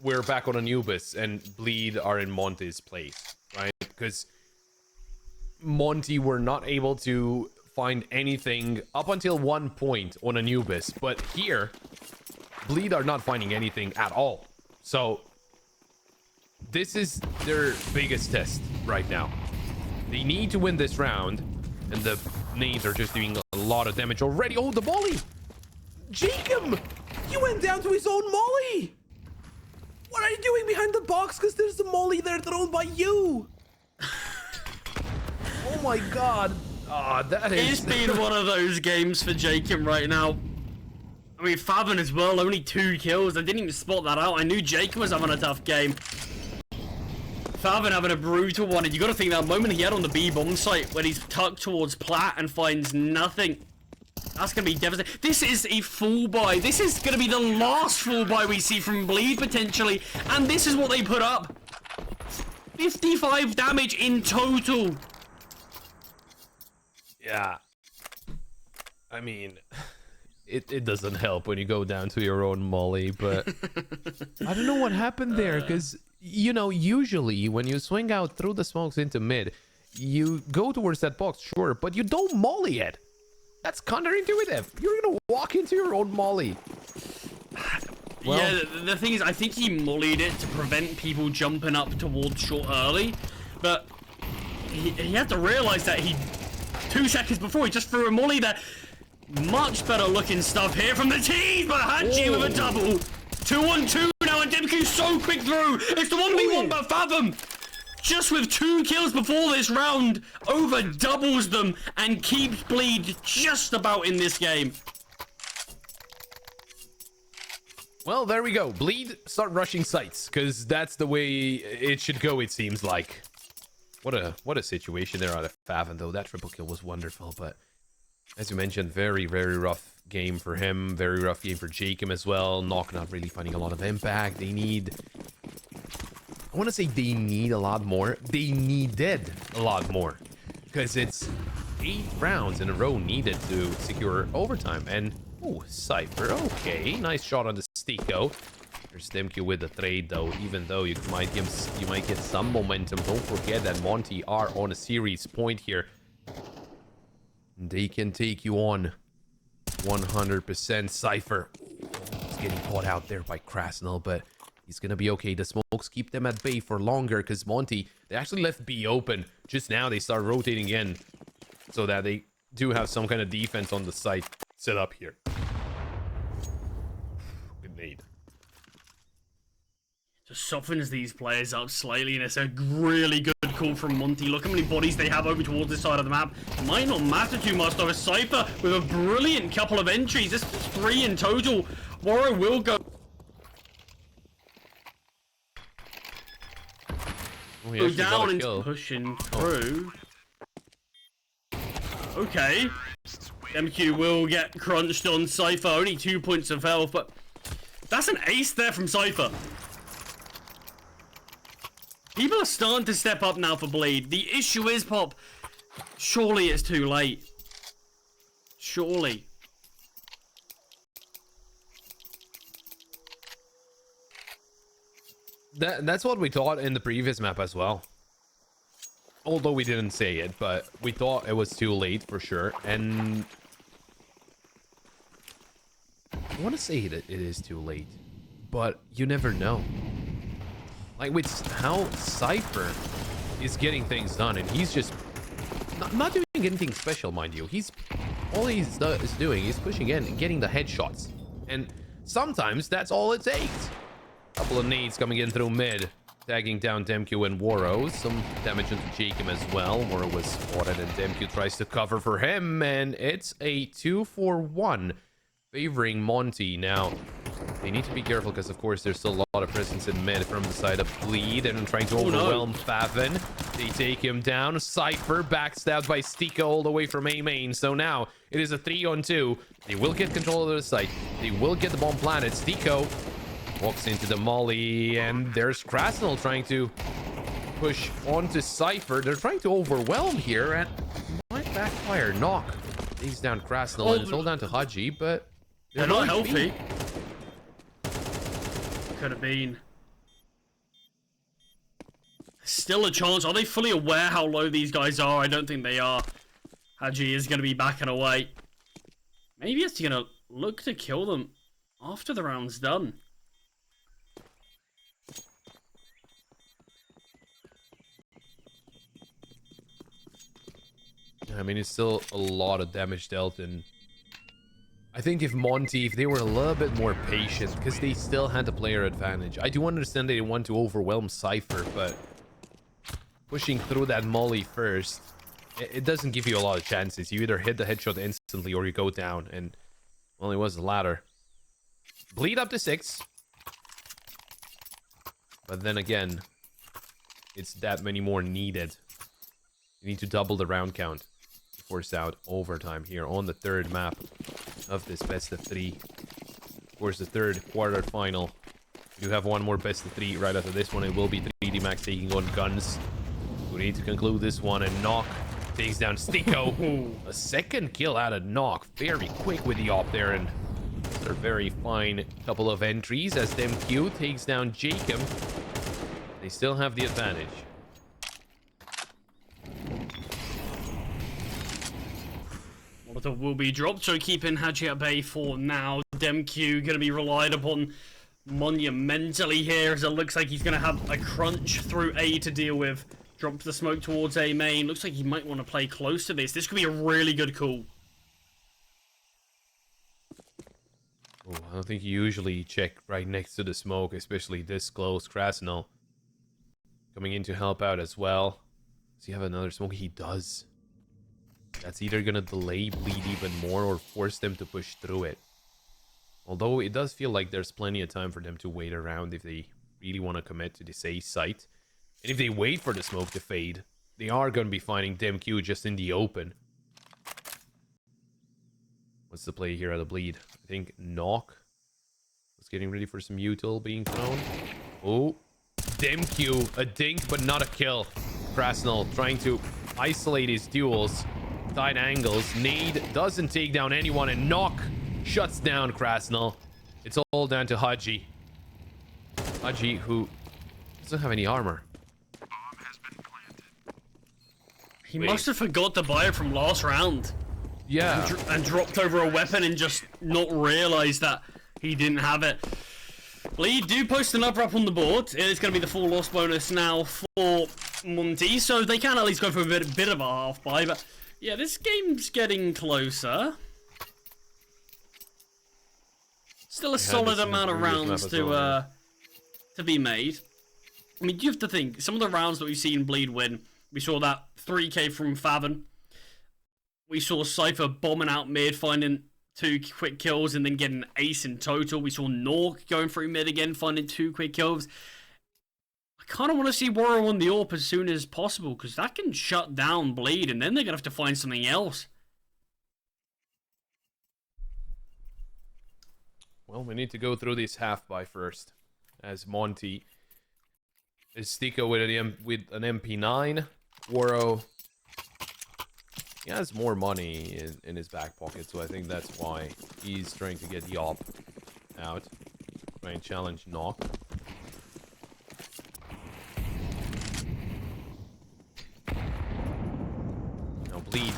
we're back on Anubis and Bleed are in Monte's place, right? Because Monte were not able to find anything up until one point on Anubis, but here, Bleed are not finding anything at all. So, this is their biggest test right now. They need to win this round, and the nades are just doing a lot of damage already. Oh, the molly! Jacob! You went down to his own molly! What are you doing behind the box? Because there's a molly there thrown by you! Oh my god. Ah, that is... It's been one of those games for Jacob right now. I mean, Fabian as well, only 2 kills. I didn't even spot that out. I knew Jacob was having a tough game. Fabian having a brutal one, and you got to think that moment he had on the B bomb site when he's tucked towards Plat and finds nothing. That's going to be devastating. This is a full buy. This is going to be the last full buy we see from Bleed, potentially. And this is what they put up. 55 damage in total. Yeah. I mean, it doesn't help when you go down to your own molly, but I don't know what happened there, because, you know, usually when you swing out through the smokes into mid, you go towards that box, sure, but you don't molly it. That's counterintuitive. You're gonna walk into your own molly. Well, yeah, the thing is, I think he mollied it to prevent people jumping up towards short early, but he had to realize that 2 seconds before he just threw a molly there. Much better looking stuff here from the team, but Hachi with a double. 2-on-2 now, and Demku's so quick through. It's the 1v1 by Fathom. Just with 2 kills before this round, over doubles them and keeps Bleed just about in this game. Well, there we go. Bleed, start rushing sites, because that's the way it should go, it seems like. What a situation there out of Faven, though. That triple kill was wonderful, but as you mentioned, very, very rough game for him. Very rough game for Jacob as well. Knock not really finding a lot of impact. They need... I want to say they need a lot more. They needed a lot more, because it's 8 rounds in a row needed to secure overtime. And, oh, Cypher, okay. Nice shot on the Stico. There's Demke with the trade, though. Even though you might get some momentum. Don't forget that Monte are on a series point here. They can take you on 100%. Cypher is getting caught out there by Krasnell, but he's gonna be okay. The smokes keep them at bay for longer, because Monte, they actually left B open. Just now they start rotating in so that they do have some kind of defense on the site set up here. Good nade. Just softens these players up slightly, and it's a really good call from Monte. Look how many bodies they have over towards this side of the map. Might not matter too much though. A Cypher with a brilliant couple of entries. This is 3 in total. Warrow will go down and pushing through. Okay. MQ will get crunched on Cypher. Only 2 points of health, but that's an ace there from Cypher. People are starting to step up now for Bleed. The issue is, Pop, surely it's too late. Surely. That's what we thought in the previous map as well. Although we didn't say it, but we thought it was too late for sure. And I want to say that it is too late, but you never know. Like with how Cypher is getting things done, and he's just not doing anything special, mind you. All he's doing is pushing in and getting the headshots, and sometimes that's all it takes. Couple of nades coming in through mid, tagging down Demku and Warrow. Some damage into Jacob as well. Warrow was spotted, and Demku tries to cover for him, and it's a 2-for-1 favoring Monte. Now, They need to be careful because, of course, there's still a lot of presence in mid from the side of Bleed, and trying to overwhelm Favin. They take him down. Cypher backstabbed by Stika all the way from A main. So now it is a 3-on-2. They will get control of the site. They will get the bomb planted. Stiko walks into the molly, and there's Krasnal trying to push onto Cypher. They're trying to overwhelm here, and might backfire. Knock takes down Krasnal, and it's all down to Haji, but they're not healthy. Could have been. Still a chance. Are they fully aware how low these guys are? I don't think they are. Haji is going to be backing away. Maybe it's going to look to kill them after the round's done. I mean, it's still a lot of damage dealt, and I think if Monte, if they were a little bit more patient, because they still had the player advantage. I do understand they want to overwhelm Cypher, but pushing through that molly first, it doesn't give you a lot of chances. You either hit the headshot instantly or you go down, and well, it was the latter. Bleed up to 6. But then again, it's that many more needed. You need to double the round count to force out overtime here on the third map of this best of 3. Of course, the third quarter final. We do have one more best of 3 right after this one. It will be 3D Max taking on Guns. We need to conclude this one, and Knock takes down Stiko. A second kill out of Knock. Very quick with the op there, and they're very fine couple of entries as DemQ takes down Jacob. They still have the advantage. Molotov will be dropped, so keeping Haji at bay for now. DemQ going to be relied upon monumentally here, as it looks like he's going to have a crunch through A to deal with. Drops the smoke towards A main. Looks like he might want to play close to this. This could be a really good call. Oh, I don't think you usually check right next to the smoke, especially this close. Krasnal coming in to help out as well. Does he have another smoke? He does. That's either going to delay Bleed even more or force them to push through it. Although it does feel like there's plenty of time for them to wait around if they really want to commit to this A site. And if they wait for the smoke to fade, they are going to be finding DemQ just in the open. What's the play here at the Bleed? I think Knock was getting ready for some util being thrown. Oh, DemQ, a dink but not a kill. Krasnal trying to isolate his duels. Tight angles. Nade doesn't take down anyone, and Knock shuts down Krasnal. It's all down to Haji. Haji, who doesn't have any armor. He must have forgot to buy it from last round. Yeah. And dropped over a weapon and just not realized that he didn't have it. Bleed do post another up on the board. It's going to be the full loss bonus now for Monte, so they can at least go for a bit of a half buy. But yeah, this game's getting closer. Still a solid amount of rounds to be made. I mean, you have to think, some of the rounds that we've seen Bleed win, we saw that 3k from Favin. We saw Cypher bombing out mid, finding 2 quick kills and then getting an ace in total. We saw Nork going through mid again, finding 2 quick kills. I kind of want to see Warrow on the AWP as soon as possible, because that can shut down Bleed, and then they're going to have to find something else. Well, we need to go through this half buy first, as Monte is Stiko with an MP9. Warrow, he has more money in his back pocket, so I think that's why he's trying to get the op out. Try and challenge Knock. Now Bleed.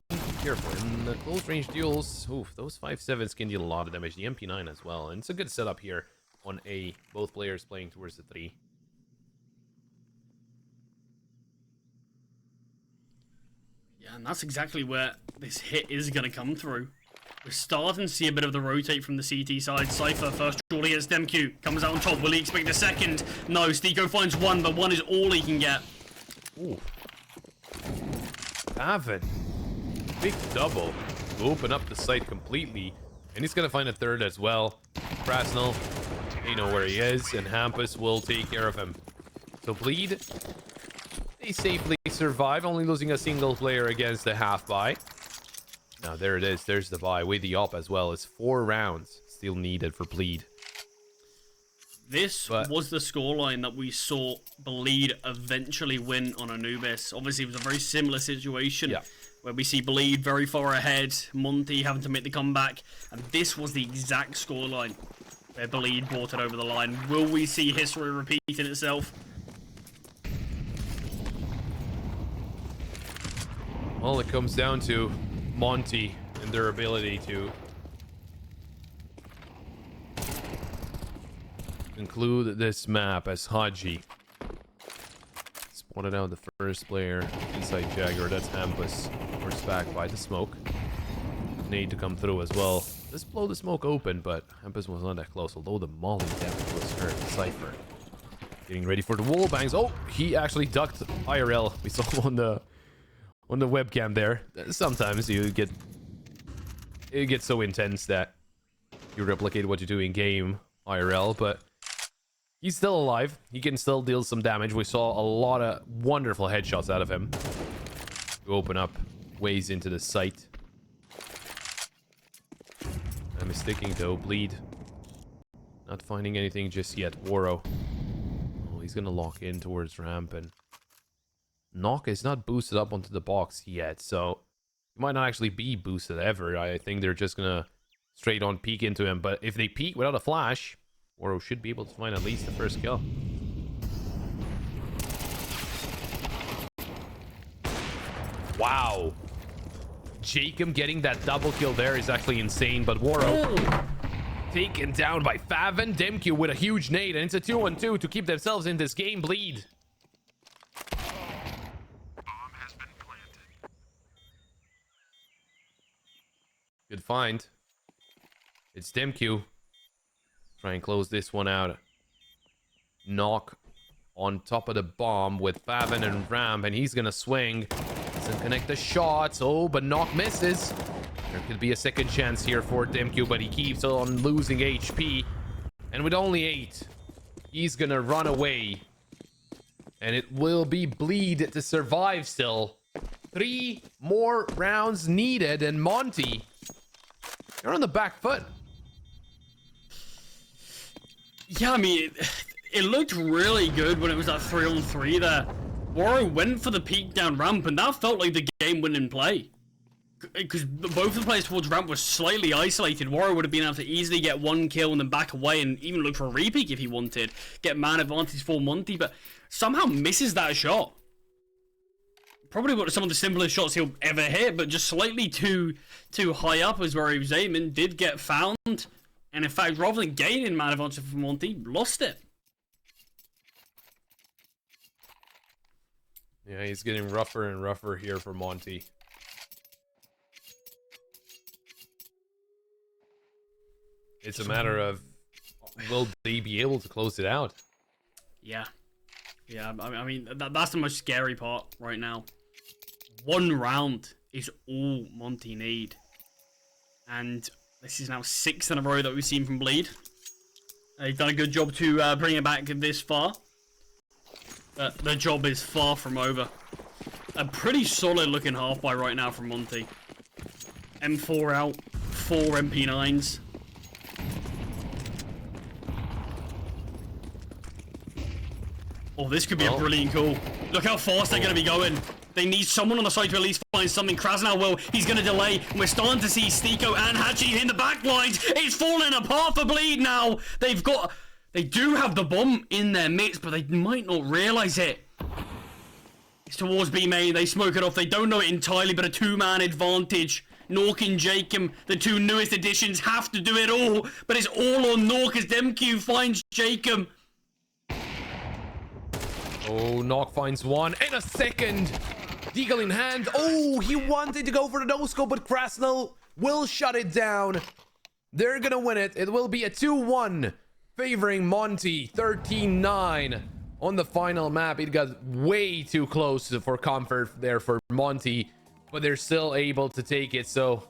Be careful. In the close range duels, oof, those 5.7s can deal a lot of damage. The MP9 as well. And it's a good setup here on A. Both players playing towards the 3. Yeah, and that's exactly where this hit is going to come through. We're starting to see a bit of the rotate from the CT side. Cypher first surely gets DemQ. Comes out on top. Will he expect a second? No, Stiko finds 1, but 1 is all he can get. Ooh. Avid. Big double. To open up the site completely. And he's gonna find a third as well. Krasnal, they know where he is, and Hampus will take care of him. So Bleed, they safely survive, only losing a single player against the half buy. Now there it is, there's the buy with the op as well. It's 4 rounds still needed for Bleed. This was the scoreline that we saw Bleed eventually win on Anubis. Obviously, it was a very similar situation where we see Bleed very far ahead, Monte having to make the comeback, and this was the exact scoreline where Bleed brought it over the line. Will we see history repeating itself? Well, it comes down to Monte and their ability to conclude this map as Haji spotted out the first player inside Jagger. That's Hampus, forced back by the smoke. Need to come through as well. Let's blow the smoke open, but Hampus was not that close, although the molly damage was hurt. Cypher getting ready for the wall bangs. Oh, he actually ducked IRL. We saw on the webcam there. Sometimes you get it gets so intense that you replicate what you do in game IRL, but he's still alive. He can still deal some damage. We saw a lot of wonderful headshots out of him to open up ways into the site. I'm sticking though. Bleed. Not finding anything just yet. Waro. Oh, he's gonna lock in towards ramp, and Knock is not boosted up onto the box yet, so he might not actually be boosted ever. I think they're just gonna straight on peek into him, but if they peek without a flash, Waro should be able to find at least the first kill. Wow. Jacob getting that double kill there is actually insane, but Waro taken down by Faven. Demq with a huge nade, and it's a 2-on-2 to keep themselves in this game. Bleed. Good find. It's Demq. Try and close this one out. Knock on top of the bomb with Faven and Ramp, and he's gonna swing. Doesn't connect the shots. Oh, but Knock misses. There could be a second chance here for Demq, but he keeps on losing HP. And with only 8, he's gonna run away. And it will be Bleed to survive still. 3 more rounds needed, and Monte, you're on the back foot. Yeah, I mean, it looked really good when it was that 3-on-3 there. Waro went for the peek down ramp, and that felt like the game-winning play. Because both of the players towards ramp were slightly isolated. Waro would have been able to easily get 1 kill and then back away and even look for a repeat if he wanted. Get man advantage for Monte, but somehow misses that shot. Probably one of some of the simplest shots he'll ever hit, but just slightly too high up is where he was aiming. Did get found, and in fact, rather than gaining man advantage for Monte, lost it. Yeah, he's getting rougher and rougher here for Monte. It's a matter of, will they be able to close it out? Yeah. Yeah, I mean, that's the most scary part right now. 1 round is all Monte need. And this is now 6 in a row that we've seen from Bleed. They've done a good job to bring it back this far. But the job is far from over. A pretty solid looking half by right now from Monte. M4 out, 4 MP9s. Oh, this could be a brilliant call. Look how fast they're going to be going. They need someone on the side to at least find something. Krasnal will. He's going to delay. And we're starting to see Stiko and Hachi in the back lines. It's falling apart for Bleed now. They do have the bomb in their midst, but they might not realize it. It's towards B main. They smoke it off. They don't know it entirely, but a 2-man advantage. Nork and Jacob, the 2 newest additions, have to do it all. But it's all on Nork as Demq finds Jacob. Oh, Knock finds one and a second. Deagle in hand. Oh, he wanted to go for the no-scope, but Krasnal will shut it down. They're gonna win it. It will be a 2-1 favoring Monte. 13-9 on the final map. It got way too close for comfort there for Monte, but they're still able to take it. So